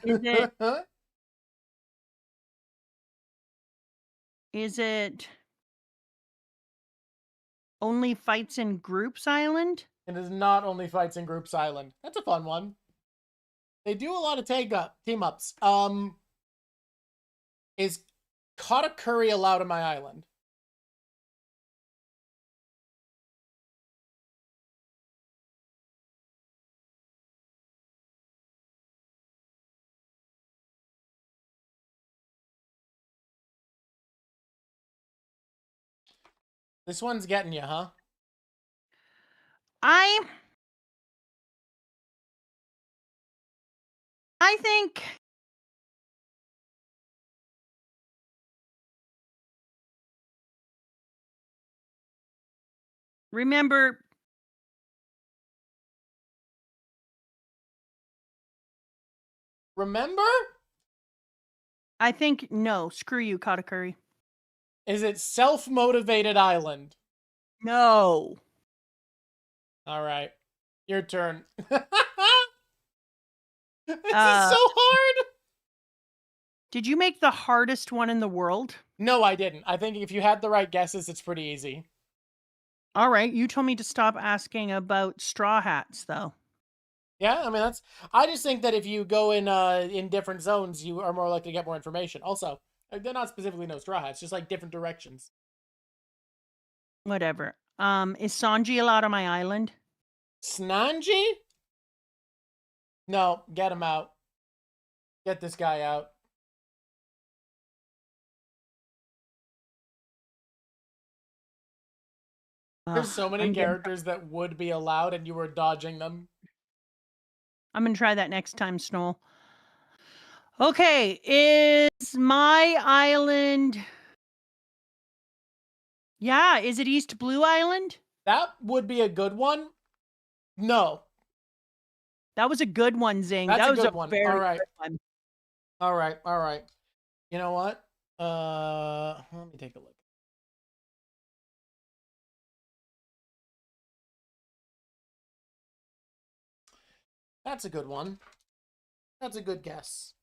Is it? Is it only fights in groups island? It is not only fights in groups island. That's a fun one. They do a lot of team ups. Is Katakuri allowed on my island? This one's getting you, huh? I think remember Remember? I think no, screw you, Katakuri. Is it self-motivated island? No. All right. Your turn. This is so Uh hard. did you make the hardest one in the world? No, I didn't. I think if you had the right guesses, it's pretty easy. All right, you told me to stop asking about straw hats though. Yeah, I mean that's. I just think that if you go in different zones, you are more likely to get more information. Also, they're not specifically no straw hats, just like different directions. Whatever. Is Sanji allowed on my island? Snanji? No, get him out. Get this guy out. There's so many I'm characters that would be allowed, and you were dodging them. gonna try that next time, Snow. Okay, is my island? Yeah, is it East Blue Island? That would be a good one. No, That was a good one, Zing. that's That a was a good one. All very right, good one. all right, all right. You know what? Let me take a look. That's a good one. That's a good guess.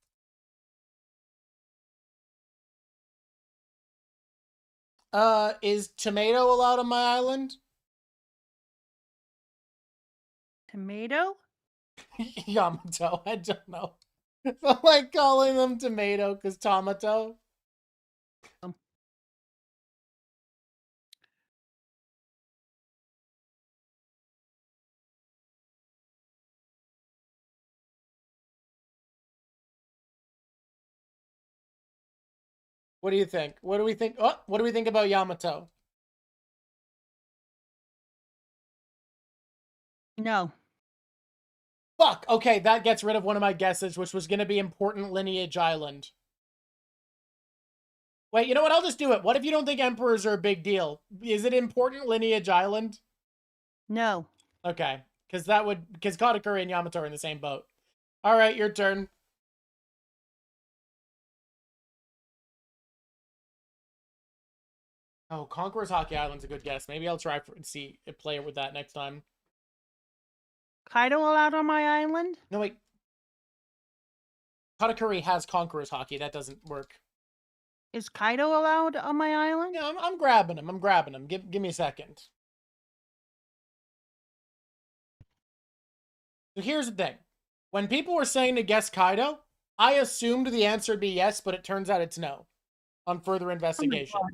Is tomato allowed on my island? Tomato? Yamato. I don't know. I like calling them tomato because tomato. Um, What do you think? What do we think? Oh, what do we think about Yamato? no. Fuck. Okay, that gets rid of one of my guesses, which was going to be important lineage island. Wait, you know what? I'll just do it. What if you don't think emperors are a big deal? Is it important lineage island? No. Okay, because Katakuri and Yamato are in the same boat. All right, your turn. Oh, Conqueror's Hockey Island's a good guess. Maybe I'll try and see play it with that next time. Kaido allowed on my island? No, wait. Katakuri has Conqueror's Hockey. That doesn't work. Is Kaido allowed on my island? Yeah, I'm grabbing him. I'm grabbing him. Give me a second. So here's the thing. When people were saying to guess Kaido, I assumed the answer would be yes, but it turns out it's no on further investigation. God.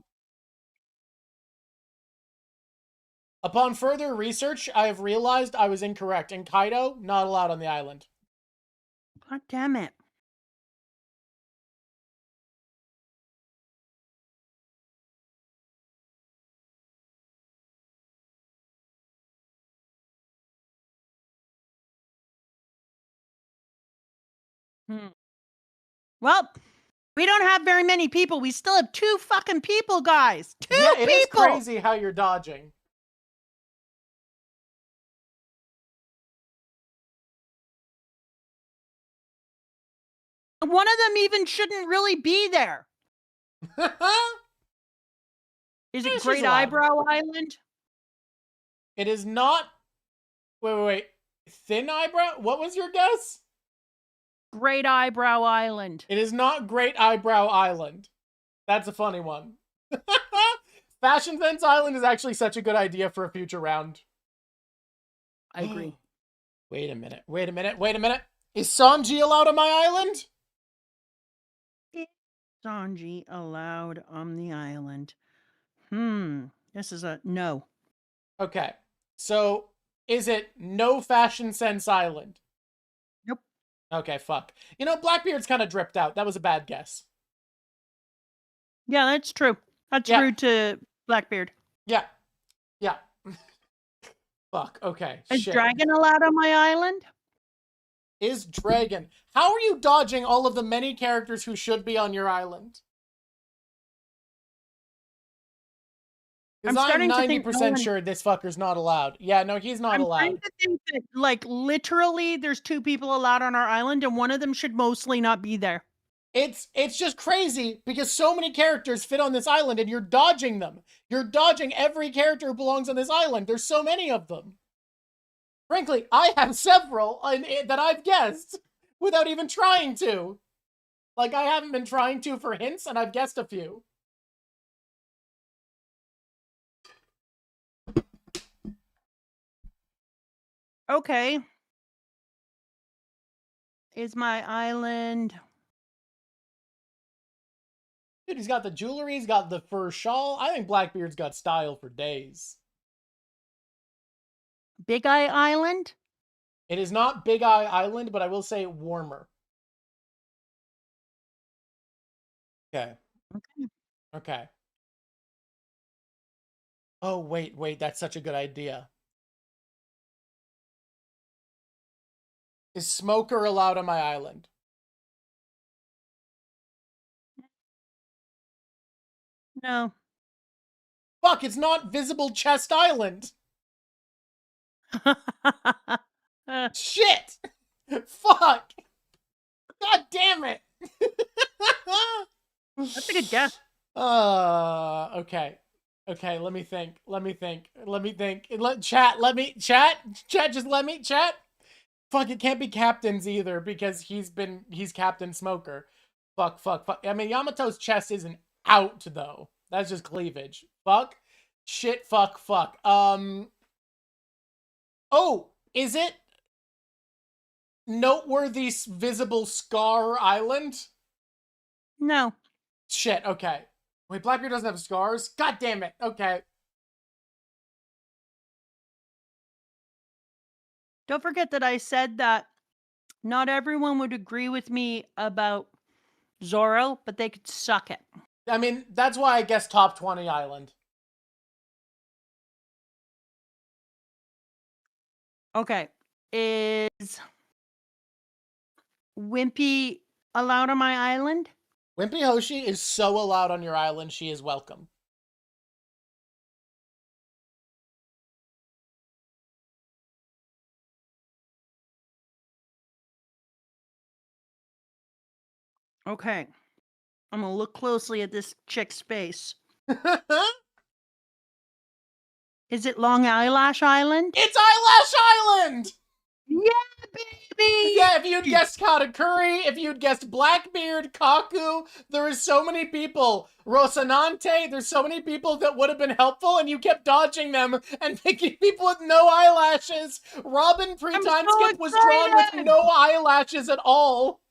Upon further research, I have realized I was incorrect, and Kaido not allowed on the island. God damn it. Well, we don't have very many people. We still have 2 fucking people, guys. 2 Yeah, it people. is crazy how you're dodging. One of them even shouldn't really be there. Is it she's Great allowed. Eyebrow Island? It is not. Wait. Thin eyebrow? What was your guess? Great Eyebrow Island. It is not Great Eyebrow Island. That's a funny one. Fashion Fence Island is actually such a good idea for a future round. I agree. Wait a minute. Is Sanji allowed on my island? Is Sanji allowed on the island? This is a no. Okay. So, is it no Fashion Sense Island? Nope. Okay, fuck. You know, Blackbeard's kind of dripped out. That was a bad guess. Yeah, that's true. That's rude to Blackbeard. Yeah. Fuck, okay. Is Shit. Dragon allowed on my island? Is Dragon. How are you dodging all of the many characters who should be on your island? Because I'm 90% sure this fucker's not allowed. Yeah, no, he's not allowed. I'm trying to think that, like, literally there's 2 people allowed on our island, and one of them should mostly not be there. It's just crazy because so many characters fit on this island and you're dodging them. You're dodging every character who belongs on this island. There's so many of them. Frankly, I have several that I've guessed without even trying to. Like, I haven't been trying to for hints and I've guessed a few. Okay. Is my island... Dude, he's got the jewelry, he's got the fur shawl. I think Blackbeard's got style for days. Big Eye Island? It is not Big Eye Island, but I will say warmer. Okay. Okay. Oh, wait, that's such a good idea. Is Smoker allowed on my island? No. Fuck, it's not Visible Chest Island. Shit! Fuck! God damn it! That's a good guess. Okay. Okay, let me think. Chat, just let me, chat. Fuck, it can't be Captain's either, because he's Captain Smoker. Fuck. I mean, Yamato's chest isn't out, though. That's just cleavage. Fuck. Shit, fuck. Oh, is it Noteworthy Visible Scar Island? No. Shit, okay. Wait, Blackbeard doesn't have scars? God damn it. Okay. Don't forget that I said that not everyone would agree with me about Zoro, but they could suck it. I mean, that's why I guess top 20 island. Okay. Is Wimpy allowed on my island? Wimpy Hoshi is so allowed on your island, she is welcome. Okay. I'm gonna look closely at this chick's face. Is it Long Eyelash Island? It's Eyelash Island! Yeah, baby! Yeah, if you'd guessed Katakuri, if you'd guessed Blackbeard, Kaku, there is so many people. Rosanante, there's so many people that would have been helpful, and you kept dodging them and picking people with no eyelashes. Robin pre-time skip was drawn with no eyelashes at all.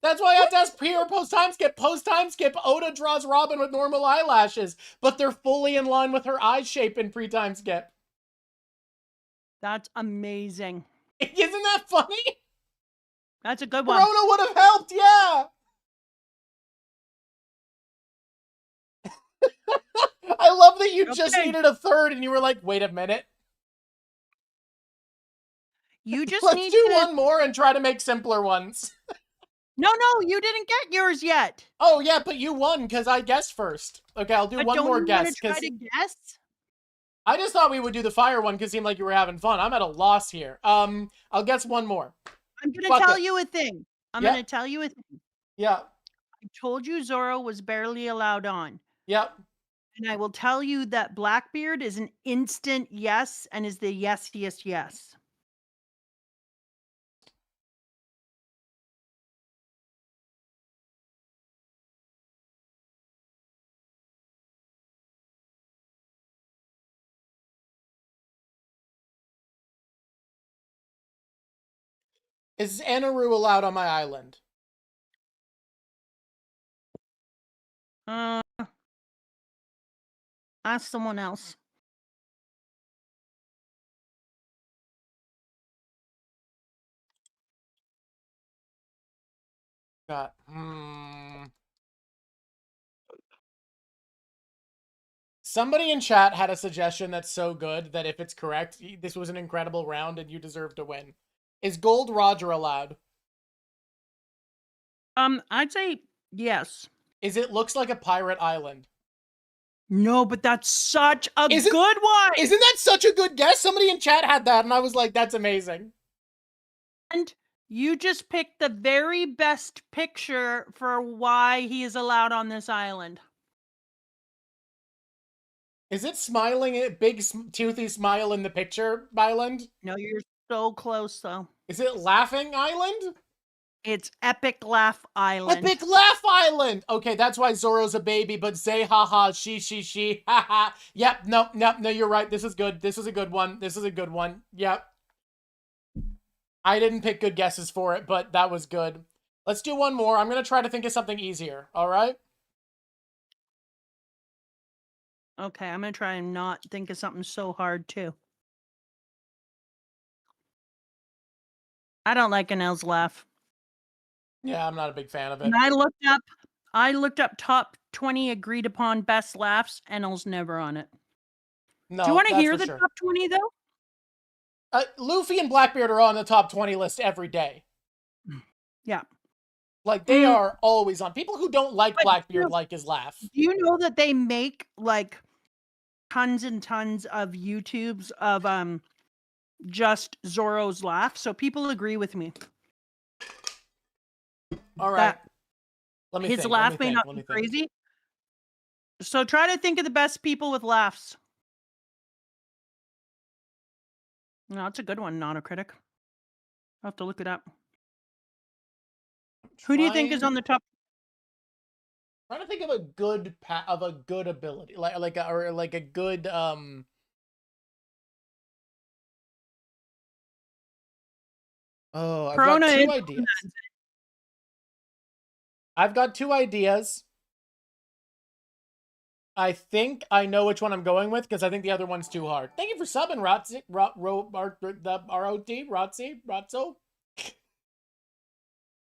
That's why I had to ask pre or post-time skip. Post-time skip, Oda draws Robin with normal eyelashes, but they're fully in line with her eye shape in pre-time skip. That's amazing. Isn't that funny? That's a good one. Corona would have helped, yeah! I love that you just needed a third and you were like, wait a minute. You just Let's need do to... one more and try to make simpler ones. No, you didn't get yours yet. Oh, yeah, but you won because I guessed first. Okay, I'll do But one don't more you guess. want to try to guess? I just thought we would do the fire one because it seemed like you were having fun. I'm at a loss here. I'll guess one more. I'm going to tell you a thing. I'm going to tell you a thing. Yeah. I told you Zorro was barely allowed on. Yep. And I will tell you that Blackbeard is an instant yes and is the yes. Is Anaru allowed on my island? Ask someone else. God. Somebody in chat had a suggestion that's so good that if it's correct, this was an incredible round and you deserve to win. Is Gold Roger allowed? I'd say yes. Is it looks like a pirate island? No, but that's such a good one. Isn't that such a good guess? Somebody in chat had that, and I was like, that's amazing. And you just picked the very best picture for why he is allowed on this island. Is it smiling at big toothy smile in the picture island? No, you're so close though. Is it laughing island? It's Epic Laugh Island. Epic Laugh Island! Okay, that's why Zoro's a baby, but say haha, she, haha. Yep, no, you're right. This is good. This is a good one. Yep. I didn't pick good guesses for it, but that was good. Let's do one more. I'm going to try to think of something easier, all right? Okay, I'm going to try and not think of something so hard, too. I don't like Anel's laugh. Yeah, I'm not a big fan of it. And I looked up top 20 agreed upon best laughs. Enel's never on it. No, do you want to hear the top 20, though? Luffy and Blackbeard are on the top 20 list every day. Yeah. Like, they are always on. People who don't like Blackbeard like his laugh. Do you know that they make, like, tons and tons of YouTubes of just Zoro's laugh? So people agree with me. All right. Let me his think. laugh may not be crazy. So try to think of the best people with laughs. No, it's a good one, not a critic. I'll have to look it up. Who do you think is on the top? I'm trying to think of a good ability, like a good Oh, I've got two ideas. I've got two ideas. I think I know which one I'm going with because I think the other one's too hard. Thank you for subbing, Rotzi, Rotzo.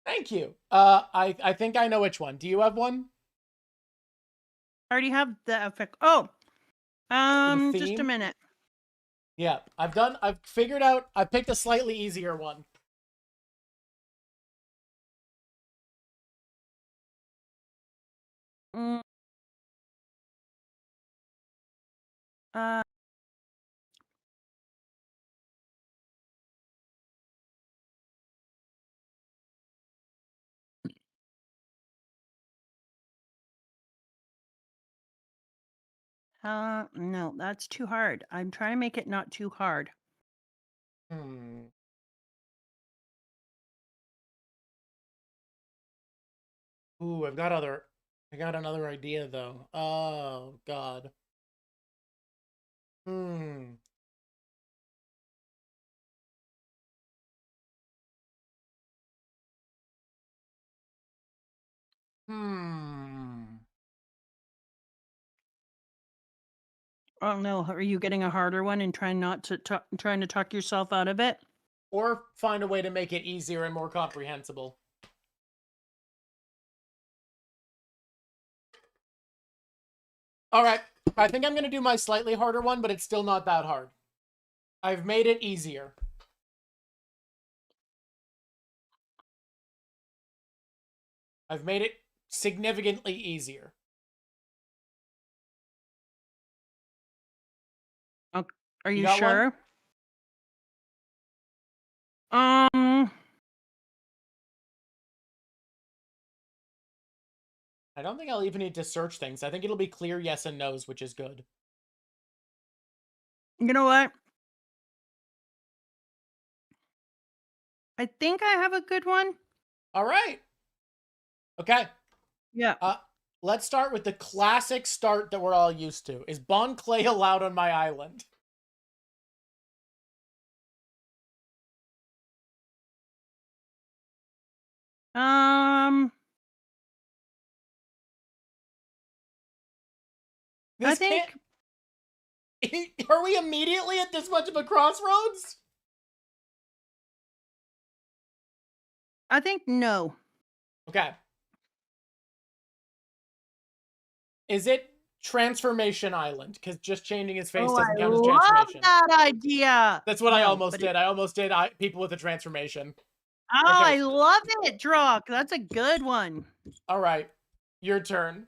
Thank you. I think I know which one. Do you have one? I already have the effect. Oh, just a minute. Yeah, I've figured out. I picked a slightly easier one. No, that's too hard. I'm trying to make it not too hard. Ooh, I got another idea though. Oh God. Oh no, are you getting a harder one and trying to talk yourself out of it? Or find a way to make it easier and more comprehensible. All right, I think I'm going to do my slightly harder one, but it's still not that hard. I've made it easier. I've made it significantly easier. Okay. Are You you got one? sure? Um, I don't think I'll even need to search things. I think it'll be clear yes and no's, which is good. you know what? I think I have a good one. All right. Okay. Yeah. Uh, let's start with the classic start that we're all used to. Is Bon Clay allowed on my island? Um, I This can't. think Are we immediately at this much of a crossroads? no. Okay. Is it Transformation Island? Because just changing his face Oh, doesn't I count as love transformation. that idea. That's what I No, almost but did. I almost did people with a transformation. oh, Okay. I love it, Drawk. That's a good one. All right. Your turn.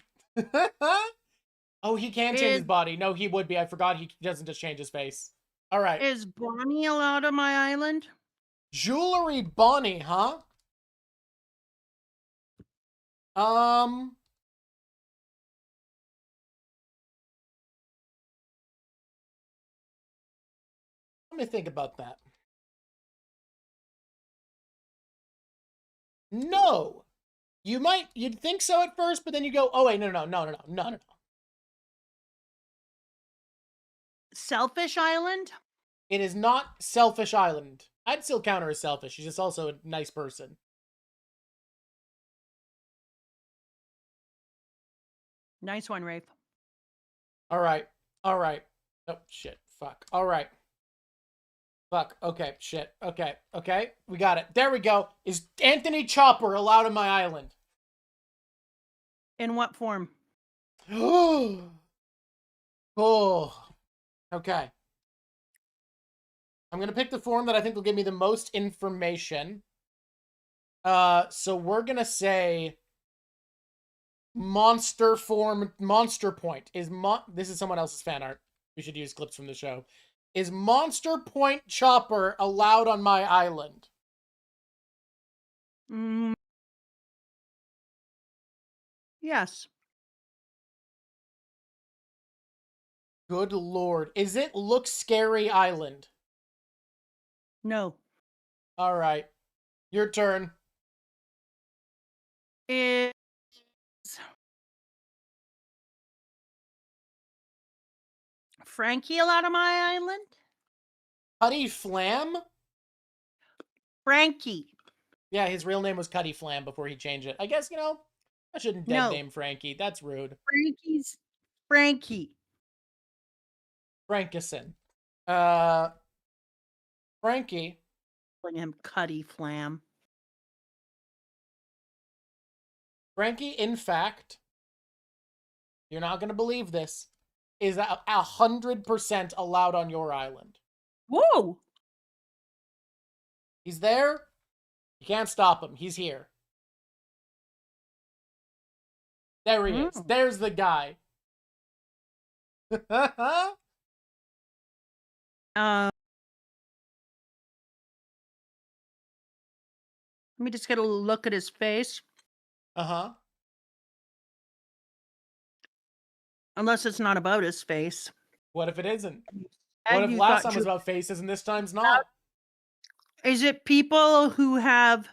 Oh, he can change Is his body. No, he would be. I forgot he doesn't just change his face. All right. is Bonnie allowed on my island? Jewelry Bonnie, huh? Um, let me think about that. No. You'd think so at first, but then you go, oh wait, no. Selfish Island? It is not Selfish Island. I'd still count her as selfish. She's just also a nice person. Nice one, Rafe. All right. All right. Oh, shit. Fuck. All right. Fuck. Okay. Shit. Okay. Okay. We got it. There we go. Is Anthony Chopper allowed on my island? In what form? Oh. Okay. I'm going to pick the form that I think will give me the most information. So we're going to say monster form, monster point. This is someone else's fan art. We should use clips from the show. Is Monster Point Chopper allowed on my island? Mm, yes. Good lord. Is it Look Scary Island? No. All right. Your turn. Is Frankie allowed on my island? Cuddy Flam? Frankie. Yeah, his real name was Cuddy Flam before he changed it. I guess, I shouldn't dead No. name Frankie. That's rude. Frankie's Frankie. Frankison. Frankie. Calling him Cuddy Flam. Frankie, in fact, you're not going to believe this, is 100% allowed on your island. Whoa! He's there. You can't stop him. He's here. There he is. There's the guy. Let me just get a look at his face. Uh-huh. Unless it's not about his face. What if it isn't? What And if you last thought time was you- about faces and this time's not? Is it people who have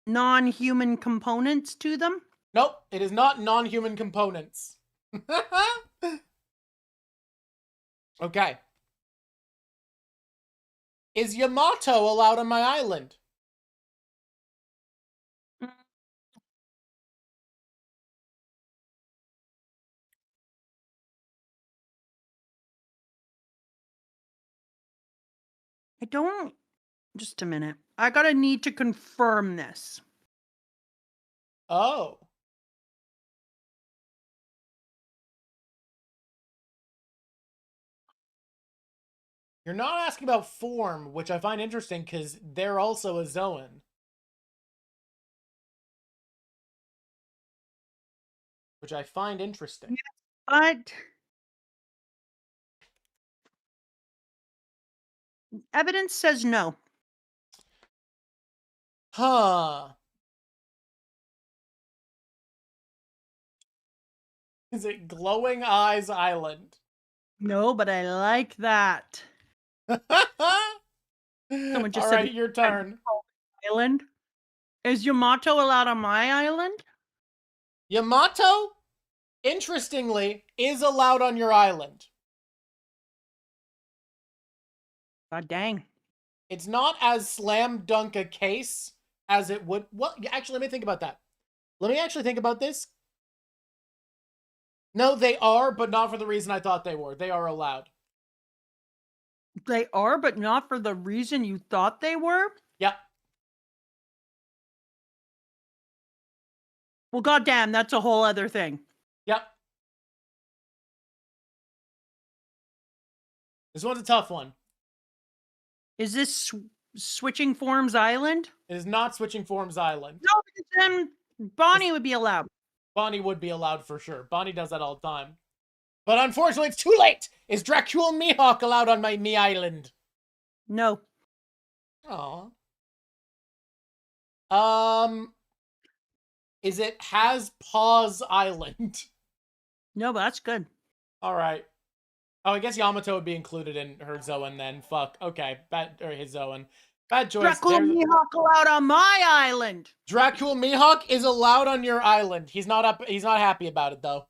non-human components to them? Nope, it is not non-human components. Okay. Is Yamato allowed on my island? I don't. Just a minute. I gotta need to confirm this. Oh. You're not asking about form, which I find interesting because they're also a Zoan. which I find interesting. But evidence says no. Huh. Is it Glowing Eyes Island? No, but I like that. Someone just All said right, your turn. island. Is Yamato allowed on my island? Yamato, interestingly, is allowed on your island. God dang. It's not as slam dunk a case as it would. Well, actually, let me think about that. Let me actually think about this. No, they are, but not for the reason I thought they were. They are allowed. They are, but not for the reason you thought they were? Yep. Well, goddamn, that's a whole other thing. Yep. This one's a tough one. Is this Switching Forms Island? It is not Switching Forms Island. No, because then Bonnie would be allowed. Bonnie would be allowed for sure. Bonnie does that all the time. But unfortunately, it's too late. Is Dracul Mihawk allowed on my me island? No. Aw. Is it Has Paws Island? No, but that's good. All right. Oh, I guess Yamato would be included in her Zoan then. Fuck. Okay. Or his Zoan. Bad choice. Dracul Mihawk allowed on my island. Dracul Mihawk is allowed on your island. He's not happy about it though.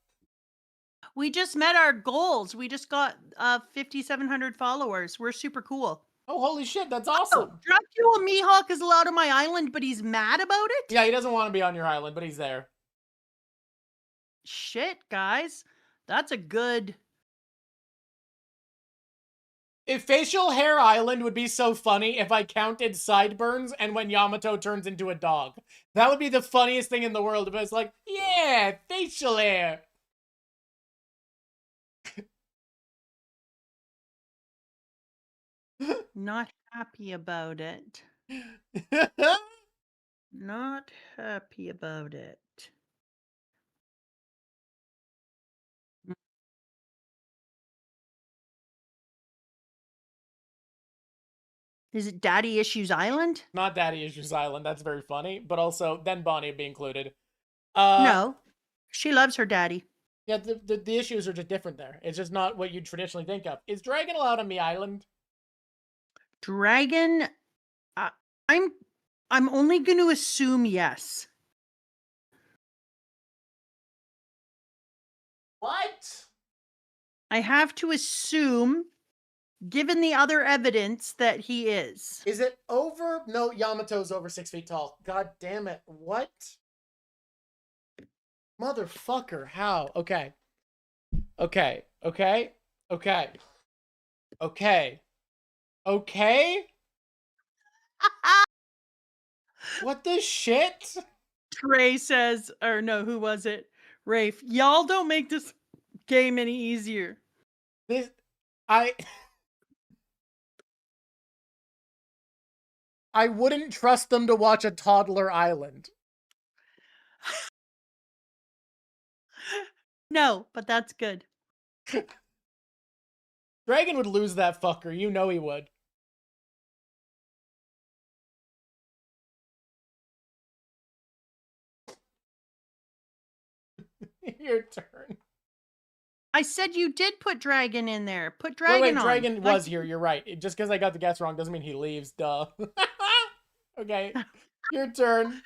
We just met our goals. We just got 5,700 followers. We're super cool. Oh, holy shit, that's awesome. Oh, Dracul Mihawk is allowed on my island, but he's mad about it? Yeah, he doesn't want to be on your island, but he's there. Shit, guys. That's a good... If Facial Hair Island would be so funny if I counted sideburns and when Yamato turns into a dog. That would be the funniest thing in the world. But it's like, yeah, facial hair. Not happy about it. Not happy about it. Is it Daddy Issues Island? Not Daddy Issues Island. That's very funny. But also, then Bonnie would be included. No. She loves her daddy. Yeah, the issues are just different there. It's just not what you'd traditionally think of. Is Dragon allowed on the island? Dragon... I'm only going to assume yes. What? I have to assume, given the other evidence, that he is. Is it over? No, Yamato's over 6 feet tall. God damn it. What? Motherfucker. How? Okay. Okay. Okay. Okay. Okay. Okay? What the shit? Trey says, or no, who was it? Rafe, y'all don't make this game any easier. I wouldn't trust them to watch a Toddler Island. No, but that's good. Dragon would lose that fucker. You know he would. Your turn. I said you did put Dragon in there. Put Dragon wait, on. Dragon was here. You're right. Just because I got the guess wrong doesn't mean he leaves. Duh. Okay. Your turn.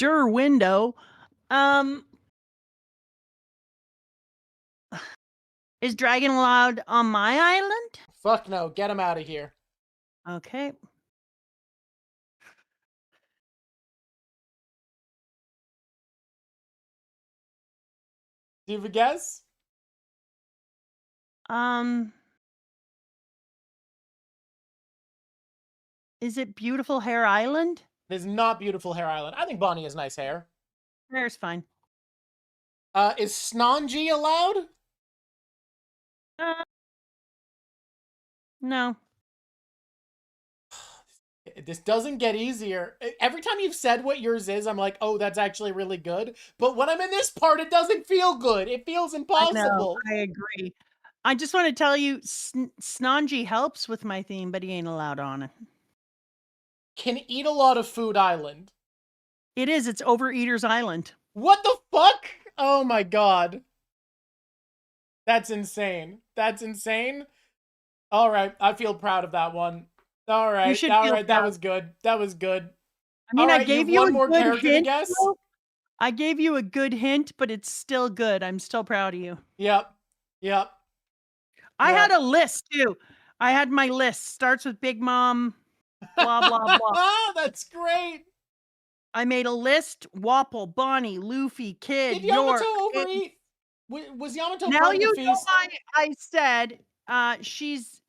Window. Is Dragon allowed on my island? Fuck no. Get him out of here. Okay. Do you have a guess? Is it Beautiful Hair Island? It is not Beautiful Hair Island. I think Bonnie has nice hair. Hair's fine. Is Snonji allowed? No. This doesn't get easier. Every time you've said what yours is, I'm like, oh, that's actually really good. But when I'm in this part, it doesn't feel good. It feels I know, impossible. I agree. I just want to tell you, Snanji helps with my theme, but he ain't allowed on it. Can eat a lot of food island. It is. It's Overeater's Island. What the fuck? Oh my god. That's insane. That's insane. All right, I feel proud of that one. All right, should all feel right, that proud. was good. That was good. I mean, All I right, gave you've you one a more good character to hint. guess. though. I gave you a good hint, but it's still good. I'm still proud of you. Yep. Yep. I Yep. had a list too. I had my list. Starts with Big Mom, blah, blah, blah. That's great. I made a list. Wapple, Bonnie, Luffy, Kid, Did Yamato York. overeat? Was Yamato Now part of the you know feast? why I said she's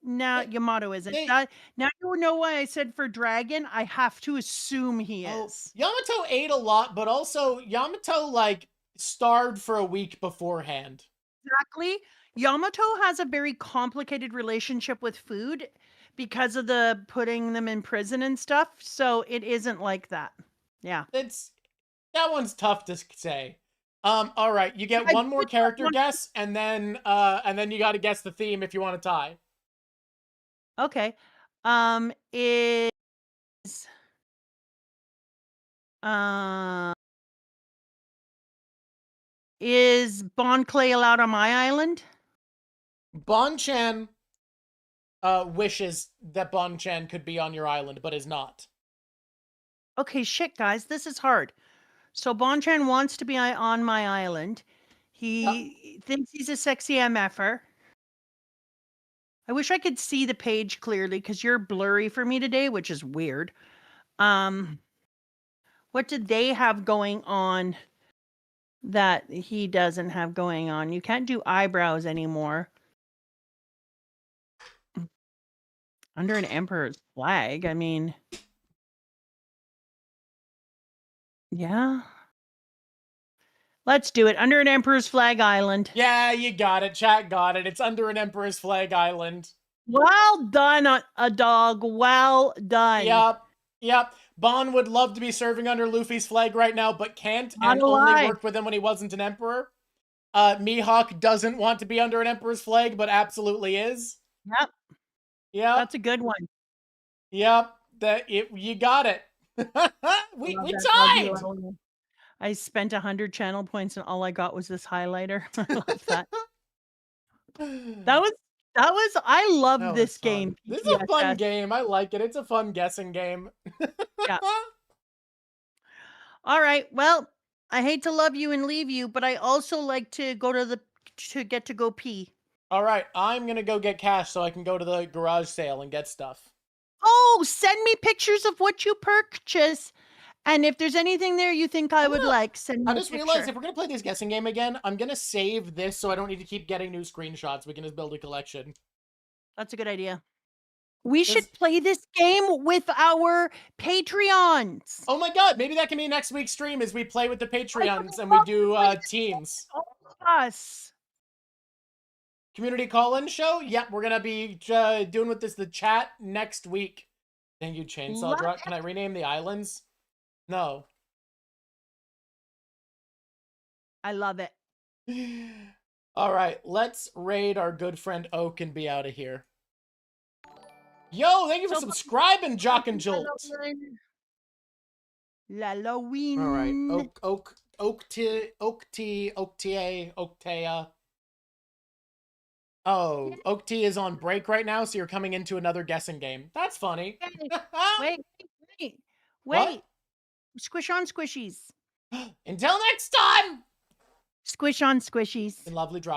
now Yamato isn't. Now you know why I said for Dragon. I have to assume he is. Yamato ate a lot, but also Yamato like starved for a week beforehand. Exactly. Yamato has a very complicated relationship with food because of the putting them in prison and stuff. So it isn't like that. Yeah. That one's tough to say. All right, you get one more character guess, and then you got to guess the theme if you want to tie. Okay. Is Bon Clay allowed on my island? Bon-chan wishes that Bon-chan could be on your island, but is not. Okay, shit, guys, this is hard. So Bon-chan wants to be on my island. He thinks he's a sexy MFer. I wish I could see the page clearly because you're blurry for me today, which is weird. What did they have going on that he doesn't have going on? You can't do eyebrows anymore. Under an emperor's flag, I mean... Yeah. Let's do it. Under an emperor's flag island. Yeah, you got it. Chat got it. It's under an emperor's flag island. Well done, a dog. Well done. Yep. Bon would love to be serving under Luffy's flag right now, but can't, Not and alive. only worked with him when he wasn't an emperor. Mihawk doesn't want to be under an emperor's flag, but absolutely is. Yep. That's a good one. Yep. You got it. we tied. I spent 100 channel points and all I got was this highlighter. I love that. I love this game. This is a fun game. I like it. It's a fun guessing game. Yeah. All right. Well, I hate to love you and leave you, but I also like to go to get to go pee. All right. I'm going to go get cash so I can go to the garage sale and get stuff. Oh, send me pictures of what you purchase. And if there's anything there you think I would like, send me I just realized if we're going to play this guessing game again, I'm going to save this so I don't need to keep getting new screenshots. We can just build a collection. That's a good idea. We should play this game with our Patreons. Oh my god, maybe that can be next week's stream as we play with the Patreons and we do teams. Us. Community call-in show? Yep, we're going to be doing with the chat next week. Thank you, Chainsaw Drawk. Can I rename the islands? No. I love it. All right, let's raid our good friend Oak and be out of here. Yo, thank you for subscribing, Jock and Jolt. Halloween. All right, Oaktea. Oh, Oak T is on break right now, so you're coming into another guessing game. That's funny. Wait. What? Squish on squishies. Until next time! Squish on squishies. Lovely Drawk.